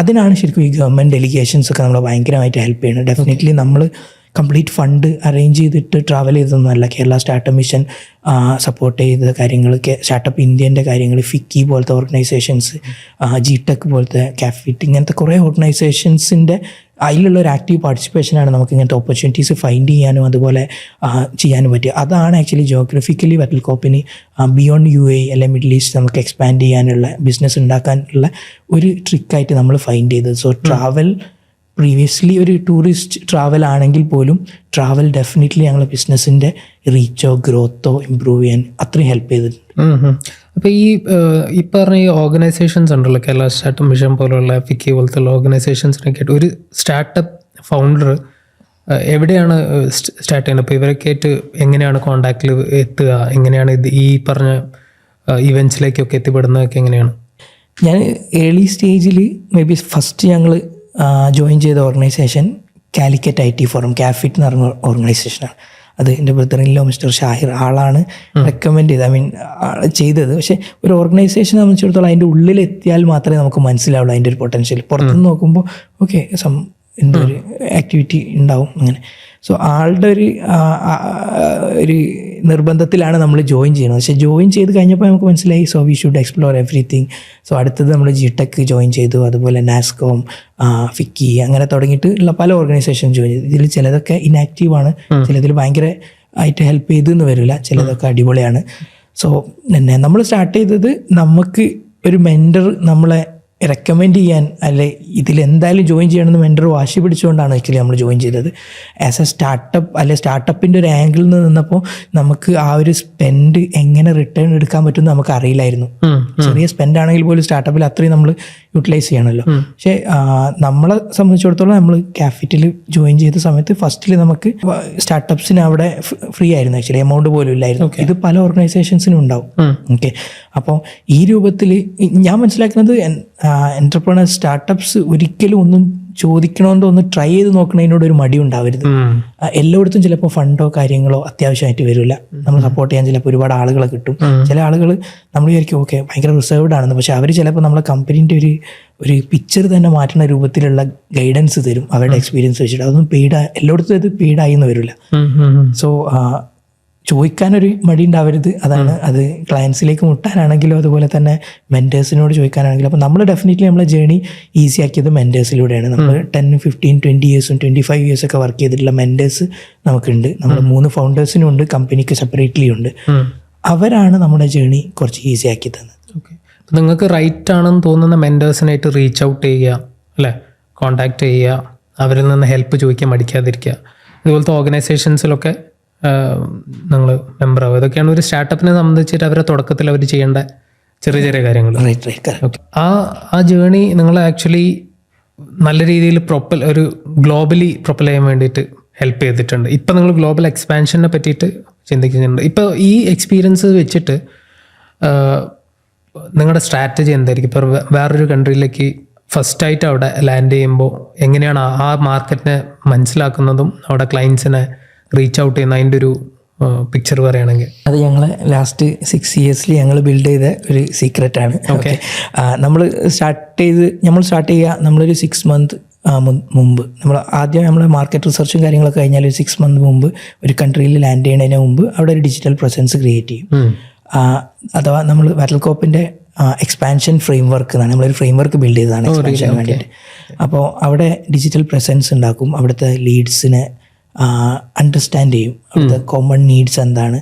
അതിനാണ് ശരിക്കും ഈ ഗവൺമെൻറ് ഡെലിഗേഷൻസ് ഒക്കെ നമ്മളെ ഭയങ്കരമായിട്ട് ഹെൽപ്പ് ചെയ്യുന്നത്. ഡെഫിനറ്റ്ലി നമ്മൾ കംപ്ലീറ്റ് ഫണ്ട് അറേഞ്ച് ചെയ്തിട്ട് ട്രാവൽ ചെയ്തതൊന്നുമല്ല. കേരള സ്റ്റാർട്ടപ്പ് മിഷൻ സപ്പോർട്ട് ചെയ്ത കാര്യങ്ങൾ, സ്റ്റാർട്ടപ്പ് ഇന്ത്യൻ്റെ കാര്യങ്ങൾ, ഫിക്കി പോലത്തെ ഓർഗനൈസേഷൻസ്, GTech പോലത്തെ കാഫിറ്റ്, ഇങ്ങനത്തെ കുറേ ഓർഗനൈസേഷൻസിൻ്റെ അതിലുള്ള ഒരു ആക്റ്റീവ് പാർട്ടിസിപ്പേഷനാണ് നമുക്ക് ഇങ്ങനത്തെ ഓപ്പർച്യൂണിറ്റീസ് ഫൈൻഡ് ചെയ്യാനും അതുപോലെ ചെയ്യാനും പറ്റുക. അതാണ് ആക്ച്വലി ജോഗ്രഫിക്കലി വറ്റൽകോപ്പിന് ബിയോണ്ട് UAE അല്ലെങ്കിൽ മിഡിൽ ഈസ്റ്റ് നമുക്ക് എക്സ്പാൻഡ് ചെയ്യാനുള്ള ബിസിനസ് ഉണ്ടാക്കാനുള്ള ഒരു ട്രിക്കായിട്ട് നമ്മൾ ഫൈൻഡ് ചെയ്തത്. സോ ട്രാവൽ പ്രീവിയസ്ലി ഒരു ടൂറിസ്റ്റ് ട്രാവൽ ആണെങ്കിൽ പോലും ട്രാവൽ ഡെഫിനറ്റ്ലി ഞങ്ങളുടെ ബിസിനസ്സിൻ്റെ റീച്ചോ ഗ്രോത്തോ ഇമ്പ്രൂവ് ചെയ്യാൻ അത്രയും ഹെൽപ്പ് ചെയ്തിട്ടുണ്ട്. അപ്പോൾ ഈ പറഞ്ഞ ഈ ഓർഗനൈസേഷൻസ് ഉണ്ടല്ലോ, കേരള സ്റ്റാർട്ടപ്പ് മിഷൻ പോലുള്ള ഫിക്കി പോലത്തെ ഓർഗനൈസേഷൻസിനൊക്കെ ആയിട്ട് ഒരു സ്റ്റാർട്ടപ്പ് ഫൗണ്ടർ എവിടെയാണ് സ്റ്റാർട്ട് ചെയ്യുന്നത്? അപ്പോൾ ഇവരൊക്കെ ആയിട്ട് എങ്ങനെയാണ് കോണ്ടാക്റ്റിൽ എത്തുക? എങ്ങനെയാണ് ഇത് ഈ പറഞ്ഞ ഇവൻറ്റ്സിലേക്കൊക്കെ എത്തിപ്പെടുന്നതൊക്കെ എങ്ങനെയാണ്? ഞാൻ ഏർലി സ്റ്റേജിൽ മേ ബി ഫസ്റ്റ് ഞങ്ങൾ ജോയിൻ ചെയ്ത ഓർഗനൈസേഷൻ കാലിക്കറ്റ് IT ഫോറം, കാഫിറ്റ് എന്ന് പറഞ്ഞ ഓർഗനൈസേഷനാണ്. അത് എൻ്റെ ബ്രദറിലോ മിസ്റ്റർ ഷാഹിർ ആളാണ് റെക്കമെൻഡ് ചെയ്തത്, ചെയ്തത്. പക്ഷേ ഒരു ഓർഗനൈസേഷനെ സംബന്ധിച്ചിടത്തോളം അതിൻ്റെ ഉള്ളിലെത്തിയാൽ മാത്രമേ നമുക്ക് മനസ്സിലാവുള്ളൂ അതിൻ്റെ ഒരു പൊട്ടൻഷ്യൽ. പുറത്തുനിന്ന് നോക്കുമ്പോൾ ഓക്കെ എന്തോ ഒരു ആക്ടിവിറ്റി ഉണ്ടാവും അങ്ങനെ. സോ ആളുടെ ഒരു നിർബന്ധത്തിലാണ് നമ്മൾ ജോയിൻ ചെയ്യുന്നത്. പക്ഷേ ജോയിൻ ചെയ്ത് കഴിഞ്ഞപ്പോൾ നമുക്ക് മനസ്സിലായി so we should explore everything. So അടുത്തത് നമ്മൾ GTech ജോയിൻ ചെയ്തു, അതുപോലെ നാസ്കോം, ഫിക്കി, അങ്ങനെ തുടങ്ങിയിട്ട് ഉള്ള പല ഓർഗനൈസേഷൻ ജോയിൻ ചെയ്തു. ഇതിൽ ചിലതൊക്കെ ഇനാക്റ്റീവാണ്, ചിലതിൽ ഭയങ്കര ആയിട്ട് ഹെൽപ്പ് ചെയ്തെന്ന് വരില്ല, ചിലതൊക്കെ അടിപൊളിയാണ്. സോ പിന്നെ നമ്മൾ സ്റ്റാർട്ട് ചെയ്തത് നമുക്ക് ഒരു മെൻറ്റർ നമ്മളെ റെക്കമെൻഡ് ചെയ്യാൻ, അല്ലെ ഇതിലെന്തായാലും ജോയിൻ ചെയ്യണമെന്ന് മെൻറ്റർ വാശി പിടിച്ചുകൊണ്ടാണ് ആക്ച്വലി നമ്മൾ ജോയിൻ ചെയ്തത്. ആസ് എ സ്റ്റാർട്ടപ്പ് അല്ലെ സ്റ്റാർട്ടപ്പിൻ്റെ ഒരു ആംഗിളിൽ നിന്ന് നിന്നപ്പോൾ നമുക്ക് ആ ഒരു സ്പെൻഡ് എങ്ങനെ റിട്ടേൺ എടുക്കാൻ പറ്റുമെന്ന് നമുക്ക് അറിയില്ലായിരുന്നു. ചെറിയ സ്പെൻഡ് ആണെങ്കിൽ പോലും സ്റ്റാർട്ടപ്പിൽ അത്രയും നമ്മൾ യൂട്ടിലൈസ് ചെയ്യണമല്ലോ. പക്ഷേ നമ്മളെ സംബന്ധിച്ചിടത്തോളം നമ്മൾ ക്യാപിറ്റൽ ജോയിൻ ചെയ്ത സമയത്ത് ഫസ്റ്റിൽ നമുക്ക് സ്റ്റാർട്ടപ്സിന് അവിടെ ഫ്രീ ആയിരുന്നു, ആക്ച്വലി എമൗണ്ട് പോലും ഇല്ലായിരുന്നു. ഇത് പല ഓർഗനൈസേഷൻസിനും ഉണ്ടാവും. ഓക്കെ, അപ്പോൾ ഈ രൂപത്തിൽ ഞാൻ മനസ്സിലാക്കുന്നത് എന്റർപ്രണർ സ്റ്റാർട്ടപ്സ് ഒരിക്കലും ഒന്നും ചോദിക്കണമെന്നോ ഒന്ന് ട്രൈ ചെയ്ത് നോക്കണതിനോട് ഒരു മടി ഉണ്ടാവരുത്. എല്ലായിടത്തും ചിലപ്പോൾ ഫണ്ടോ കാര്യങ്ങളോ അത്യാവശ്യമായിട്ട് വരില്ല. നമ്മൾ സപ്പോർട്ട് ചെയ്യാൻ ചിലപ്പോൾ ഒരുപാട് ആളുകളെ കിട്ടും. ചില ആളുകൾ നമ്മൾ വിചാരിക്കും ഓക്കെ ഭയങ്കര റിസർവ്ഡ് ആണെന്ന്, പക്ഷെ അവർ ചിലപ്പോൾ നമ്മളെ കമ്പനീൻ്റെ ഒരു പിക്ചർ തന്നെ മാറ്റുന്ന രൂപത്തിലുള്ള ഗൈഡൻസ് തരും അവരുടെ എക്സ്പീരിയൻസ് വെച്ചിട്ട്. അതൊന്നും എല്ലായിടത്തും ഇത് പെയ്ഡായി എന്ന് വരില്ല. സോ ചോദിക്കാനൊരു മടി ഉണ്ടാവരുത്. അതാണ് അത് ക്ലയൻസിലേക്ക് മുട്ടാനാണെങ്കിലും അതുപോലെ തന്നെ മെൻറ്റേഴ്സിനോട് ചോദിക്കാനാണെങ്കിലും. അപ്പോൾ നമ്മൾ ഡെഫിനറ്റ്ലി നമ്മളെ ജേണി ഈസി ആക്കിയത് മെൻറ്റേഴ്സിലൂടെയാണ്. നമ്മൾ 10, 15, 20 years 25 years ഒക്കെ വർക്ക് ചെയ്തിട്ടുള്ള മെൻറ്റേഴ്സ് നമുക്കുണ്ട്. നമ്മൾ 3 ഫൗണ്ടേഴ്സിനും ഉണ്ട്, കമ്പനിക്ക് സെപ്പറേറ്റ്ലി ഉണ്ട്. അവരാണ് നമ്മുടെ ജേണി കുറച്ച് ഈസി ആക്കി തന്നത്. ഓക്കെ, നിങ്ങൾക്ക് റൈറ്റ് ആണെന്ന് തോന്നുന്ന മെൻറ്റേഴ്സിനായിട്ട് റീച്ച് ഔട്ട് ചെയ്യുക, അല്ലേ, കോണ്ടാക്ട് ചെയ്യുക, അവരിൽ നിന്ന് ഹെൽപ്പ് ചോദിക്കാൻ മടിക്കാതിരിക്കുക. ഇതുപോലത്തെ ഓർഗനൈസേഷൻസിലൊക്കെ നിങ്ങൾ മെമ്പറാവും. ഇതൊക്കെയാണ് ഒരു സ്റ്റാർട്ടപ്പിനെ സംബന്ധിച്ചിട്ട് അവരുടെ തുടക്കത്തിൽ അവർ ചെയ്യേണ്ട ചെറിയ ചെറിയ കാര്യങ്ങൾ. ഓക്കെ, ആ ജേണി നിങ്ങൾ ആക്ച്വലി നല്ല രീതിയിൽ ഒരു ഗ്ലോബലി പ്രൊപ്പൽ ചെയ്യാൻ വേണ്ടിയിട്ട് ഹെൽപ്പ് ചെയ്തിട്ടുണ്ട്. ഇപ്പം നിങ്ങൾ ഗ്ലോബൽ എക്സ്പാൻഷനെ പറ്റിയിട്ട് ചിന്തിക്കുന്നുണ്ട്. ഇപ്പോൾ ഈ എക്സ്പീരിയൻസ് വെച്ചിട്ട് നിങ്ങളുടെ സ്ട്രാറ്റജി എന്തായിരിക്കും? ഇപ്പോൾ വേറൊരു കൺട്രിയിലേക്ക് ഫസ്റ്റായിട്ട് അവിടെ ലാൻഡ് ചെയ്യുമ്പോൾ എങ്ങനെയാണ് ആ മാർക്കറ്റിനെ മനസ്സിലാക്കുന്നതും അവിടെ ക്ലയൻസിനെ റീച്ച് ഔട്ട് ചെയ്യുന്ന അതിൻ്റെ ഒരു പിക്ചർ പറയുകയാണെങ്കിൽ? അത് ഞങ്ങൾ ലാസ്റ്റ് 6 years ഞങ്ങൾ ബിൽഡ് ചെയ്ത ഒരു സീക്രട്ടാണ്. ഓക്കെ, നമ്മൾ സ്റ്റാർട്ട് ചെയ്യുക നമ്മളൊരു 6 month മുമ്പ് നമ്മൾ ആദ്യം നമ്മൾ മാർക്കറ്റ് റിസർച്ചും കാര്യങ്ങളൊക്കെ കഴിഞ്ഞാൽ ഒരു 6 month മുമ്പ് ഒരു കൺട്രിയിൽ ലാൻഡ് ചെയ്യുന്നതിന് മുമ്പ് അവിടെ ഒരു ഡിജിറ്റൽ പ്രസൻസ് ക്രിയേറ്റ് ചെയ്യും. അഥവാ നമ്മൾ വറ്റൽകോപ്പിൻ്റെ എക്സ്പാൻഷൻ ഫ്രെയിംവർക്ക് എന്നാണ്, നമ്മളൊരു ഫ്രെയിംവർക്ക് ബിൽഡ് ചെയ്തതാണ് എക്സ്പാൻഷന് വേണ്ടിയിട്ട്. അപ്പോൾ അവിടെ ഡിജിറ്റൽ പ്രസൻസ് ഉണ്ടാക്കും, അവിടുത്തെ ലീഡ്സിനെ അണ്ടർസ്റ്റാൻഡ് ചെയ്യും, അവിടുത്തെ കോമൺ നീഡ്സ് എന്താണ്,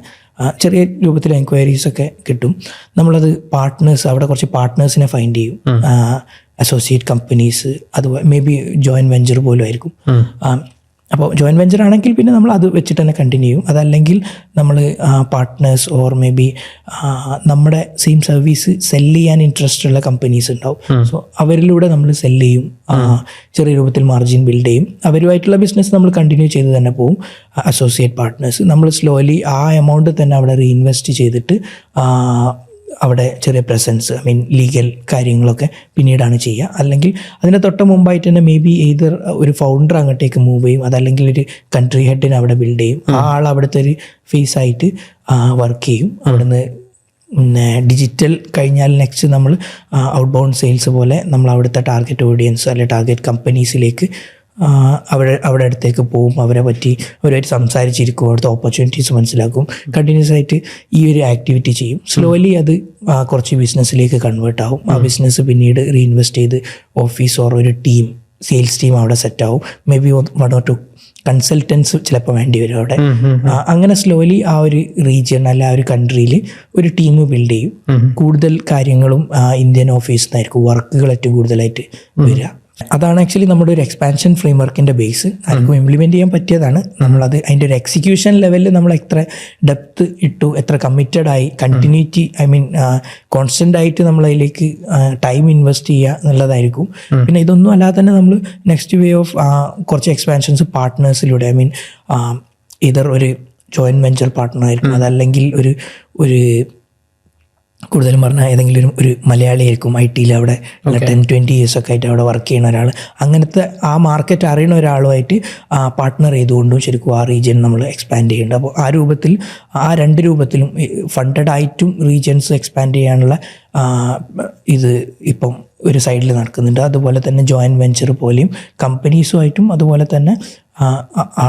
ചെറിയ രൂപത്തിൽ എൻക്വയറീസ് ഒക്കെ കിട്ടും. നമ്മളത് അവിടെ കുറച്ച് പാർട്ട്നേഴ്സിനെ ഫൈൻഡ് ചെയ്യും, അസോസിയേറ്റ് കമ്പനീസ്, അതുപോലെ മേ ബി ജോയിൻറ്റ് വെഞ്ചർ പോലും ആയിരിക്കും. അപ്പോൾ ജോയിൻറ്റ് വെഞ്ചർ ആണെങ്കിൽ പിന്നെ നമ്മൾ അത് വെച്ചിട്ട് തന്നെ കണ്ടിന്യൂ ചെയ്യും. അതല്ലെങ്കിൽ നമ്മൾ പാർട്ട്നേഴ്സ് ഓർ മേ ബി നമ്മുടെ സെയിം സർവീസ് സെല്ല് ചെയ്യാൻ ഇൻട്രസ്റ്റ് ഉള്ള കമ്പനീസ് ഉണ്ടാവും. സോ അവരിലൂടെ നമ്മൾ സെല്ല് ചെയ്യും, ചെറിയ രൂപത്തിൽ മാർജിൻ ബിൽഡ് ചെയ്യും. അവരുമായിട്ടുള്ള ബിസിനസ് നമ്മൾ കണ്ടിന്യൂ ചെയ്ത് തന്നെ പോകും. അസോസിയേറ്റ് പാർട്ട്നേഴ്സ് നമ്മൾ സ്ലോലി ആ എമൗണ്ട് തന്നെ അവിടെ റീഇൻവെസ്റ്റ് ചെയ്തിട്ട് അവിടെ ചെറിയ പ്രസൻസ്, ഐ മീൻ ലീഗൽ കാര്യങ്ങളൊക്കെ പിന്നീടാണ് ചെയ്യുക. അല്ലെങ്കിൽ അതിൻ്റെ തൊട്ട് മുമ്പായിട്ട് തന്നെ മേ ബി ഏതർ ഒരു ഫൗണ്ടർ അങ്ങോട്ടേക്ക് മൂവ് ചെയ്യും, അതല്ലെങ്കിൽ ഒരു കൺട്രി ഹെഡിനെ അവിടെ ബിൽഡ് ചെയ്യും. ആ ആൾ അവിടുത്തെ ഒരു ഫേസ് ആയിട്ട് വർക്ക് ചെയ്യും. അവിടുന്ന് പിന്നെ ഡിജിറ്റൽ കഴിഞ്ഞാൽ നെക്സ്റ്റ് നമ്മൾ ഔട്ട് ബൗണ്ട് സെയിൽസ് പോലെ നമ്മൾ അവിടുത്തെ ടാർഗറ്റ് ഓഡിയൻസ് അല്ലെങ്കിൽ ടാർഗറ്റ് കമ്പനീസിലേക്ക് അവിടെ അടുത്തേക്ക് പോവും. അവരുമായിട്ട് സംസാരിച്ചിരിക്കും, അവിടുത്തെ ഓപ്പർച്യൂണിറ്റീസ് മനസ്സിലാക്കും. കണ്ടിന്യൂസ് ആയിട്ട് ഈ ഒരു ആക്ടിവിറ്റി ചെയ്യും. സ്ലോലി അത് കുറച്ച് ബിസിനസ്സിലേക്ക് കൺവേർട്ട് ആവും. ആ ബിസിനസ് പിന്നീട് റീഇൻവെസ്റ്റ് ചെയ്ത് ഓഫീസ് ഓർ ഒരു ടീം, സെയിൽസ് ടീം അവിടെ സെറ്റ് ആവും. മേ ബി 1 or 2 കൺസൾട്ടൻസ് ചിലപ്പോൾ വേണ്ടി വരും അവിടെ. അങ്ങനെ സ്ലോലി ആ ഒരു റീജിയൺ അല്ല ആ ഒരു കൺട്രിയിൽ ഒരു ടീം ബിൽഡ് ചെയ്യും. കൂടുതൽ കാര്യങ്ങളും ഇന്ത്യൻ ഓഫീസിൽ നിന്നായിരിക്കും വർക്കുകൾ ഏറ്റവും കൂടുതലായിട്ട് വരിക. അതാണ് ആക്ച്വലി നമ്മുടെ ഒരു എക്സ്പാൻഷൻ ഫ്രെയിംവർക്കിൻ്റെ ബേസ്. ആർക്കും ഇംപ്ലിമെൻറ്റ് ചെയ്യാൻ പറ്റിയതാണ്. നമ്മളത് അതിൻ്റെ ഒരു എക്സിക്യൂഷൻ ലെവലിൽ നമ്മൾ എത്ര ഡെപ്ത് ഇട്ടു, എത്ര കമ്മിറ്റഡ് ആയി, കണ്ടിന്യൂറ്റി, ഐ മീൻ കോൺസ്റ്റൻ്റ് ആയിട്ട് നമ്മൾ അതിലേക്ക് ടൈം ഇൻവെസ്റ്റ് ചെയ്യുക എന്നുള്ളതായിരിക്കും. പിന്നെ ഇതൊന്നും അല്ലാതെ തന്നെ നമ്മൾ നെക്സ്റ്റ് വേ ഓഫ് കുറച്ച് എക്സ്പാൻഷൻസ് പാർട്ട്നേഴ്സിലൂടെ, ഐ മീൻ ഇതർ ഒരു ജോയിൻറ്റ് വെഞ്ചർ പാർട്ട്ണർ ആയിരിക്കും, അതല്ലെങ്കിൽ ഒരു കൂടുതലും പറഞ്ഞാൽ ഏതെങ്കിലും ഒരു മലയാളി ആയിരിക്കും ഐ ടിയിൽ അവിടെ 10-20 years ഒക്കെ ആയിട്ട് അവിടെ വർക്ക് ചെയ്യുന്ന ഒരാൾ. അങ്ങനത്തെ ആ മാർക്കറ്റ് അറിയുന്ന ഒരാളുമായിട്ട് പാർട്ട്ണർ ചെയ്തുകൊണ്ടും ശരിക്കും ആ റീജിയൻ നമ്മൾ എക്സ്പാൻഡ് ചെയ്യുന്നുണ്ട്. അപ്പോൾ ആ രൂപത്തിൽ ആ 2 രൂപത്തിലും ഫണ്ടഡ് ആയിട്ടും റീജിയൻസ് എക്സ്പാൻഡ് ചെയ്യാനുള്ള ഇത് ഇപ്പം ഒരു സൈഡിൽ നടക്കുന്നുണ്ട്. അതുപോലെ തന്നെ ജോയിൻറ്റ് വെഞ്ചർ പോലെയും കമ്പനീസുമായിട്ടും അതുപോലെ തന്നെ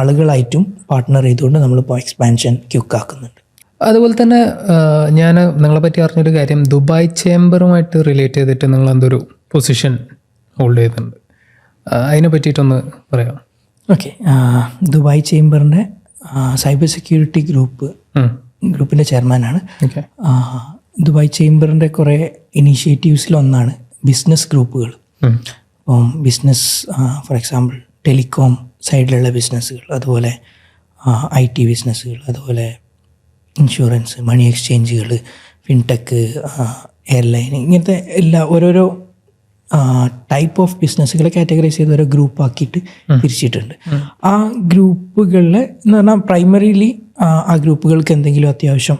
ആളുകളായിട്ടും പാർട്ട്ണർ ചെയ്തുകൊണ്ട് നമ്മളിപ്പോൾ എക്സ്പാൻഷൻ ക്യുക്കാക്കുന്നുണ്ട്. അതുപോലെ തന്നെ ഞാൻ നിങ്ങളെ പറ്റി അറിഞ്ഞൊരു കാര്യം, ദുബായ് ചേംബറുമായിട്ട് റിലേറ്റ് ചെയ്തിട്ട് നിങ്ങൾ എന്തൊരു പൊസിഷൻ ഹോൾഡ് ചെയ്യുന്നുണ്ട്, അതിനെ പറ്റിയിട്ടൊന്ന് പറയാം. ഓക്കെ, ദുബായ് ചേംബറിൻ്റെ സൈബർ സെക്യൂരിറ്റി ഗ്രൂപ്പിൻ്റെ ചെയർമാനാണ്. ദുബായ് ചേംബറിൻ്റെ കുറേ ഇനീഷ്യേറ്റീവ്സിലൊന്നാണ് ബിസിനസ് ഗ്രൂപ്പുകൾ. അപ്പം ബിസിനസ് ഫോർ എക്സാമ്പിൾ ടെലികോം സൈഡിലുള്ള ബിസിനസ്സുകൾ, അതുപോലെ IT ബിസിനസ്സുകൾ, അതുപോലെ ഇൻഷുറൻസ്, മണി എക്സ്ചേഞ്ചുകൾ, ഫിൻടെക്ക്, എയർലൈൻ, ഇങ്ങനത്തെ ഓരോരോ ടൈപ്പ് ഓഫ് ബിസിനസ്സുകളെ കാറ്റഗറൈസ് ചെയ്ത് ഓരോ ഗ്രൂപ്പാക്കിയിട്ട് തിരിച്ചിട്ടുണ്ട്. ആ ഗ്രൂപ്പുകളിൽ എന്ന് പറഞ്ഞാൽ പ്രൈമറിലി ആ ഗ്രൂപ്പുകൾക്ക് എന്തെങ്കിലും അത്യാവശ്യം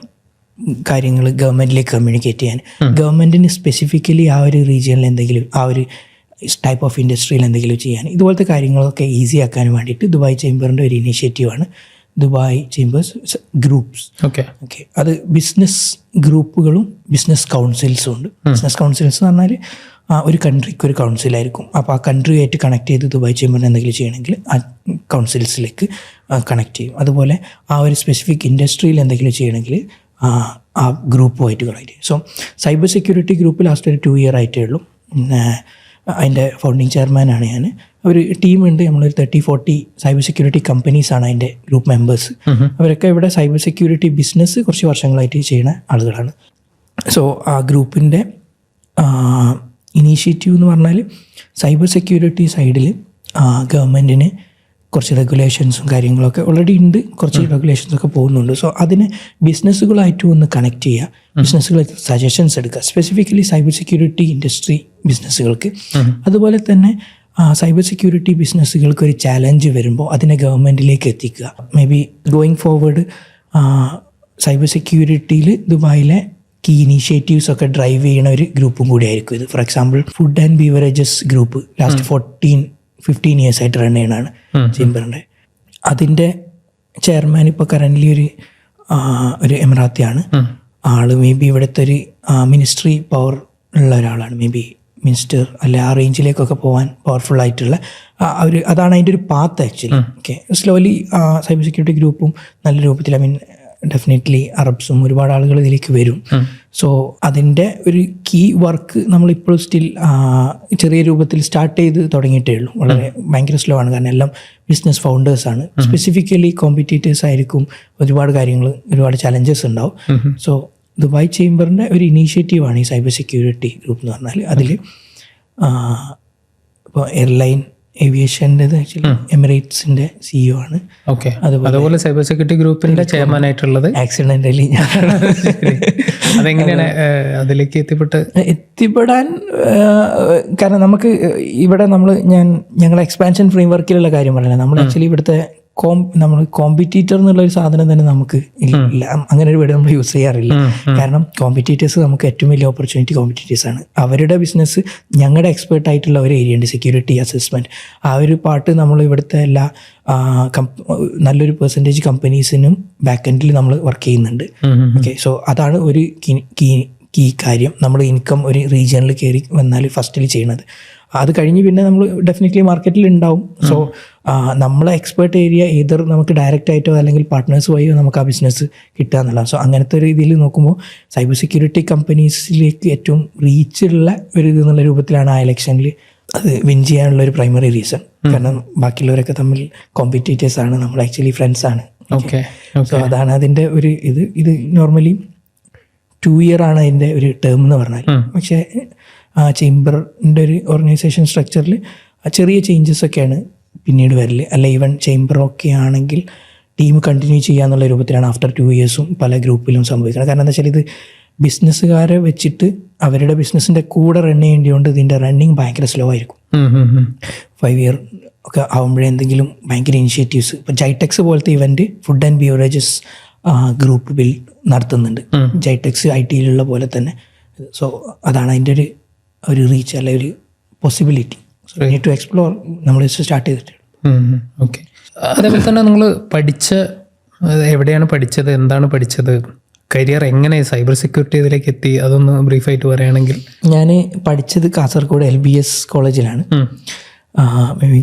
കാര്യങ്ങൾ ഗവൺമെൻറ്റിലേക്ക് കമ്മ്യൂണിക്കേറ്റ് ചെയ്യാൻ, ഗവൺമെൻറ്റിന് സ്പെസിഫിക്കലി ആ ഒരു റീജിയനിൽ എന്തെങ്കിലും ആ ഒരു ടൈപ്പ് ഓഫ് ഇൻഡസ്ട്രിയിൽ എന്തെങ്കിലും ചെയ്യാൻ, ഇതുപോലത്തെ കാര്യങ്ങളൊക്കെ ഈസി ആക്കാൻ വേണ്ടിയിട്ട് ദുബായ് ചേംബറിൻ്റെ ഒരു ഇനീഷ്യേറ്റീവാണ് ദുബായ് ചേംബേഴ്സ് ഗ്രൂപ്പ്സ്. ഓക്കെ, അത് ബിസിനസ് ഗ്രൂപ്പുകളും ബിസിനസ് കൗൺസിൽസും ഉണ്ട്. ബിസിനസ് കൗൺസിൽസ് എന്ന് പറഞ്ഞാൽ ഒരു കൺട്രിക്ക് ഒരു കൗൺസിലായിരിക്കും. അപ്പോൾ ആ കൺട്രിയായിട്ട് കണക്ട് ചെയ്ത് ദുബായ് ചേംബറിന് എന്തെങ്കിലും ചെയ്യണമെങ്കിൽ ആ കൗൺസിൽസിലേക്ക് കണക്ട് ചെയ്യും. അതുപോലെ ആ ഒരു സ്പെസിഫിക് ഇൻഡസ്ട്രിയിൽ എന്തെങ്കിലും ചെയ്യണമെങ്കിൽ ആ ഗ്രൂപ്പുമായിട്ട് കണക്ട് ചെയ്യും. So cyber security group last ഒരു 2 year ആയിട്ടേ ഉള്ളൂ. അതിൻ്റെ ഫൗണ്ടിങ് ചെയർമാനാണ് ഞാൻ. ഒരു ടീമുണ്ട്, നമ്മളൊരു 30-40 സൈബർ സെക്യൂരിറ്റി കമ്പനീസാണ് അതിൻ്റെ ഗ്രൂപ്പ് മെമ്പേഴ്സ്. അവരൊക്കെ ഇവിടെ സൈബർ സെക്യൂരിറ്റി ബിസിനസ് കുറച്ച് വർഷങ്ങളായിട്ട് ചെയ്യുന്ന ആളുകളാണ്. സോ ആ ഗ്രൂപ്പിൻ്റെ ഇനീഷ്യേറ്റീവ് എന്ന് പറഞ്ഞാൽ സൈബർ സെക്യൂരിറ്റി സൈഡിൽ ഗവൺമെൻറ്റിന് കുറച്ച് റെഗുലേഷൻസും കാര്യങ്ങളൊക്കെ ഓൾറെഡി ഉണ്ട്, കുറച്ച് റെഗുലേഷൻസൊക്കെ പോകുന്നുണ്ട്. സോ അതിന് ബിസിനസ്സുകളായിട്ടും ഒന്ന് കണക്ട് ചെയ്യുക, ബിസിനസ്സുകൾ സജഷൻസ് എടുക്കുക, സ്പെസിഫിക്കലി സൈബർ സെക്യൂരിറ്റി ഇൻഡസ്ട്രി ബിസിനസ്സുകൾക്ക്. അതുപോലെ തന്നെ സൈബർ സെക്യൂരിറ്റി ബിസിനസ്സുകൾക്ക് ഒരു ചാലഞ്ച് വരുമ്പോൾ അതിനെ ഗവൺമെൻറ്റിലേക്ക് എത്തിക്കുക. Maybe going forward cyber സെക്യൂരിറ്റിയിൽ ദുബായിലെ കീ ഇനീഷ്യേറ്റീവ്സ് ഒക്കെ ഡ്രൈവ് ചെയ്യുന്ന ഒരു ഗ്രൂപ്പും കൂടി ആയിരിക്കും ഇത്. For example food and beverages group last 14-15 years ആയിട്ട് റൺ ചെയ്യണതാണ് ചേംബറിൻ്റെ. അതിൻ്റെ ചെയർമാൻ ഇപ്പോൾ കറൻ്റ്ലി ഒരു എമിറാത്തിയാണ് ആള്. മേ ബി ഇവിടുത്തെ ഒരു മിനിസ്ട്രി പവർ ഉള്ള ഒരാളാണ്, മേ ബി മിനിസ്റ്റർ അല്ലെ ആ റേഞ്ചിലേക്കൊക്കെ പോകാൻ പവർഫുൾ ആയിട്ടുള്ള അതാണ് അതിൻ്റെ ഒരു path actually. Okay, slowly cyber security ഗ്രൂപ്പും നല്ല രൂപത്തിൽ, ഐ മീൻ ഡെഫിനറ്റ്ലി അറബ്സും ഒരുപാട് ആളുകൾ ഇതിലേക്ക് വരും. സോ അതിൻ്റെ ഒരു കീ വർക്ക് നമ്മളിപ്പോൾ സ്റ്റിൽ ചെറിയ രൂപത്തിൽ സ്റ്റാർട്ട് ചെയ്ത് തുടങ്ങിയിട്ടേ ഉള്ളൂ. വളരെ ഭയങ്കര സ്ലോ ആണ്, കാരണം എല്ലാം ബിസിനസ് ഫൗണ്ടേഴ്സാണ്. സ്പെസിഫിക്കലി കോമ്പറ്റീറ്റേഴ്സ് ആയിരിക്കും, ഒരുപാട് കാര്യങ്ങൾ, ഒരുപാട് ചലഞ്ചസ് ഉണ്ടാവും. സോ ദുബായ് ചേംബറിൻ്റെ ഒരു ഇനീഷ്യേറ്റീവാണ് ഈ സൈബർ സെക്യൂരിറ്റി ഗ്രൂപ്പ് എന്ന് പറഞ്ഞാൽ. അതിൽ ഇപ്പോൾ എയർലൈൻ ഏവിയേഷൻ്റെ ആക്ച്വലി എമിറേറ്റ്സിൻ്റെ CEO ആണ്. ഓക്കെ. അതുപോലെ സൈബർ സെക്യൂരിറ്റി ഗ്രൂപ്പിന്റെ ചെയർമാൻ ആയിട്ടുള്ളത് ആക്സിഡൻ്റലി അതെങ്ങനെയാണ് അതിലേക്ക് എത്തിപ്പെടാൻ കാരണം നമുക്ക് ഇവിടെ ഞങ്ങളുടെ എക്സ്പാൻഷൻ ഫ്രെയിംവർക്കിലുള്ള കാര്യം പറയല. നമ്മൾ ആക്ച്വലി ഇവിടുത്തെ നമ്മൾ കോമ്പറ്റീറ്റർ എന്നുള്ളൊരു സാധനം തന്നെ നമുക്ക് ഇല്ല. അങ്ങനെ ഒരു വേർഡ് നമ്മൾ യൂസ് ചെയ്യാറില്ല. കാരണം കോമ്പറ്റീറ്റേഴ്സ് നമുക്ക് ഏറ്റവും വലിയ ഓപ്പർച്യൂണിറ്റി കോമ്പറ്റീറ്റേഴ്സാണ്. അവരുടെ ബിസിനസ് ഞങ്ങളുടെ എക്സ്പേർട്ട് ആയിട്ടുള്ള ഒരു ഏരിയ ഉണ്ട്, സെക്യൂരിറ്റി അസസ്മെൻറ്റ്. ആ ഒരു പാർട്ട് നമ്മൾ ഇവിടുത്തെ എല്ലാ നല്ലൊരു പെർസെൻറ്റേജ് കമ്പനീസിനും ബാക്ക് എൻഡിൽ നമ്മൾ വർക്ക് ചെയ്യുന്നുണ്ട്. ഓക്കെ, സോ അതാണ് ഒരു കീ കാര്യം. നമ്മൾ ഇൻകം ഒരു റീജിയനിൽ കയറി വന്നാൽ ഫസ്റ്റിൽ ചെയ്യണത്. അത് കഴിഞ്ഞ് പിന്നെ നമ്മൾ ഡെഫിനറ്റ്ലി മാർക്കറ്റിൽ ഉണ്ടാവും. സോ നമ്മളെ എക്സ്പേർട്ട് ഏരിയ ഏതർ നമുക്ക് ഡയറക്റ്റ് ആയിട്ടോ അല്ലെങ്കിൽ പാർട്ട്നേഴ്സ് വഴിയോ നമുക്ക് ആ ബിസിനസ് കിട്ടുക എന്നുള്ളതാണ്. സോ അങ്ങനത്തെ ഒരു രീതിയിൽ നോക്കുമ്പോൾ സൈബർ സെക്യൂരിറ്റി കമ്പനീസിലേക്ക് ഏറ്റവും റീച്ചുള്ള ഒരു ഇത് എന്നുള്ള രൂപത്തിലാണ് ആ ഇലക്ഷനിൽ അത് വിൻ ചെയ്യാനുള്ള ഒരു പ്രൈമറി റീസൺ. കാരണം ബാക്കിയുള്ളവരൊക്കെ തമ്മിൽ കോമ്പറ്റീറ്റേഴ്സാണ്, നമ്മൾ ആക്ച്വലി ഫ്രണ്ട്സാണ്. ഓക്കെ. സോ അതാണ് അതിൻ്റെ ഒരു ഇത് നോർമലി 2 year ആണ് അതിൻ്റെ ഒരു ടേം എന്ന് പറഞ്ഞാൽ. പക്ഷേ ചേംബറിൻ്റെ ഒരു ഓർഗനൈസേഷൻ സ്ട്രക്ചറിൽ ചെറിയ ചേഞ്ചസ് ഒക്കെയാണ് പിന്നീട് വരൽ. അല്ല ഈവൻ ചേംബറൊക്കെ ആണെങ്കിൽ ടീം കണ്ടിന്യൂ ചെയ്യാന്നുള്ള രൂപത്തിലാണ് ആഫ്റ്റർ 2 years പല ഗ്രൂപ്പിലും സംഭവിക്കുന്നത്. കാരണം എന്താ വെച്ചാൽ ഇത് ബിസിനസ്സുകാരെ വെച്ചിട്ട് അവരുടെ ബിസിനസ്സിൻ്റെ കൂടെ റൺ ചെയ്യേണ്ടതുകൊണ്ട് ഇതിൻ്റെ റണ്ണിങ് ഭയങ്കര സ്ലോ ആയിരിക്കും. 5 year ഒക്കെ ആകുമ്പോഴേ എന്തെങ്കിലും ഭയങ്കര ഇനിഷ്യേറ്റീവ്സ്, ഇപ്പോൾ ജൈടെക്സ് പോലത്തെ event food and beverages group ബിൽ നടത്തുന്നുണ്ട്. ജൈടെക്സ് IT-യിലുള്ള പോലെ തന്നെ. സോ അതാണ് അതിൻ്റെ ഒരു റീച്ച് അല്ലെ ഒരു possibility. So need to explore. നമ്മൾ സ്റ്റാർട്ട് ചെയ്തിട്ടുണ്ട്. ഓക്കെ. അതേപോലെ തന്നെ നിങ്ങൾ എവിടെയാണ് പഠിച്ചത്, എന്താണ് പഠിച്ചത്, കരിയർ എങ്ങനെ സൈബർ സെക്യൂരിറ്റി ഇതിലേക്ക് എത്തി, അതൊന്ന് ബ്രീഫായിട്ട് പറയുകയാണെങ്കിൽ. ഞാൻ പഠിച്ചത് കാസർഗോഡ് LBS കോളേജിലാണ്.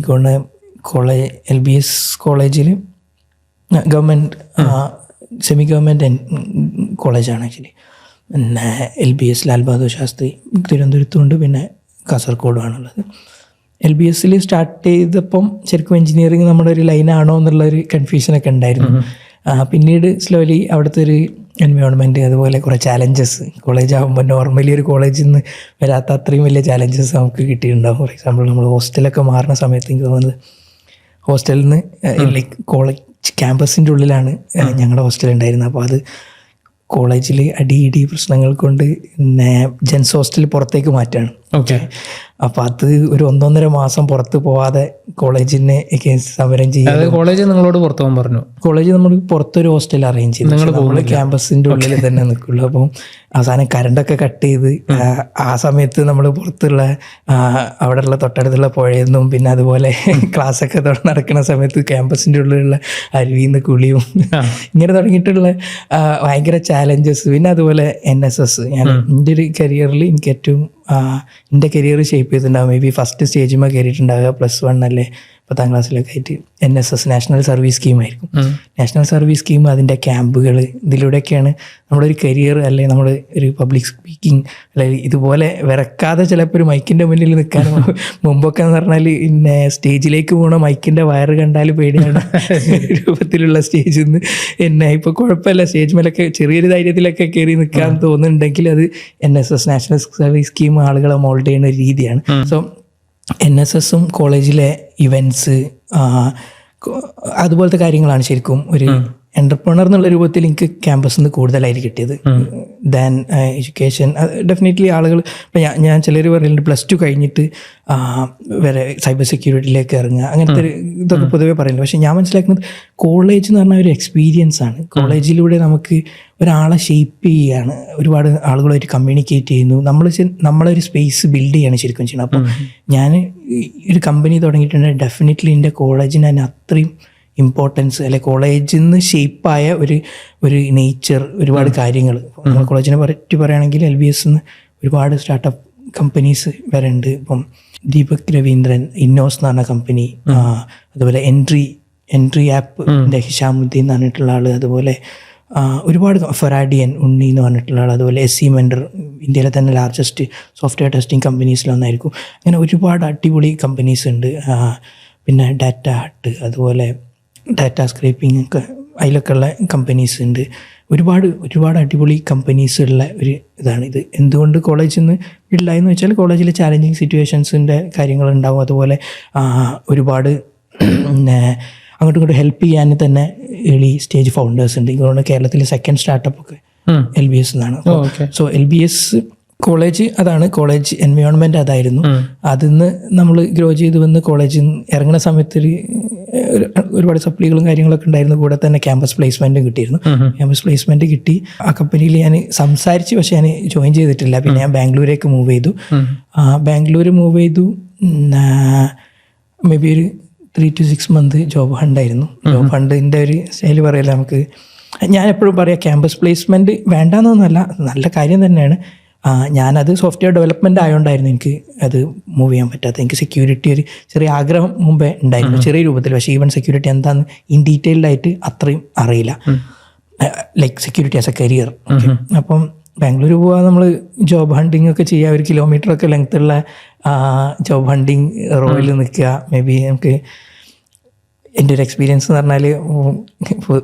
LBS കോളേജിൽ ഗവൺമെൻറ് സെമി ഗവൺമെൻറ് കോളേജാണ് ആക്ച്വലി. പിന്നെ LBS ലാൽ ബഹാദൂർ ശാസ്ത്രി തിരുവനന്തപുരത്തുണ്ട്, പിന്നെ കാസർഗോഡുമാണുള്ളത്. LBS സ്റ്റാർട്ട് ചെയ്തപ്പം ശരിക്കും എഞ്ചിനീയറിങ് നമ്മുടെ ഒരു ലൈനാണോ എന്നുള്ളൊരു കൺഫ്യൂഷനൊക്കെ ഉണ്ടായിരുന്നു. പിന്നീട് സ്ലോലി അവിടുത്തെ ഒരു എൻവയോൺമെൻറ്റ്, അതുപോലെ കുറേ ചാലഞ്ചസ്, കോളേജ് ആകുമ്പോൾ നോർമലി ഒരു കോളേജിൽ നിന്ന് വരാത്ത അത്രയും വലിയ ചാലഞ്ചസ് നമുക്ക് കിട്ടിയിട്ടുണ്ടാകും. ഫോർ എക്സാമ്പിൾ നമ്മൾ ഹോസ്റ്റലൊക്കെ മാറുന്ന സമയത്ത് എനിക്ക് തോന്നുന്നത് ഹോസ്റ്റലിൽ നിന്ന് ലൈക്ക് കോളേജ് ക്യാമ്പസിൻ്റെ ഉള്ളിലാണ് ഞങ്ങളുടെ ഹോസ്റ്റൽ ഉണ്ടായിരുന്നത്. അപ്പോൾ അത് കോളേജിൽ അടി പ്രശ്നങ്ങൾ കൊണ്ട് പിന്നെ ജെൻസ് ഹോസ്റ്റൽ പുറത്തേക്ക് മാറ്റാണ്. ഓക്കെ. അപ്പോൾ അത് ഒരു 1.5 മാസം പുറത്ത് പോവാതെ കോളേജിനെ സമരം ചെയ്യുക. കോളേജ് നിങ്ങളോട് പുറത്തു പോകാൻ പറഞ്ഞു? കോളേജ് നമ്മൾ പുറത്തൊരു ഹോസ്റ്റൽ അറേഞ്ച് ചെയ്തു. നമ്മൾ ക്യാമ്പസിൻ്റെ ഉള്ളിൽ തന്നെ നിൽക്കുള്ളൂ. അപ്പം അവസാനം കറണ്ടൊക്കെ കട്ട് ചെയ്ത് ആ സമയത്ത് നമ്മൾ പുറത്തുള്ള അവിടെയുള്ള തൊട്ടടുത്തുള്ള പുഴയെന്നും പിന്നെ അതുപോലെ ക്ലാസ്സൊക്കെ നടക്കുന്ന സമയത്ത് ക്യാമ്പസിൻ്റെ ഉള്ളിലുള്ള അരുവിയിൽ നിന്ന് കുളിയും ഇങ്ങനെ തുടങ്ങിയിട്ടുള്ള ഭയങ്കര ചാലഞ്ചസ്. പിന്നെ അതുപോലെ NSS. ഞാൻ എൻ്റെ ഒരു കരിയറിൽ എനിക്ക് ഏറ്റവും എൻ്റെ കരിയർ ഷേപ്പ് ചെയ്തിട്ടുണ്ടാകും. മേ ബി ഫസ്റ്റ് സ്റ്റേജിൽ കയറിയിട്ടുണ്ടാകുക +1 അല്ലെ 10th ക്ലാസ്സിലൊക്കെ ആയിട്ട് NSS നാഷണൽ സർവീസ് സ്കീമായിരിക്കും. നാഷണൽ സർവീസ് സ്കീം, അതിൻ്റെ ക്യാമ്പുകൾ, ഇതിലൂടെയൊക്കെയാണ് നമ്മുടെ ഒരു കരിയർ അല്ലെ നമ്മൾ ഒരു പബ്ലിക് സ്പീക്കിംഗ് അല്ലെങ്കിൽ ഇതുപോലെ വിറക്കാതെ ചിലപ്പോൾ ഒരു മൈക്കിൻ്റെ മുന്നിൽ നിൽക്കാനും മുമ്പൊക്കെ എന്ന് പറഞ്ഞാൽ പിന്നെ സ്റ്റേജിലേക്ക് പോകണ മൈക്കിൻ്റെ വയറ് കണ്ടാൽ പേടിയാണ് രൂപത്തിലുള്ള സ്റ്റേജിൽ നിന്ന് എന്നെ ഇപ്പോൾ കുഴപ്പമില്ല സ്റ്റേജ് മേലൊക്കെ ചെറിയൊരു ധൈര്യത്തിലൊക്കെ കയറി നിൽക്കാൻ തോന്നുന്നുണ്ടെങ്കിൽ അത് NSS നാഷണൽ സർവീസ് സ്കീം ആളുകളെ മോൾഡ് ചെയ്യുന്ന ഒരു രീതിയാണ്. സോ NSSും കോളേജിലെ ഇവൻറ്റ്സ് അതുപോലത്തെ കാര്യങ്ങളാണ് ശരിക്കും ഒരു എൻ്റർപ്രണർ എന്നുള്ള രൂപത്തിൽ എനിക്ക് ക്യാമ്പസിൽ നിന്ന് കൂടുതലായിട്ട് കിട്ടിയത് ദാൻ എഡ്യൂക്കേഷൻ. ഡെഫിനറ്റ്ലി ആളുകൾ ഇപ്പം ഞാൻ ചിലർ പറയുന്നുണ്ട് +2 കഴിഞ്ഞിട്ട് വേറെ സൈബർ സെക്യൂരിറ്റിയിലേക്ക് ഇറങ്ങുക, അങ്ങനത്തെ ഒരു ഇതൊക്കെ പൊതുവേ പറയുന്നത്. പക്ഷേ ഞാൻ മനസ്സിലാക്കുന്നത് കോളേജ് എന്ന് പറഞ്ഞാൽ ഒരു എക്സ്പീരിയൻസ് ആണ്. കോളേജിലൂടെ നമുക്ക് ഒരാളെ ഷേപ്പ് ചെയ്യുകയാണ്, ഒരുപാട് ആളുകളായിട്ട് കമ്മ്യൂണിക്കേറ്റ് ചെയ്യുന്നു, നമ്മളൊരു സ്പേസ് ബിൽഡ് ചെയ്യാണ് ശരിക്കും ചെയ്യണം. അപ്പോൾ ഞാൻ ഒരു കമ്പനി തുടങ്ങിയിട്ടുണ്ടെങ്കിൽ ഡെഫിനറ്റ്ലി എൻ്റെ കോളേജിന് തന്നെ അത്രയും ഇമ്പോർട്ടൻസ് അല്ലെ കോളേജിൽ നിന്ന് ഷേപ്പായ ഒരു നേച്ചർ, ഒരുപാട് കാര്യങ്ങൾ. നമ്മൾ കോളേജിനെ പറ്റി പറയുകയാണെങ്കിൽ LBS ഒരുപാട് സ്റ്റാർട്ടപ്പ് കമ്പനീസ് വരുന്നുണ്ട്. ഇപ്പം ദീപക് രവീന്ദ്രൻ, ഇന്നോസ് എന്ന് പറഞ്ഞ കമ്പനി, അതുപോലെ എൻട്രി ആപ്പിൻ്റെ ഹിഷാമുദ്ദീൻ എന്ന് പറഞ്ഞിട്ടുള്ള ആൾ, അതുപോലെ ഒരുപാട് ഫെറാഡിയൻ ഉണ്ണി എന്ന് പറഞ്ഞിട്ടുള്ള ആൾ, അതുപോലെ SC മെൻഡർ, ഇന്ത്യയിലെ തന്നെ ലാർജസ്റ്റ് സോഫ്റ്റ്വെയർ ടെസ്റ്റിംഗ് കമ്പനീസിലൊന്നായിരിക്കും. അങ്ങനെ ഒരുപാട് അടിപൊളി കമ്പനീസ് ഉണ്ട്. പിന്നെ ഡാറ്റ ഹട്ട്, അതുപോലെ ഡാറ്റ സ്ക്രേപ്പിംഗ് ഒക്കെ അതിലൊക്കെ ഉള്ള കമ്പനീസ് ഉണ്ട്. ഒരുപാട് അടിപൊളി കമ്പനീസ് ഉള്ള ഒരു ഇതാണ് ഇത്. എന്തുകൊണ്ട് കോളേജിൽ നിന്ന് ഇല്ലായെന്ന് വെച്ചാൽ കോളേജിൽ ചാലഞ്ചിങ് സിറ്റുവേഷൻസിൻ്റെ കാര്യങ്ങളുണ്ടാവും. അതുപോലെ ഒരുപാട് പിന്നെ അങ്ങോട്ടും ഇങ്ങോട്ടും ഹെൽപ്പ് ചെയ്യാൻ തന്നെ ഏർലി സ്റ്റേജ് ഫൗണ്ടേഴ്സ് ഉണ്ട്. ഇതുകൊണ്ട് കേരളത്തിലെ സെക്കൻഡ് സ്റ്റാർട്ടപ്പ് ഒക്കെ LBS എന്നാണ്. സോ LBS കോളേജ് അതാണ്, കോളേജ് എൻവയോൺമെൻറ്റ് അതായിരുന്നു. അതിന്ന് നമ്മൾ ഗ്രോ ചെയ്ത് വന്ന് കോളേജിൽ നിന്ന് ഇറങ്ങുന്ന സമയത്ത് ഒരുപാട് സപ്ലികളും കാര്യങ്ങളൊക്കെ ഉണ്ടായിരുന്നു. കൂടെ തന്നെ ക്യാമ്പസ് പ്ലേസ്മെൻറ്റും കിട്ടിയിരുന്നു. ക്യാമ്പസ് പ്ലേസ്മെൻറ്റ് കിട്ടി. ആ കമ്പനിയിൽ ഞാൻ സംസാരിച്ച്, പക്ഷേ ഞാൻ ജോയിൻ ചെയ്തിട്ടില്ല. പിന്നെ ഞാൻ ബാംഗ്ലൂരേക്ക് മൂവ് ചെയ്തു. ബാംഗ്ലൂർ മൂവ് ചെയ്തു. മേ ബി ഒരു 3 to 6 month ജോബ് ഹണ്ടായിരുന്നു. ജോബ് ഹണ്ടിൻ്റെ ഒരു സ്റ്റൈല് പറയല്ല നമുക്ക്. ഞാൻ എപ്പോഴും പറയാം, ക്യാമ്പസ് പ്ലേസ്മെൻറ്റ് വേണ്ടാന്നൊന്നുമല്ല, നല്ല കാര്യം തന്നെയാണ്. ഞാനത് സോഫ്റ്റ്വെയർ ഡെവലപ്മെൻറ്റ് ആയതുകൊണ്ടായിരുന്നു എനിക്ക് അത് മൂവ് ചെയ്യാൻ പറ്റാത്തത്. എനിക്ക് സെക്യൂരിറ്റി ഒരു ചെറിയ ആഗ്രഹം മുമ്പേ ഉണ്ടായിരുന്നു, ചെറിയ രൂപത്തിൽ. പക്ഷേ ഈവൻ സെക്യൂരിറ്റി എന്താണെന്ന് ഇൻ ഡീറ്റെയിൽഡായിട്ട് അത്രയും അറിയില്ല, like security as A career. അപ്പം ബാംഗ്ലൂർ പോകാൻ നമ്മൾ ജോബ് ഹണ്ടിങ് ഒക്കെ ചെയ്യുക, 1 kilometer ലെങ്ത്തുള്ള ജോബ് ഹണ്ടിങ് റോയിൽ നിൽക്കുക. മേ ബി നമുക്ക് എൻ്റെ ഒരു എക്സ്പീരിയൻസ് എന്ന് പറഞ്ഞാൽ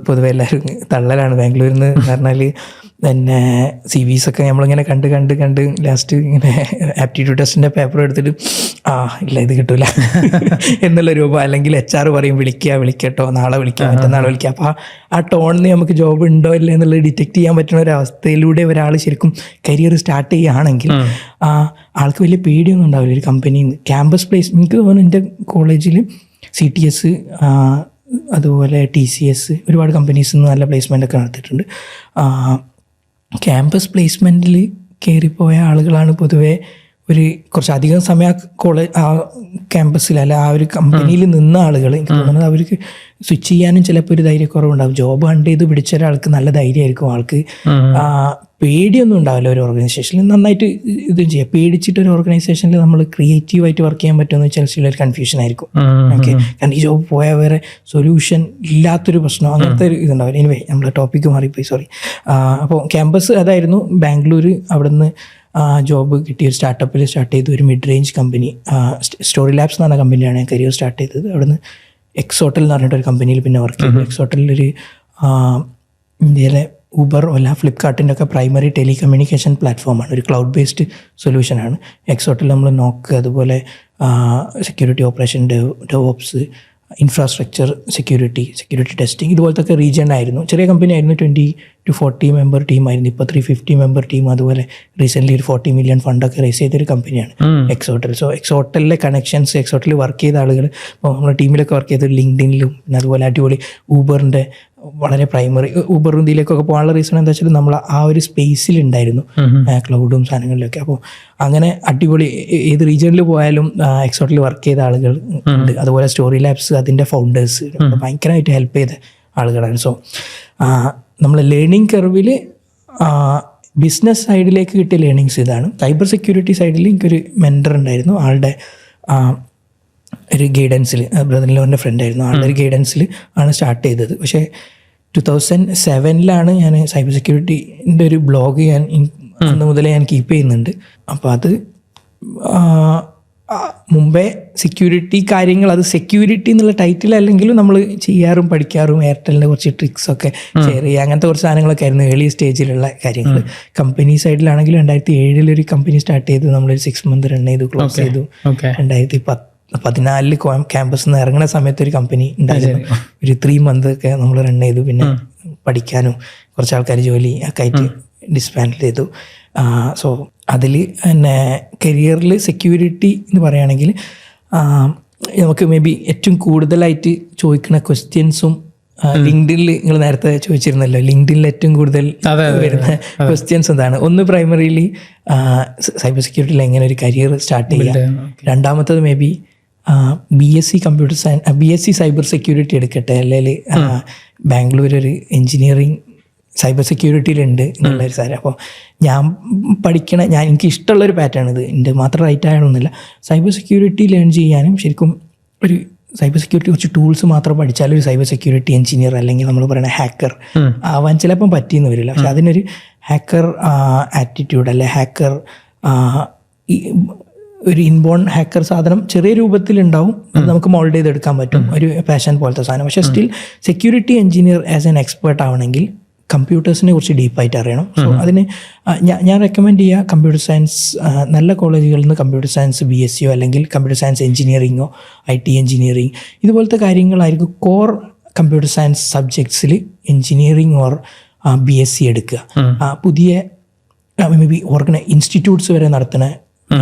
പൊതുവെ എല്ലാവരും തള്ളലാണ് ബാംഗ്ലൂരിൽ നിന്ന് പറഞ്ഞാൽ. പിന്നെ CVs ഒക്കെ നമ്മളിങ്ങനെ കണ്ട് ലാസ്റ്റ് ഇങ്ങനെ ആപ്റ്റിറ്റ്യൂഡ് ടെസ്റ്റിൻ്റെ പേപ്പർ എടുത്തിട്ട് ഇല്ല ഇത് കിട്ടില്ല എന്നുള്ള രൂപ, അല്ലെങ്കിൽ HR പറയും വിളിക്കട്ടോ, നാളെ വിളിക്കാം, മറ്റന്നാളെ വിളിക്കാം. അപ്പോൾ ആ ടോണിന് നമുക്ക് ജോബ് ഉണ്ടോ ഇല്ല എന്നുള്ളത് ഡിറ്റക്ട് ചെയ്യാൻ പറ്റുന്ന ഒരു അവസ്ഥയിലൂടെ ഒരാൾ ശരിക്കും കരിയർ സ്റ്റാർട്ട് ചെയ്യുകയാണെങ്കിൽ ആൾക്ക് വലിയ പേടിയൊന്നും ഉണ്ടാവില്ല ഒരു കമ്പനിയിൽ നിന്ന്. ക്യാമ്പസ് പ്ലേസ് എനിക്ക് തോന്നുന്നു എൻ്റെ കോളേജിൽ CTS അതുപോലെ TCS ഒരുപാട് കമ്പനീസിൽ നിന്ന് നല്ല പ്ലേസ്മെൻ്റ് ഒക്കെ നടത്തിയിട്ടുണ്ട്. ക്യാമ്പസ് പ്ലേസ്മെൻറ്റിൽ കയറിപ്പോയ ആളുകളാണ് പൊതുവേ ഒരു കുറച്ചധികം സമയം ആ ക്യാമ്പസിൽ അല്ല ആ ഒരു കമ്പനിയിൽ നിന്ന ആളുകൾ. എനിക്ക് തോന്നുന്നത് അവർക്ക് സ്വിച്ച് ചെയ്യാനും ചിലപ്പോൾ ഒരു ധൈര്യക്കുറവുണ്ടാകും. ജോബ് ഹണ്ട് ചെയ്ത് പിടിച്ച ഒരാൾക്ക് നല്ല ധൈര്യമായിരിക്കും, ആൾക്ക് പേടിയൊന്നും ഉണ്ടാവില്ല. ഒരു ഓർഗനൈസേഷനിൽ നന്നായിട്ട് ഇതും ചെയ്യാം. പേടിച്ചിട്ട് ഒരു ഓർഗനൈസേഷനിൽ നമ്മൾ ക്രിയേറ്റീവായിട്ട് വർക്ക് ചെയ്യാൻ പറ്റുമെന്ന് വെച്ചാൽ ചിലർ കൺഫ്യൂഷൻ ആയിരിക്കും. ഓക്കെ, കാരണം ഈ ജോബ് പോയാൽ വേറെ സൊല്യൂഷൻ ഇല്ലാത്തൊരു പ്രശ്നം, അങ്ങനത്തെ ഒരു ഇതുണ്ടാവില്ല. എനിവേ നമ്മളെ ടോപ്പിക്ക് മാറിപ്പോയി, സോറി. അപ്പോൾ ക്യാമ്പസ് അതായിരുന്നു ബാംഗ്ലൂർ. അവിടെ നിന്ന് ജോബ് കിട്ടിയ ഒരു സ്റ്റാർട്ടപ്പിൽ സ്റ്റാർട്ട് ചെയ്തു, ഒരു mid range company, story labs എന്ന് പറഞ്ഞ കമ്പനിയാണ് ഞാൻ കരിയർ സ്റ്റാർട്ട് ചെയ്തത്. അവിടുന്ന് എക്സോട്ടൽ എന്ന് പറഞ്ഞിട്ടൊരു കമ്പനിയിൽ പിന്നെ വർക്ക് ചെയ്തു. എക്സോട്ടലിലൊരു ഇന്ത്യയിലെ ഊബർ, ഓല, ഫ്ലിപ്കാർട്ടിൻ്റെ ഒക്കെ പ്രൈമറി ടെലികമ്മ്യൂണിക്കേഷൻ പ്ലാറ്റ്ഫോമാണ്, ഒരു ക്ലൗഡ് ബേസ്ഡ് സൊല്യൂഷനാണ്. എക്സോട്ടിൽ നമ്മൾ നോക്ക്, അതുപോലെ security operation, DevOps, infrastructure security testing, ഇതുപോലത്തെ ഒക്കെ റീജിയൻ ആയിരുന്നു. ചെറിയ കമ്പനി ആയിരുന്നു, 20 to 40 member ടീമായിരുന്നു. ഇപ്പോൾ 350 member ടീം. അതുപോലെ റീസെൻ്റ്ലി ഒരു 40 million ഫണ്ടൊക്കെ റേസ് ചെയ്തൊരു കമ്പനിയാണ് എക്സോട്ടൽ. സോ എക്സോട്ടലിലെ കണക്ഷൻസ്, എക്സോട്ടലിൽ വർക്ക് ചെയ്ത ആളുകൾ, ഇപ്പോൾ നമ്മുടെ ടീമിലൊക്കെ വർക്ക് ചെയ്തത് ലിങ്ക്ഡിനിലും, പിന്നെ അതുപോലെ അടിപൊളി ഊബറിൻ്റെ വളരെ പ്രൈമറി ഊബറും ഇതിലേക്കൊക്കെ പോകാനുള്ള റീസൺ എന്താ വെച്ചാൽ നമ്മൾ ആ ഒരു സ്പേസിലുണ്ടായിരുന്നു, ക്ലൗഡും സാധനങ്ങളിലൊക്കെ. അപ്പോൾ അങ്ങനെ അടിപൊളി ഏത് റീജിയനിൽ പോയാലും എക്സോട്ടിൽ വർക്ക് ചെയ്ത ആളുകൾ ഉണ്ട്. അതുപോലെ സ്റ്റോറി ലാബ്സ് അതിൻ്റെ ഫൗണ്ടേഴ്സ് ഭയങ്കരമായിട്ട് ഹെൽപ്പ് ചെയ്ത ആളുകളാണ്. സോ നമ്മൾ ലേണിംഗ് കർവിൽ ബിസിനസ് സൈഡിലേക്ക് കിട്ടിയ ലേണിങ്സ് ഇതാണ്. സൈബർ സെക്യൂരിറ്റി സൈഡിൽ എനിക്കൊരു മെൻറ്റർ ഉണ്ടായിരുന്നു. ആളുടെ ഒരു ഗൈഡൻസിൽ, ബ്രദറിൻ്റെ ഫ്രണ്ടായിരുന്നു, ആളുടെ ഒരു ഗൈഡൻസിൽ ആണ് സ്റ്റാർട്ട് ചെയ്തത്. പക്ഷേ 2007 ഞാൻ സൈബർ സെക്യൂരിറ്റിൻ്റെ ഒരു ബ്ലോഗ് അന്ന് മുതലേ ഞാൻ കീപ്പ് ചെയ്യുന്നുണ്ട്. അപ്പോൾ അത് മുമ്പേ സെക്യൂരിറ്റി കാര്യങ്ങൾ, അത് സെക്യൂരിറ്റി എന്നുള്ള ടൈറ്റിൽ അല്ലെങ്കിലും നമ്മൾ ചെയ്യാറും പഠിക്കാറും എയർടെലിൻ്റെ കുറച്ച് ട്രിക്സൊക്കെ ഷെയർ ചെയ്യുക, അങ്ങനത്തെ കുറച്ച് സാധനങ്ങളൊക്കെ ആയിരുന്നു ഏർലി സ്റ്റേജിലുള്ള കാര്യങ്ങൾ. കമ്പനി സൈഡിലാണെങ്കിൽ 2007 ഒരു കമ്പനി സ്റ്റാർട്ട് ചെയ്തു, നമ്മളൊരു 6 month റൺ ചെയ്തു, ക്ലോസ് ചെയ്തു. 2014 ക്യാമ്പസിൽ നിന്ന് ഇറങ്ങുന്ന സമയത്ത് ഒരു കമ്പനി ഉണ്ടായിരുന്നു, ഒരു 3 month ഒക്കെ നമ്മൾ റൺ ചെയ്തു. പിന്നെ പഠിക്കാനും കുറച്ച് ആൾക്കാർ ജോലി ഒക്കെ ആയിട്ട് ഡിസ്ബാൻഡ് ചെയ്തു. സോ അതിൽ പിന്നെ കരിയറിൽ സെക്യൂരിറ്റി എന്ന് പറയുകയാണെങ്കിൽ നമുക്ക് മേ ബി ഏറ്റവും കൂടുതലായിട്ട് ചോദിക്കുന്ന ക്വസ്റ്റ്യൻസും ലിങ്ക്ഡിനിൽ നിങ്ങൾ നേരത്തെ ചോദിച്ചിരുന്നല്ലോ, ലിങ്ക്ഡിനിൽ ഏറ്റവും കൂടുതൽ വരുന്ന ക്വസ്റ്റ്യൻസ് എന്താണ്? ഒന്ന് പ്രൈമറിലി സൈബർ സെക്യൂരിറ്റിയിൽ എങ്ങനെ ഒരു കരിയർ സ്റ്റാർട്ട് ചെയ്യുക, രണ്ടാമത്തത് may be BSc computer science, BSc cyber security എടുക്കട്ടെ, അല്ലെങ്കിൽ ബാംഗ്ലൂർ ഒരു എൻജിനീയറിങ് സൈബർ സെക്യൂരിറ്റിയിലുണ്ട് എന്നുള്ളൊരു സാരം. അപ്പോൾ എനിക്ക് ഇഷ്ടമുള്ളൊരു പാറ്റേൺ ഇത്, എൻ്റെ മാത്രം റൈറ്റ് ആയതൊന്നുമില്ല. സൈബർ സെക്യൂരിറ്റി ലേൺ ചെയ്യാനും ശരിക്കും ഒരു സൈബർ സെക്യൂരിറ്റി കുറച്ച് ടൂൾസ് മാത്രം പഠിച്ചാലും ഒരു സൈബർ സെക്യൂരിറ്റി എഞ്ചിനീയർ അല്ലെങ്കിൽ നമ്മൾ പറയുന്ന ഹാക്കർ ആവാൻ ചിലപ്പം പറ്റിയെന്ന് വരില്ല. പക്ഷെ അതിനൊരു ഹാക്കർ ആറ്റിറ്റ്യൂഡ് അല്ലെ ഹാക്കർ ഒരു ഇൻബോൺ ഹാക്കർ സാധനം ചെറിയ രൂപത്തിലുണ്ടാവും, അത് നമുക്ക് മോൾഡ് ചെയ്തെടുക്കാൻ പറ്റും, ഒരു പാഷൻ പോലത്തെ സാധനം. പക്ഷേ still security engineer as an expert ആവണമെങ്കിൽ കമ്പ്യൂട്ടേഴ്സിനെ കുറിച്ച് ഡീപ്പായിട്ട് അറിയണം. സോ അതിന് ഞാൻ റെക്കമെൻഡ് ചെയ്യുക കമ്പ്യൂട്ടർ സയൻസ് നല്ല കോളേജുകളിൽ നിന്ന് കമ്പ്യൂട്ടർ സയൻസ് BSc അല്ലെങ്കിൽ കമ്പ്യൂട്ടർ സയൻസ് എഞ്ചിനീയറിങ്ങോ IT എഞ്ചിനീയറിങ് ഇതുപോലത്തെ കാര്യങ്ങളായിരിക്കും കോർ കമ്പ്യൂട്ടർ സയൻസ് സബ്ജക്ട്സിൽ എഞ്ചിനീയറിങ് ഓർ BSc എടുക്കുക. പുതിയ മേ ബി ഇൻസ്റ്റിറ്റ്യൂട്ട്സ് വരെ നടത്തുന്ന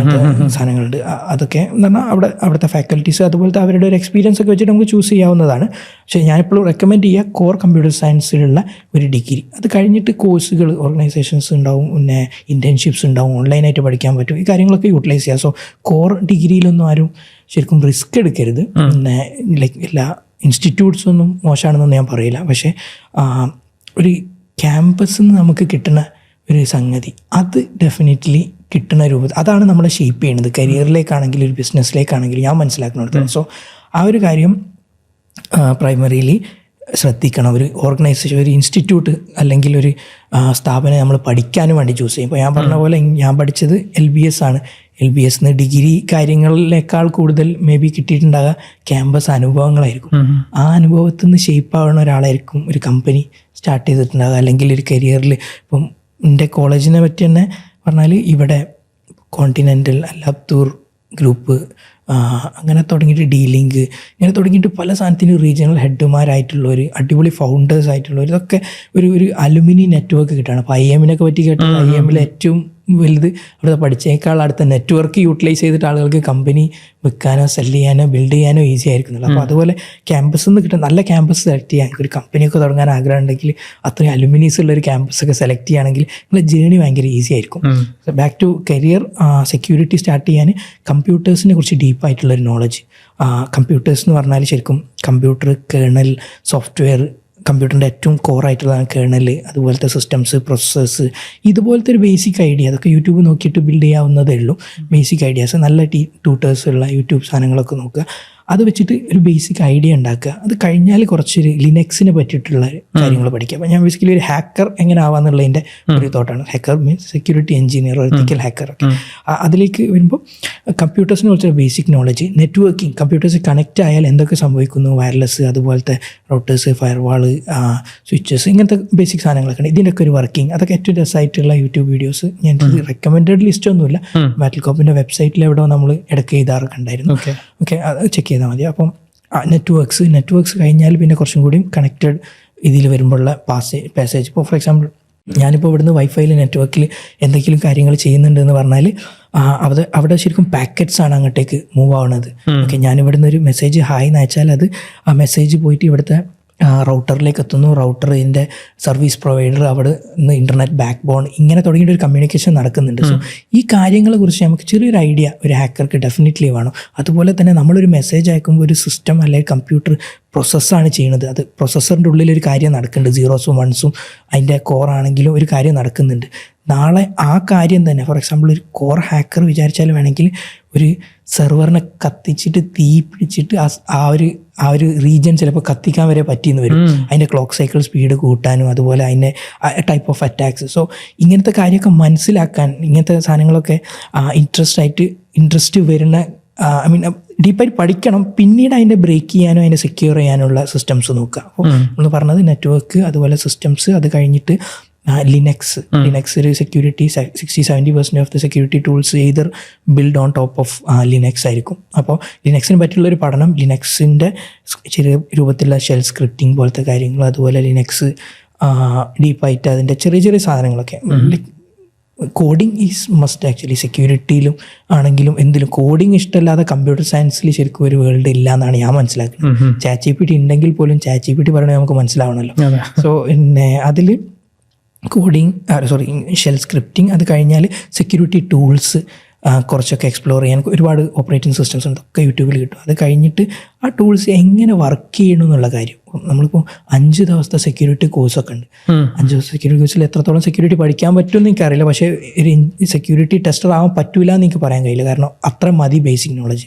സാധനങ്ങളുണ്ട്. അതൊക്കെ എന്ന് പറഞ്ഞാൽ അവിടുത്തെ ഫാക്കൽറ്റീസ് അതുപോലത്തെ അവരുടെ ഒരു എക്സ്പീരിയൻസ് ഒക്കെ വെച്ചിട്ട് നമുക്ക് ചൂസ് ചെയ്യാവുന്നതാണ്. പക്ഷേ ഞാനിപ്പോഴും റെക്കമെൻഡ് ചെയ്യുക കോർ കമ്പ്യൂട്ടർ സയൻസിലുള്ള ഒരു ഡിഗ്രി. അത് കഴിഞ്ഞിട്ട് കോഴ്സുകൾ ഓർഗനൈസേഷൻസ് ഉണ്ടാവും, പിന്നെ ഇൻറ്റേൺഷിപ്സ് ഉണ്ടാവും, ഓൺലൈനായിട്ട് പഠിക്കാൻ പറ്റും. ഈ കാര്യങ്ങളൊക്കെ യൂട്ടിലൈസ് ചെയ്യുക. സോ കോർ ഡിഗ്രിയിലൊന്നും ആരും ശരിക്കും റിസ്ക് എടുക്കരുത്. പിന്നെ ലൈക്ക് എല്ലാ ഇൻസ്റ്റിറ്റ്യൂട്ട്സൊന്നും മോശമാണെന്നൊന്നും ഞാൻ പറയില്ല. പക്ഷേ ഒരു ക്യാമ്പസിൽ നിന്ന് നമുക്ക് കിട്ടുന്ന ഒരു സംഗതി അത് ഡെഫിനറ്റ്ലി കിട്ടുന്ന രൂപത്തിൽ അതാണ് നമ്മളെ ഷേപ്പ് ചെയ്യുന്നത്. കരിയറിലേക്കാണെങ്കിലും ഒരു ബിസിനസ്സിലേക്കാണെങ്കിലും ഞാൻ മനസ്സിലാക്കുന്നിടത്തോളം. സോ ആ ഒരു കാര്യം പ്രൈമറിലി ശ്രദ്ധിക്കണം. ഒരു ഓർഗനൈസേഷൻ, ഒരു ഇൻസ്റ്റിറ്റ്യൂട്ട് അല്ലെങ്കിൽ ഒരു സ്ഥാപനം നമ്മൾ പഠിക്കാനും വേണ്ടി ചൂസ് ചെയ്യും. ഇപ്പോൾ ഞാൻ പറഞ്ഞ പോലെ ഞാൻ പഠിച്ചത് LBS ആണ്. LBS ഡിഗ്രി കാര്യങ്ങളിലേക്കാൾ കൂടുതൽ മേ ബി കിട്ടിയിട്ടുണ്ടാകുക ക്യാമ്പസ് അനുഭവങ്ങളായിരിക്കും. ആ അനുഭവത്തിൽ നിന്ന് ഷേപ്പ് ആവുന്ന ഒരാളായിരിക്കും ഒരു കമ്പനി സ്റ്റാർട്ട് ചെയ്തിട്ടുണ്ടാകുക. അല്ലെങ്കിൽ ഒരു കരിയറിൽ ഇപ്പം എൻ്റെ കോളേജിനെ പറ്റി തന്നെ പറഞ്ഞാൽ ഇവിടെ കോണ്ടിനെൻ്റൽ, അല്ലാത്തൂർ ഗ്രൂപ്പ്, അങ്ങനെ തുടങ്ങിയിട്ട് ഡീലിങ്ക്, ഇങ്ങനെ തുടങ്ങിയിട്ട് പല സാധനത്തിനും റീജിയണൽ ഹെഡുമാരായിട്ടുള്ളവർ, അടിപൊളി ഫൗണ്ടേഴ്സ് ആയിട്ടുള്ളവർ, ഇതൊക്കെ ഒരു അലുമിനി നെറ്റ്വർക്ക് കിട്ടുകയാണ്. അപ്പോൾ IIM പറ്റി കേട്ടത് IIM ഏറ്റവും വലുത് അവിടുത്തെ പഠിച്ചേക്കാൾ അടുത്ത നെറ്റ്വർക്ക് യൂട്ടിലൈസ് ചെയ്തിട്ട് ആളുകൾക്ക് കമ്പനി വിൽക്കാനോ സെല് ചെയ്യാനോ ബിൽഡ് ചെയ്യാനോ ഈസി ആയിരിക്കുന്നുള്ളൂ. അപ്പോൾ അതുപോലെ ക്യാമ്പസിൽ നിന്ന് കിട്ടുന്ന നല്ല ക്യാമ്പസ് സെലക്ട് ചെയ്യാൻ, ഒരു കമ്പനിയൊക്കെ തുടങ്ങാൻ ആഗ്രഹം ഉണ്ടെങ്കിൽ അത്രയും അലുമിനീസ് ഉള്ളൊരു ക്യാമ്പസൊക്കെ സെലക്ട് ചെയ്യുകയാണെങ്കിൽ നിങ്ങളുടെ ജേണി ഭയങ്കര ഈസി ആയിരിക്കും. Back to career, security start ചെയ്യാൻ കമ്പ്യൂട്ടേഴ്സിനെ കുറിച്ച് ഡീപ്പായിട്ടുള്ളൊരു നോളജ്. കമ്പ്യൂട്ടേഴ്സ് എന്ന് പറഞ്ഞാൽ ശരിക്കും കമ്പ്യൂട്ടർ, കേണൽ, സോഫ്റ്റ്വെയർ, കമ്പ്യൂട്ടറിൻ്റെ ഏറ്റവും കോറായിട്ടുള്ളതാണ് കേണൽ, അതുപോലത്തെ സിസ്റ്റംസ്, പ്രോസസ്സേഴ്സ്, ഇതുപോലത്തെ ഒരു ബേസിക് ഐഡിയ അതൊക്കെ യൂട്യൂബ് നോക്കിയിട്ട് ബിൽഡ് ചെയ്യാവുന്നതേ ഉള്ളൂ. ബേസിക് ഐഡിയാസ് നല്ല ട്യൂട്ടേഴ്സുള്ള യൂട്യൂബ് സാധനങ്ങളൊക്കെ നോക്കുക. അത് വെച്ചിട്ട് ഒരു ബേസിക് ഐഡിയ ഉണ്ടാക്കുക. അത് കഴിഞ്ഞാൽ കുറച്ചൊരു ലിനക്സിനെ പറ്റിയിട്ടുള്ള കാര്യങ്ങൾ പഠിക്കുക. അപ്പോൾ ഞാൻ ബേസിക്കലി ഒരു ഹാക്കർ എങ്ങനെ ആവാന്നുള്ളതിൻ്റെ ഒരു തോട്ടാണ്. ഹാക്കർ മീൻസ് സെക്യൂരിറ്റി എഞ്ചിനീയർ, എത്തിക്കൽ ഹാക്കർ ഒക്കെ. അതിലേക്ക് വരുമ്പോൾ കമ്പ്യൂട്ടേഴ്സിനെ കുറിച്ചുള്ള basic knowledge, networking, computers connect ആയാൽ എന്തൊക്കെ സംഭവിക്കുന്നു, വയർലെസ്, അതുപോലത്തെ റൗട്ടേഴ്സ്, ഫയർവാള്, സ്വിച്ചസ്, ഇങ്ങനത്തെ ബേസിക് സാധനങ്ങളൊക്കെ ഉണ്ട്. ഇതിൻ്റെയൊക്കെ ഒരു വർക്കിംഗ്, അതൊക്കെ ഏറ്റവും രസമായിട്ടുള്ള യൂട്യൂബ് വീഡിയോസ്. ഞാൻ റെക്കമെൻഡഡ് ലിസ്റ്റ് ഒന്നുമില്ല, ബാറ്റിൽ കോപ്പിൻ്റെ വെബ്സൈറ്റിൽ എവിടെയോ നമ്മൾ ഇടയ്ക്ക് എഴുതാറൊക്കെ ഉണ്ടായിരുന്നു. ഓക്കെ, അത് ചെക്ക് ചെയ്താൽ മതി. അപ്പം നെറ്റ്വർക്ക്സ് കഴിഞ്ഞാൽ പിന്നെ കുറച്ചും കൂടി കണക്റ്റഡ് ഇതിൽ വരുമ്പോഴുള്ള പാസേജ്. ഇപ്പോൾ ഫോർ എക്സാമ്പിൾ ഞാനിപ്പോൾ ഇവിടുന്ന് വൈഫൈയിൽ നെറ്റ്വർക്കിൽ എന്തെങ്കിലും കാര്യങ്ങൾ ചെയ്യുന്നുണ്ടെന്ന് പറഞ്ഞാൽ അവിടെ ശരിക്കും പാക്കറ്റ്സ് ആണ് അങ്ങോട്ടേക്ക് മൂവ് ആവുന്നത്. ഓക്കെ, ഞാനിവിടുന്ന് ഒരു മെസ്സേജ് ഹായ് എന്ന് അയച്ചാൽ അത് ആ മെസ്സേജ് പോയിട്ട് ഇവിടുത്തെ റൗട്ടറിലേക്ക് എത്തുന്നു. റൗട്ടറിൻ്റെ സർവീസ് പ്രൊവൈഡർ, അവിടെ നിന്ന് ഇൻ്റർനെറ്റ് ബാക്ക് ബോൺ, ഇങ്ങനെ തുടങ്ങിയിട്ട് ഒരു കമ്മ്യൂണിക്കേഷൻ നടക്കുന്നുണ്ട്. സോ ഈ കാര്യങ്ങളെക്കുറിച്ച് നമുക്ക് ചെറിയൊരു ഐഡിയ ഒരു ഹാക്കർക്ക് ഡെഫിനറ്റ്ലി വേണം. അതുപോലെ തന്നെ നമ്മളൊരു മെസ്സേജ് അയക്കുമ്പോൾ ഒരു സിസ്റ്റം അല്ലെങ്കിൽ കമ്പ്യൂട്ടർ പ്രോസസ്സാണ് ചെയ്യുന്നത്. അത് പ്രോസസ്സറിൻ്റെ ഉള്ളിലൊരു കാര്യം നടക്കുന്നുണ്ട്, സീറോസും വൺസും അതിൻ്റെ കോറാണെങ്കിലും ഒരു കാര്യം നടക്കുന്നുണ്ട്. നാളെ ആ കാര്യം തന്നെ ഫോർ എക്സാമ്പിൾ ഒരു കോർ ഹാക്കർ വിചാരിച്ചാൽ വേണമെങ്കിൽ ഒരു സെർവറിനെ കത്തിച്ചിട്ട് തീ പിടിച്ചിട്ട് ആ ഒരു റീജിയൻ ചിലപ്പോൾ കത്തിക്കാൻ വരെ പറ്റിയെന്ന് വരും. അതിൻ്റെ ക്ലോക്ക് സൈക്കിൾ സ്പീഡ് കൂട്ടാനും അതുപോലെ അതിൻ്റെ ടൈപ്പ് ഓഫ് അറ്റാക്സ്. സോ ഇങ്ങനത്തെ കാര്യമൊക്കെ മനസ്സിലാക്കാൻ, ഇങ്ങനത്തെ സാധനങ്ങളൊക്കെ ഇൻട്രസ്റ്റ് വരുന്ന ഡീപ്പായിട്ട് പഠിക്കണം. പിന്നീട് അതിൻ്റെ ബ്രേക്ക് ചെയ്യാനോ അതിൻ്റെ സെക്യൂർ ചെയ്യാനുള്ള സിസ്റ്റംസ് നോക്കുക. അപ്പോൾ നമ്മൾ പറഞ്ഞത് നെറ്റ്വർക്ക്, അതുപോലെ സിസ്റ്റംസ്, അത് കഴിഞ്ഞിട്ട് ലിനക്സ് ഒരു security 60-70% of the security tools either build on top of Linux ആയിരിക്കും. അപ്പോൾ ലിനക്സിനെ പറ്റിയുള്ളൊരു പഠനം, ലിനക്സിൻ്റെ ചെറിയ രൂപത്തിലുള്ള ഷെൽ സ്ക്രിപ്റ്റിംഗ് പോലത്തെ കാര്യങ്ങൾ, അതുപോലെ ലിനക്സ് ഡീപ്പായിട്ട് അതിൻ്റെ ചെറിയ ചെറിയ സാധനങ്ങളൊക്കെ. Coding is must actually. സെക്യൂരിറ്റിയിലും ആണെങ്കിലും എന്തിലും കോഡിങ് ഇഷ്ടമല്ലാതെ കമ്പ്യൂട്ടർ സയൻസിൽ ശരിക്കും ഒരു വേൾഡ് ഇല്ല എന്നാണ് ഞാൻ മനസ്സിലാക്കുന്നത്. ChatGPT ഉണ്ടെങ്കിൽ പോലും ChatGPT പറയണത് നമുക്ക് മനസ്സിലാവണമല്ലോ. സോ പിന്നെ അതിൽ ഷെൽ സ്ക്രിപ്റ്റിംഗ്, അത് കഴിഞ്ഞാൽ സെക്യൂരിറ്റി ടൂൾസ് കുറച്ചൊക്കെ എക്സ്പ്ലോർ ചെയ്യാൻ ഒരുപാട് ഓപ്പറേറ്റിംഗ് സിസ്റ്റംസ് ഉണ്ട്, ഒക്കെ യൂട്യൂബിൽ കിട്ടും. അത് കഴിഞ്ഞിട്ട് ആ ടൂൾസ് എങ്ങനെ വർക്ക് ചെയ്യണം എന്നുള്ള കാര്യം. നമ്മളിപ്പോൾ 5 ദിവസത്തെ സെക്യൂരിറ്റി കോഴ്സൊക്കെ ഉണ്ട്. 5 ദിവസത്തെ സെക്യൂരിറ്റി കോഴ്സിൽ എത്രത്തോളം സെക്യൂരിറ്റി പഠിക്കാൻ പറ്റുമെന്ന് എനിക്കറിയില്ല. പക്ഷേ ഒരു സെക്യൂരിറ്റി ടെസ്റ്റർ ആവാൻ പറ്റൂല എന്ന് എനിക്ക് പറയാൻ കഴിയില്ല, കാരണം അത്ര മതി ബേസിക് നോളജ്.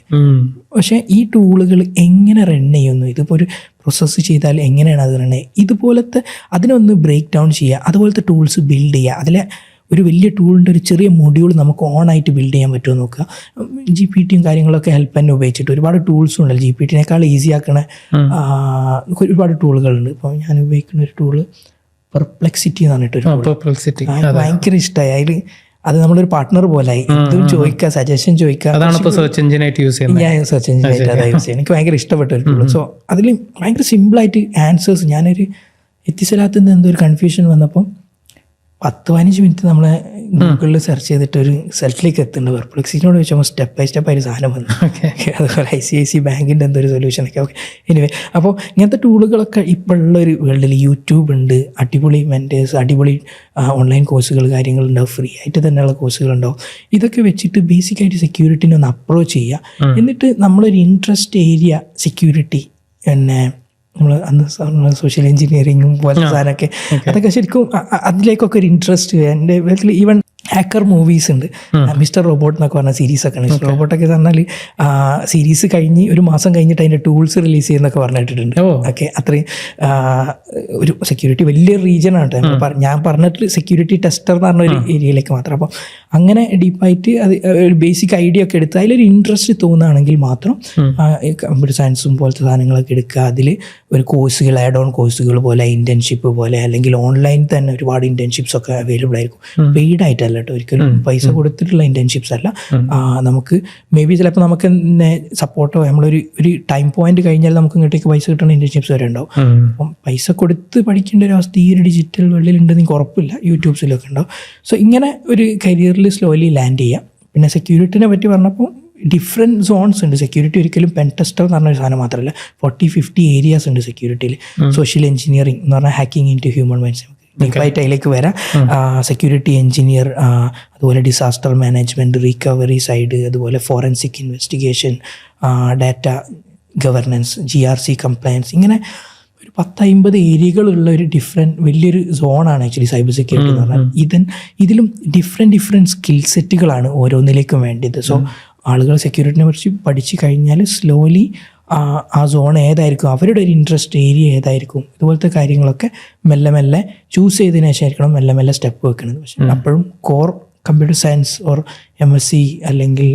പക്ഷേ ഈ ടൂളുകൾ എങ്ങനെ റൺ ചെയ്യുന്നു, ഇതിപ്പോൾ ഒരു പ്രോസസ്സ് ചെയ്താൽ എങ്ങനെയാണ് അത് റൺ ചെയ്യുക, ഇതുപോലത്തെ അതിനൊന്ന് ബ്രേക്ക് ഡൗൺ ചെയ്യുക. അതുപോലത്തെ ടൂൾസ് ബിൽഡ് ചെയ്യുക. അതിലെ ഒരു വലിയ ടൂളിൻ്റെ ഒരു ചെറിയ മൊഡ്യൂൾ നമുക്ക് ഓണായിട്ട് ബിൽഡ് ചെയ്യാൻ പറ്റുമോ നോക്കുക. GPT-യും കാര്യങ്ങളൊക്കെ ഹെൽപ്പ് തന്നെ ഉപയോഗിച്ചിട്ട് ഒരുപാട് ടൂൾസും ഉണ്ടല്ലോ. GPT-നേക്കാൾ ഈസി ആക്കണ ഒരുപാട് ടൂളുകളുണ്ട്. ഇപ്പോൾ ഞാൻ ഉപയോഗിക്കുന്ന ഒരു ടൂള് പെർപ്ലെക്സിറ്റി എന്ന് പറഞ്ഞിട്ടൊരു പെർപ്ലെക്സിറ്റി ഭയങ്കര ഇഷ്ടമായി. അതിൽ അത് നമ്മളൊരു പാർട്ട്ണർ പോലായി. എന്തും ചോദിക്കുക, സജഷൻ ചോദിക്കുക. അതാണ് ഇപ്പോൾ സെർച്ച് എഞ്ചിനായിട്ട് യൂസ് ചെയ്യുന്നത്. ഞാൻ സെർച്ച് എഞ്ചിനായിട്ട് അതാ യൂസ് ചെയ്യുന്നത്. എനിക്ക് ഭയങ്കര ഇഷ്ടപ്പെട്ട ഒരു ടൂൾ. സോ അതിൽ ഭയങ്കര സിമ്പിളായിട്ട് ആൻസേഴ്സ്. ഞാനൊരു എത്തിസലാത്ത് നിന്ന് എന്തോ ഒരു കൺഫ്യൂഷൻ വന്നപ്പം 10-15 മിനിറ്റ് നമ്മളെ ഗൂഗിളിൽ സെർച്ച് ചെയ്തിട്ട് ഒരു സെൽഫിലേക്ക് എത്തുന്നുണ്ട്. പെർപ്ലെക്സിറ്റിനോട് ചോദിച്ചാൽ സ്റ്റെപ്പ് ബൈ സ്റ്റെപ്പ് ആയിട്ട് സാധനം വന്നു. അതുപോലെ ICICI ബാങ്കിൻ്റെ എന്തൊരു സൊല്യൂഷനൊക്കെ. ഓക്കെ, എനിവേ, അപ്പോൾ ഇങ്ങനത്തെ ടൂളുകളൊക്കെ ഇപ്പോൾ ഉള്ളൊരു വേൾഡിൽ യൂട്യൂബ് ഉണ്ട്, അടിപൊളി മെൻറ്റേഴ്സ്, അടിപൊളി ഓൺലൈൻ കോഴ്സുകൾ കാര്യങ്ങളുണ്ടാവും, ഫ്രീ ആയിട്ട് തന്നെയുള്ള കോഴ്സുകളുണ്ടാവും. ഇതൊക്കെ വെച്ചിട്ട് ബേസിക്കായിട്ട് സെക്യൂരിറ്റിനെ ഒന്ന് അപ്രോച്ച് ചെയ്യുക. എന്നിട്ട് നമ്മളൊരു ഇൻട്രസ്റ്റ് ഏരിയ സെക്യൂരിറ്റി, പിന്നെ നമ്മൾ അന്ന് സോഷ്യൽ എഞ്ചിനീയറിങ്ങും പോലത്തെ സാധനമൊക്കെ, അതൊക്കെ ശരിക്കും അതിലേക്കൊക്കെ ഒരു ഇൻട്രസ്റ്റ്. എൻ്റെ വീട്ടിൽ ഈവൻ ഹാക്കർ മൂവീസ് ഉണ്ട്. മിസ്റ്റർ റോബോട്ട് എന്നൊക്കെ പറഞ്ഞ സീരീസൊക്കെ ഉണ്ട്. മിസ്റ്റർ റോബോട്ടൊക്കെ പറഞ്ഞാൽ സീരീസ് കഴിഞ്ഞ് ഒരു മാസം കഴിഞ്ഞിട്ട് അതിൻ്റെ ടൂൾസ് റിലീസ് ചെയ്യുന്നൊക്കെ പറഞ്ഞിട്ടുണ്ട്. ഓക്കെ, അത്രയും ഒരു സെക്യൂരിറ്റി വലിയൊരു റീജിയനാണ്. ഞാൻ പറഞ്ഞിട്ട് സെക്യൂരിറ്റി ടെസ്റ്റർ എന്ന് പറഞ്ഞ ഒരു ഏരിയയിലേക്ക് മാത്രം. അപ്പോൾ അങ്ങനെ ഡീപ്പായിട്ട് അത് ഒരു ബേസിക് ഐഡിയ ഒക്കെ എടുത്ത് അതിലൊരു ഇൻട്രസ്റ്റ് തോന്നുകയാണെങ്കിൽ മാത്രം കമ്പ്യൂട്ടർ സയൻസും പോലത്തെ സാധനങ്ങളൊക്കെ എടുക്കുക. അതിൽ ഒരു കോഴ്സുകൾ, ആഡ് ഓൺ കോഴ്സുകൾ പോലെ, ഇന്റേൺഷിപ്പ് പോലെ, അല്ലെങ്കിൽ ഓൺലൈൻ തന്നെ ഒരുപാട് ഇന്റേൺഷിപ്സ് ഒക്കെ അവൈലബിൾ ആയിരിക്കും. പെയ്ഡ് ആയിട്ടല്ല കേട്ടോ, ഒരിക്കലും പൈസ കൊടുത്തിട്ടുള്ള ഇന്റേൺഷിപ്സ് അല്ല. നമുക്ക് മേ ബി ചിലപ്പോൾ നമുക്ക് തന്നെ സപ്പോർട്ടോ നമ്മളൊരു ടൈം പോയിന്റ് കഴിഞ്ഞാൽ നമുക്ക് ഇങ്ങോട്ടേക്ക് പൈസ കിട്ടുന്ന ഇന്റേൺഷിപ്സ് വരെ ഉണ്ടാവും. അപ്പം പൈസ കൊടുത്ത് പഠിക്കേണ്ട ഒരു അവസ്ഥ ഈ ഒരു ഡിജിറ്റൽ വേൾഡിൽ ഉണ്ടെന്ന് എനിക്ക് ഉറപ്പില്ല. യൂട്യൂബ്സിലൊക്കെ ഉണ്ടാവും. സോ ഇങ്ങനെ ഒരു കരിയറിൽ സ്ലോലി ലാൻഡ് ചെയ്യാം. പിന്നെ സെക്യൂരിറ്റിനെ പറ്റി പറഞ്ഞപ്പോൾ ഡിഫറെൻറ്റ് സോൺസ് ഉണ്ട്. സെക്യൂരിറ്റി ഒരിക്കലും പെൻ ടെസ്റ്റർ എന്ന് പറഞ്ഞൊരു സാധനം മാത്രമല്ല, 40-50 ഏരിയാസ് ഉണ്ട് സെക്യൂരിറ്റിയിൽ. സോഷ്യൽ എഞ്ചിനീയറിംഗ് എന്ന് പറഞ്ഞാൽ hacking into human minds, ഡീപ്പായിട്ട് അതിലേക്ക് വരാം. സെക്യൂരിറ്റി എഞ്ചിനീയർ, അതുപോലെ ഡിസാസ്റ്റർ മാനേജ്മെൻറ്റ്, റിക്കവറി സൈഡ്, അതുപോലെ forensic investigation, data governance, GRC compliance, ഇങ്ങനെ ഒരു 10-50 ഏരിയകളുള്ള ഒരു വലിയൊരു സോണാണ് ആക്ച്വലി സൈബർ സെക്യൂരിറ്റി എന്ന് പറഞ്ഞാൽ. ഇതിലും ഡിഫറെൻറ്റ് സ്കിൽ സെറ്റുകളാണ് ഓരോന്നിലേക്കും വേണ്ടത്. സോ ആളുകൾ സെക്യൂരിറ്റിനെ കുറിച്ച് പഠിച്ചു കഴിഞ്ഞാൽ സ്ലോലി ആ സോൺ ഏതായിരിക്കും, അവരുടെ ഒരു ഇൻട്രസ്റ്റ് ഏരിയ ഏതായിരിക്കും, ഇതുപോലത്തെ കാര്യങ്ങളൊക്കെ മെല്ലെ മെല്ലെ ചൂസ് ചെയ്തതിനു ശേഷമായിരിക്കണം മെല്ലെ മെല്ലെ സ്റ്റെപ്പ് വെക്കുന്നത്. പക്ഷേ അപ്പോഴും core computer science or MSc അല്ലെങ്കിൽ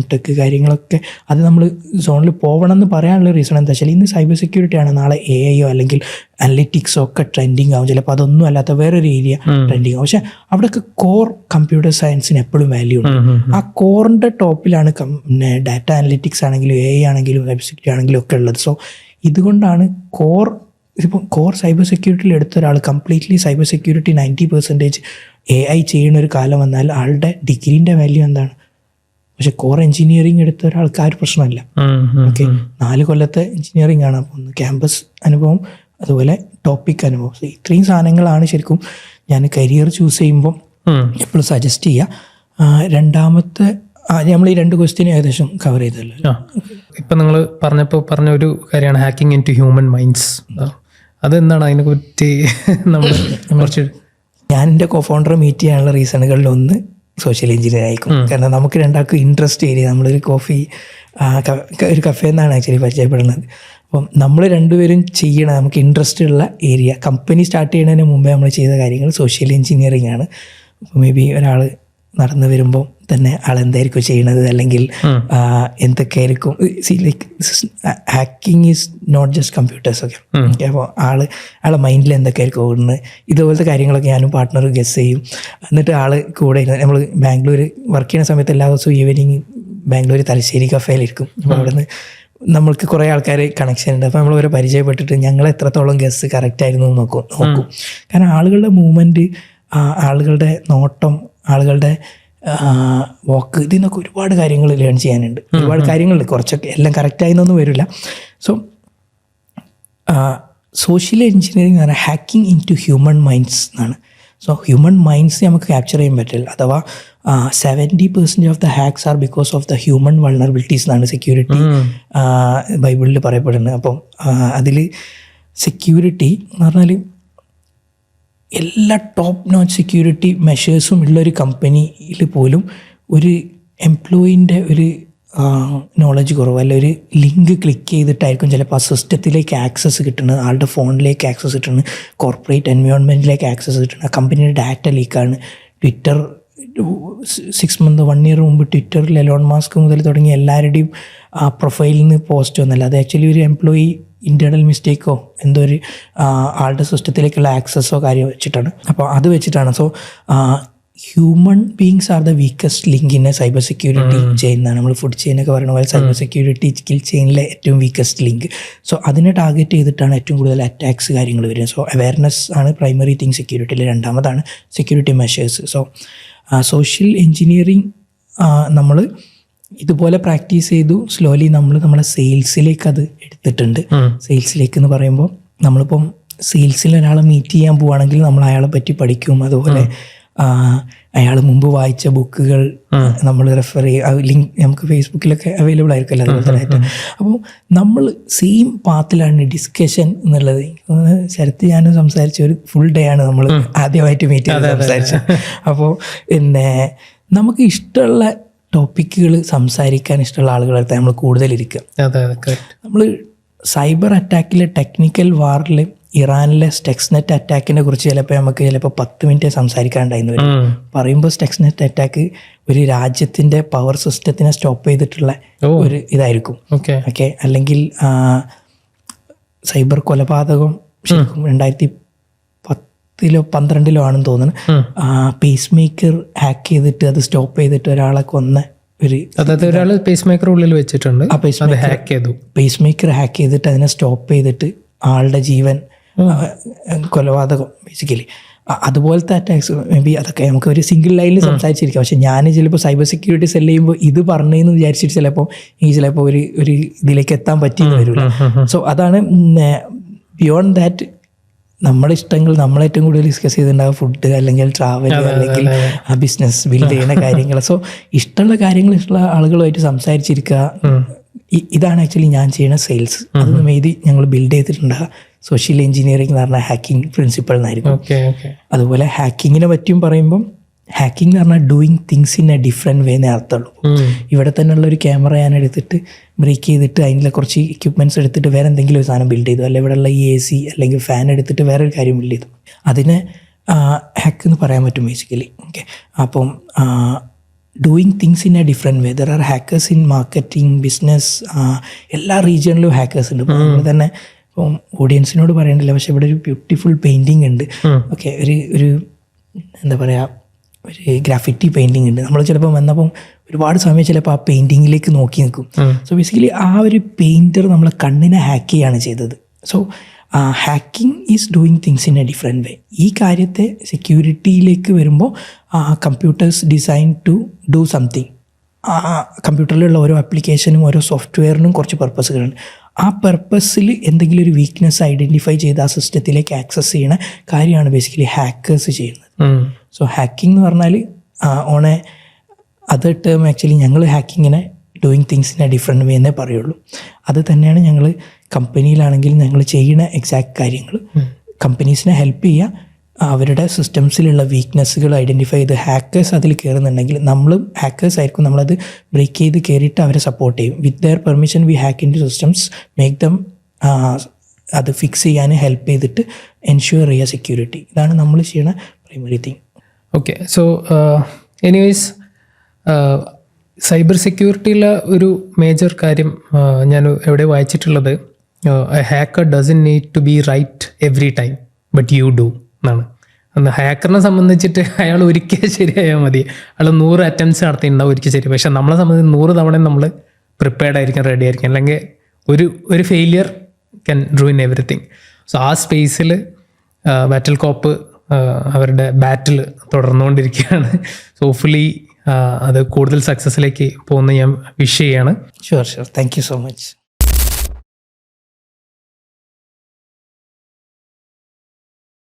MTech കാര്യങ്ങളൊക്കെ അത് നമ്മൾ സോണിൽ പോകണം എന്ന് പറയാനുള്ള റീസൺ എന്താ വെച്ചാൽ ഇന്ന് സൈബർ സെക്യൂരിറ്റി ആണ്, നാളെ AI അല്ലെങ്കിൽ അനലിറ്റിക്സോ ഒക്കെ ട്രെൻഡിങ് ആവും. ചിലപ്പോൾ അതൊന്നും അല്ലാത്ത വേറൊരു ഏരിയ ട്രെൻഡിങ് ആവും. പക്ഷെ അവിടെയൊക്കെ കോർ കമ്പ്യൂട്ടർ സയൻസിന് എപ്പോഴും വാല്യൂ ഉണ്ട്. ആ കോറിൻ്റെ ടോപ്പിലാണ് പിന്നെ ഡാറ്റ അനലിറ്റിക്സ് ആണെങ്കിലും AI ആണെങ്കിലും സൈബർ സെക്യൂരിറ്റി ആണെങ്കിലും ഒക്കെ ഉള്ളത്. സോ ഇതുകൊണ്ടാണ് കോർ സൈബർ സെക്യൂരിറ്റിയിൽ എടുത്ത ഒരാൾ കംപ്ലീറ്റ്ലി സൈബർ സെക്യൂരിറ്റി 90% AI ചെയ്യുന്ന ഒരു കാലം വന്നാൽ ആളുടെ ഡിഗ്രീൻ്റെ വാല്യൂ എന്താണ്. പക്ഷെ കോർ എഞ്ചിനീയറിംഗ് എടുത്ത ഒരാൾക്ക് ആ ഒരു പ്രശ്നമല്ല. ഓക്കെ, 4 കൊല്ലത്തെ എഞ്ചിനീയറിംഗ് ആണ്. അപ്പോൾ ഒന്ന് ക്യാമ്പസ് അനുഭവം, അതുപോലെ ടോപ്പിക് അനുഭവം. ഇത്രയും സാധനങ്ങളാണ് ശരിക്കും ഞാൻ കരിയർ ചൂസ് ചെയ്യുമ്പോൾ എപ്പോഴും സജസ്റ്റ് ചെയ്യുക. രണ്ടാമത്തെ നമ്മൾ ഈ 2 ക്വസ്റ്റ്യൻ ഏകദേശം കവർ ചെയ്തല്ലോ. ഇപ്പം നിങ്ങൾ പറഞ്ഞ ഒരു കാര്യമാണ് hacking into human minds. അതെന്താണ്, അതിനെ പറ്റി നമ്മൾ കുറച്ച് ഞാൻ എൻ്റെ കോഫൗണ്ടറെ മീറ്റ് ചെയ്യാനുള്ള റീസണുകളിൽ ഒന്ന് സോഷ്യൽ എഞ്ചിനീയർ ആയിരിക്കും. കാരണം നമുക്ക് രണ്ടാൾക്കും ഇൻട്രസ്റ്റ് ഏരിയ, നമ്മളൊരു ഒരു കഫേ എന്നാണ് ആക്ച്വലി പരിചയപ്പെടുന്നത്. അപ്പം നമ്മൾ രണ്ടുപേരും ചെയ്യണം നമുക്ക് ഇൻട്രസ്റ്റ് ഉള്ള ഏരിയ. കമ്പനി സ്റ്റാർട്ട് ചെയ്യുന്നതിന് മുമ്പേ നമ്മൾ ചെയ്ത കാര്യങ്ങൾ സോഷ്യൽ എഞ്ചിനീയറിംഗ് ആണ്. അപ്പോൾ മേ ബി ഒരാൾ നടന്നു വരുമ്പോൾ തന്നെ ആളെന്തായിരിക്കും ചെയ്യണത്, അല്ലെങ്കിൽ എന്തൊക്കെയായിരിക്കും. Like hacking is not just computers ഒക്കെ. അപ്പോൾ ആളെ മൈൻഡിൽ എന്തൊക്കെയായിരിക്കും ഓടുന്നത്, ഇതുപോലത്തെ കാര്യങ്ങളൊക്കെ ഞാനും പാർട്ട്ണറും ഗസ് ചെയ്യും. എന്നിട്ട് ആൾ കൂടെ നമ്മൾ ബാംഗ്ലൂർ വർക്ക് ചെയ്യുന്ന സമയത്ത് എല്ലാ ദിവസവും ഈവനിങ് ബാംഗ്ലൂർ തലശ്ശേരി കഫേയിലിരിക്കും. അപ്പോൾ അവിടെ നിന്ന് നമ്മൾക്ക് കുറേ ആൾക്കാർ കണക്ഷൻ ഉണ്ട്. അപ്പോൾ നമ്മൾ അവരെ പരിചയപ്പെട്ടിട്ട് ഞങ്ങൾ എത്രത്തോളം ഗസ് കറക്റ്റായിരുന്നു നോക്കും. കാരണം ആളുകളുടെ മൂവ്മെൻറ്റ്, ആളുകളുടെ നോട്ടം, ആളുകളുടെ വാക്ക്, ഇതിൽ നിന്നൊക്കെ ഒരുപാട് കാര്യങ്ങൾ ലേൺ ചെയ്യാനുണ്ട്. ഒരുപാട് കാര്യങ്ങളുണ്ട്, കുറച്ചൊക്കെ എല്ലാം കറക്റ്റായിന്നൊന്നും വരില്ല. സോ സോഷ്യൽ എഞ്ചിനീയറിംഗ് എന്ന് പറഞ്ഞാൽ hacking into human minds എന്നാണ്. സോ ഹ്യൂമൻ മൈൻഡ്സ് നമുക്ക് ക്യാപ്ചർ ചെയ്യാൻ പറ്റില്ല. അഥവാ 70% of the hacks are because of the human vulnerabilities എന്നാണ് സെക്യൂരിറ്റി ബൈബിളിൽ പറയപ്പെടുന്നത്. അപ്പം അതിൽ സെക്യൂരിറ്റി എന്ന് പറഞ്ഞാൽ എല്ലാ ടോപ്പ് നോച്ച് സെക്യൂരിറ്റി മെഷേഴ്സും ഉള്ളൊരു കമ്പനിയിൽ പോലും ഒരു എംപ്ലോയീൻ്റെ ഒരു നോളജ് കുറവ്, അല്ല ഒരു ലിങ്ക് ക്ലിക്ക് ചെയ്തിട്ടായിരിക്കും ചിലപ്പോൾ ആ സിസ്റ്റത്തിലേക്ക് ആക്സസ് കിട്ടുന്നത്, ആളുടെ ഫോണിലേക്ക് ആക്സസ് കിട്ടുന്നത്, കോർപ്പറേറ്റ് എൻവയോൺമെൻറ്റിലേക്ക് ആക്സസ് കിട്ടുന്നത്, ആ കമ്പനിയുടെ ഡാറ്റ ലീക്കാണ്. ട്വിറ്റർ 6 months 1 year മുമ്പ് ട്വിറ്ററിൽ എലോൺ മാസ്ക് മുതൽ തുടങ്ങി എല്ലാവരുടെയും ആ പ്രൊഫൈലിൽ നിന്ന് പോസ്റ്റ് വന്നല്ല, അത് ആക്ച്വലി ഒരു എംപ്ലോയി ഇൻറ്റേർണൽ മിസ്റ്റേക്കോ എന്തോ ഒരു ആളുടെ സിസ്റ്റത്തിലേക്കുള്ള ആക്സസോ കാര്യം വെച്ചിട്ടാണ്. അപ്പോൾ അത് വെച്ചിട്ടാണ്. So human beings are the weakest link in A cyber security chain എന്നാണ്. നമ്മൾ ഫുഡ് ചെയിൻ ഒക്കെ പറയുന്ന പോലെ സൈബർ സെക്യൂരിറ്റി കിൽ ചെയിനിലെ ഏറ്റവും വീക്കസ്റ്റ് ലിങ്ക്. സോ അതിനെ ടാർഗറ്റ് ചെയ്തിട്ടാണ് ഏറ്റവും കൂടുതൽ അറ്റാക്സ് കാര്യങ്ങൾ വരുന്നത്. സോ അവയർനെസ് ആണ് പ്രൈമറി തിങ് സെക്യൂരിറ്റിയിൽ. രണ്ടാമതാണ് security measures. So social engineering നമ്മൾ ഇതുപോലെ പ്രാക്ടീസ് ചെയ്തു. സ്ലോലി നമ്മൾ നമ്മളെ സെയിൽസിലേക്ക് അത് എടുത്തിട്ടുണ്ട്. സെയിൽസിലേക്ക് എന്ന് പറയുമ്പോൾ നമ്മളിപ്പം സെയിൽസിൽ ഒരാളെ മീറ്റ് ചെയ്യാൻ പോവുകയാണെങ്കിൽ നമ്മൾ അയാളെ പറ്റി പഠിക്കും. അതുപോലെ അയാൾ മുമ്പ് വായിച്ച ബുക്കുകൾ നമ്മൾ റെഫർ ചെയ്യും. ലിങ്ക് നമുക്ക് ഫേസ്ബുക്കിലൊക്കെ അവൈലബിൾ ആയിരിക്കുമല്ലോ അതുപോലെ തന്നെ. അപ്പോൾ നമ്മൾ സെയിം പാത്തിലാണ് ഡിസ്കഷൻ എന്നുള്ളത്. ശരത്ത് ഞാനും സംസാരിച്ച ഒരു ഫുൾ ഡേ ആണ് നമ്മൾ ആദ്യമായിട്ട് മീറ്റ് ചെയ്ത് സംസാരിച്ചത്. അപ്പോൾ പിന്നെ നമുക്ക് ഇഷ്ടമുള്ള ടോപ്പിക്കുകൾ സംസാരിക്കാൻ ഇഷ്ടമുള്ള ആളുകളടുത്ത് നമ്മൾ കൂടുതലിരിക്കുക. നമ്മൾ സൈബർ അറ്റാക്കിലെ ടെക്നിക്കൽ വാറിൽ ഇറാനിലെ സ്റ്റെക്സ്നെറ്റ് അറ്റാക്കിനെ കുറിച്ച് ചിലപ്പോൾ 10 മിനിറ്റ് സംസാരിക്കാനുണ്ടായിരുന്നു വരും. പറയുമ്പോൾ സ്റ്റെക്സ്നെറ്റ് അറ്റാക്ക് ഒരു രാജ്യത്തിൻ്റെ പവർ സിസ്റ്റത്തിനെ സ്റ്റോപ്പ് ചെയ്തിട്ടുള്ള ഒരു ഇതായിരിക്കും. ഓക്കെ, അല്ലെങ്കിൽ സൈബർ കൊലപാതകം ശരിക്കും 2010-12 ആണെന്ന് തോന്നുന്നു. പേസ് മേക്കർ ഹാക്ക് ചെയ്തിട്ട് അത് സ്റ്റോപ്പ് ചെയ്തിട്ട് ഒരാളെ കൊന്ന ഒരു, അതായത് ഒരാൾ പേസ് മേക്കർ ഉള്ളിൽ വെച്ചിട്ടുണ്ട്. പേസ് മേക്കർ ഹാക്ക് ചെയ്തിട്ട് അതിനെ സ്റ്റോപ്പ് ചെയ്തിട്ട് ആളുടെ ജീവൻ കൊലപാതകം ബേസിക്കലി. അതുപോലത്തെ അറ്റാക്സ് മേ ബി അതൊക്കെ നമുക്ക് ഒരു സിംഗിൾ ലൈനിൽ സംസാരിച്ചിരിക്കാം. പക്ഷെ ഞാൻ ചിലപ്പോൾ സൈബർ സെക്യൂരിറ്റി സെല് ചെയ്യുമ്പോൾ ഇത് പറഞ്ഞതെന്ന് വിചാരിച്ചിട്ട് ചിലപ്പോൾ ഒരു ഇതിലേക്ക് എത്താൻ പറ്റിയെന്ന് വരില്ല. സോ അതാണ് ബിയോണ്ട് ദാറ്റ് നമ്മുടെ ഇഷ്ടങ്ങൾ നമ്മളേറ്റവും കൂടുതൽ ഡിസ്കസ് ചെയ്തിട്ടുണ്ടാകും ഫുഡ് അല്ലെങ്കിൽ ട്രാവൽ അല്ലെങ്കിൽ ബിസിനസ് ബിൽഡ് ചെയ്യുന്ന കാര്യങ്ങൾ. സോ ഇഷ്ടമുള്ള കാര്യങ്ങൾ ഇഷ്ടമുള്ള ആളുകളുമായിട്ട് സംസാരിച്ചിരിക്കുക. ഇതാണ് ആക്ച്വലി ഞാൻ ചെയ്യുന്ന സെയിൽസ്. അത് മെയ്തി ഞങ്ങൾ ബിൽഡ് ചെയ്തിട്ടുണ്ടാകുക സോഷ്യൽ എഞ്ചിനീയറിംഗ് എന്ന് പറഞ്ഞാൽ ഹാക്കിംഗ് പ്രിൻസിപ്പിൾ എന്നായിരിക്കും. അതുപോലെ ഹാക്കിങ്ങിനെ പറ്റിയും പറയുമ്പം ഹാക്കിംഗ് എന്ന് പറഞ്ഞാൽ doing things in a different way എന്നേ അർത്ഥമുള്ളൂ. ഇവിടെ തന്നെയുള്ള ഒരു ക്യാമറ ഞാൻ എടുത്തിട്ട് ബ്രേക്ക് ചെയ്തിട്ട് അതിൻ്റെ കുറച്ച് എക്യുപ്മെൻറ്റ്സ് എടുത്തിട്ട് വേറെ എന്തെങ്കിലും ഒരു സാധനം ബിൽഡ് ചെയ്തു, അല്ലെങ്കിൽ ഇവിടെയുള്ള ഈ AC അല്ലെങ്കിൽ ഫാൻ എടുത്തിട്ട് വേറെ ഒരു കാര്യം ബിൽഡ് ചെയ്തു. അതിനെ ഹാക്ക് എന്ന് പറയാൻ പറ്റും ബേസിക്കലി. ഓക്കെ, അപ്പം doing things in a different way. There are hackers in marketing, business, എല്ലാ റീജിയണിലും ഹാക്കേഴ്സ് ഉണ്ട്. ഇപ്പോൾ നമ്മൾ തന്നെ ഇപ്പം ഓഡിയൻസിനോട് പറയണ്ടില്ല, പക്ഷെ ഇവിടെ ഒരു ബ്യൂട്ടിഫുൾ പെയിൻറ്റിങ് ഉണ്ട്. ഓക്കെ, ഒരു എന്താ പറയുക, ഒരു ഗ്രാഫിറ്റി പെയിൻറ്റിങ് ഉണ്ട്. നമ്മൾ ചിലപ്പോൾ വന്നപ്പം ഒരുപാട് സമയം ചിലപ്പോൾ ആ പെയിൻറ്റിങ്ങിലേക്ക് നോക്കി നിൽക്കും. സോ ബേസിക്കലി ആ ഒരു പെയിൻറ്റർ നമ്മളെ കണ്ണിനെ ഹാക്ക് ചെയ്യാണ് ചെയ്തത്. So hacking is doing things in a different way. ഈ കാര്യത്തെ സെക്യൂരിറ്റിയിലേക്ക് വരുമ്പോൾ computers design to do something. കമ്പ്യൂട്ടറിലുള്ള ഓരോ ആപ്ലിക്കേഷനും ഓരോ സോഫ്റ്റ്വെയറിനും കുറച്ച് പർപ്പസുകളുണ്ട്. ആ പർപ്പസിൽ എന്തെങ്കിലും ഒരു വീക്ക്നെസ് ഐഡൻറ്റിഫൈ ചെയ്ത് ആ സിസ്റ്റത്തിലേക്ക് ആക്സസ് ചെയ്യുന്ന കാര്യമാണ് ബേസിക്കലി ഹാക്കേഴ്സ് ചെയ്യുന്നത്. സോ ഹാക്കിംഗ് എന്ന് പറഞ്ഞാൽ on a other term actually ഞങ്ങൾ ഹാക്കിങ്ങിനെ doing things in a different way എന്നേ പറയുള്ളൂ. അത് തന്നെയാണ് ഞങ്ങൾ കമ്പനിയിലാണെങ്കിൽ ഞങ്ങൾ ചെയ്യുന്ന എക്സാക്ട് കാര്യങ്ങൾ. കമ്പനീസിനെ ഹെൽപ്പ് ചെയ്യുക, അവരുടെ സിസ്റ്റംസിലുള്ള വീക്ക്നെസ്സുകൾ ഐഡൻറ്റിഫൈ ചെയ്ത് ഹാക്കേഴ്സ് അതിൽ കയറുന്നുണ്ടെങ്കിൽ നമ്മളും ഹാക്കേഴ്സ് ആയിരിക്കും, നമ്മളത് ബ്രേക്ക് ചെയ്ത് കയറിയിട്ട് അവരെ സപ്പോർട്ട് ചെയ്യും. With their permission we hack into systems, make them അത് ഫിക്സ് ചെയ്യാൻ ഹെൽപ്പ് ചെയ്തിട്ട് എൻഷുവർ ചെയ്യുക സെക്യൂരിറ്റി. ഇതാണ് നമ്മൾ ചെയ്യുന്ന primary thing. Okay, so anyways cyber സെക്യൂരിറ്റിയിലെ ഒരു മേജർ കാര്യം ഞാൻ എവിടെ വായിച്ചിട്ടുള്ളത്, a hacker doesn't need to be right every time but you do എന്നാണ്. ഹാക്കറിനെ സംബന്ധിച്ചിട്ട് അയാൾ ഒരിക്കൽ ശരിയായാൽ മതി. അയാൾ 100 അറ്റംപ്റ്റ്സ് നടത്തിയിട്ടുണ്ടാവും ഒരിക്കൽ ശരി. പക്ഷെ നമ്മളെ സംബന്ധിച്ച് 100 തവണ നമ്മൾ പ്രിപ്പയർഡ് ആയിരിക്കും, റെഡി ആയിരിക്കും. അല്ലെങ്കിൽ ഒരു failure can ruin everything. So ആ സ്പേസിൽ ബാറ്റിൽ കോപ്പ് അവരുടെ ബാറ്റിൽ തുടർന്നുകൊണ്ടിരിക്കുകയാണ്. സോ ഹോപ്പ്ഫുള്ളി അത് കൂടുതൽ സക്സസ്സിലേക്ക് പോകുന്ന ഞാൻ വിഷ് ചെയ്യാണ്. Sure thank you so much.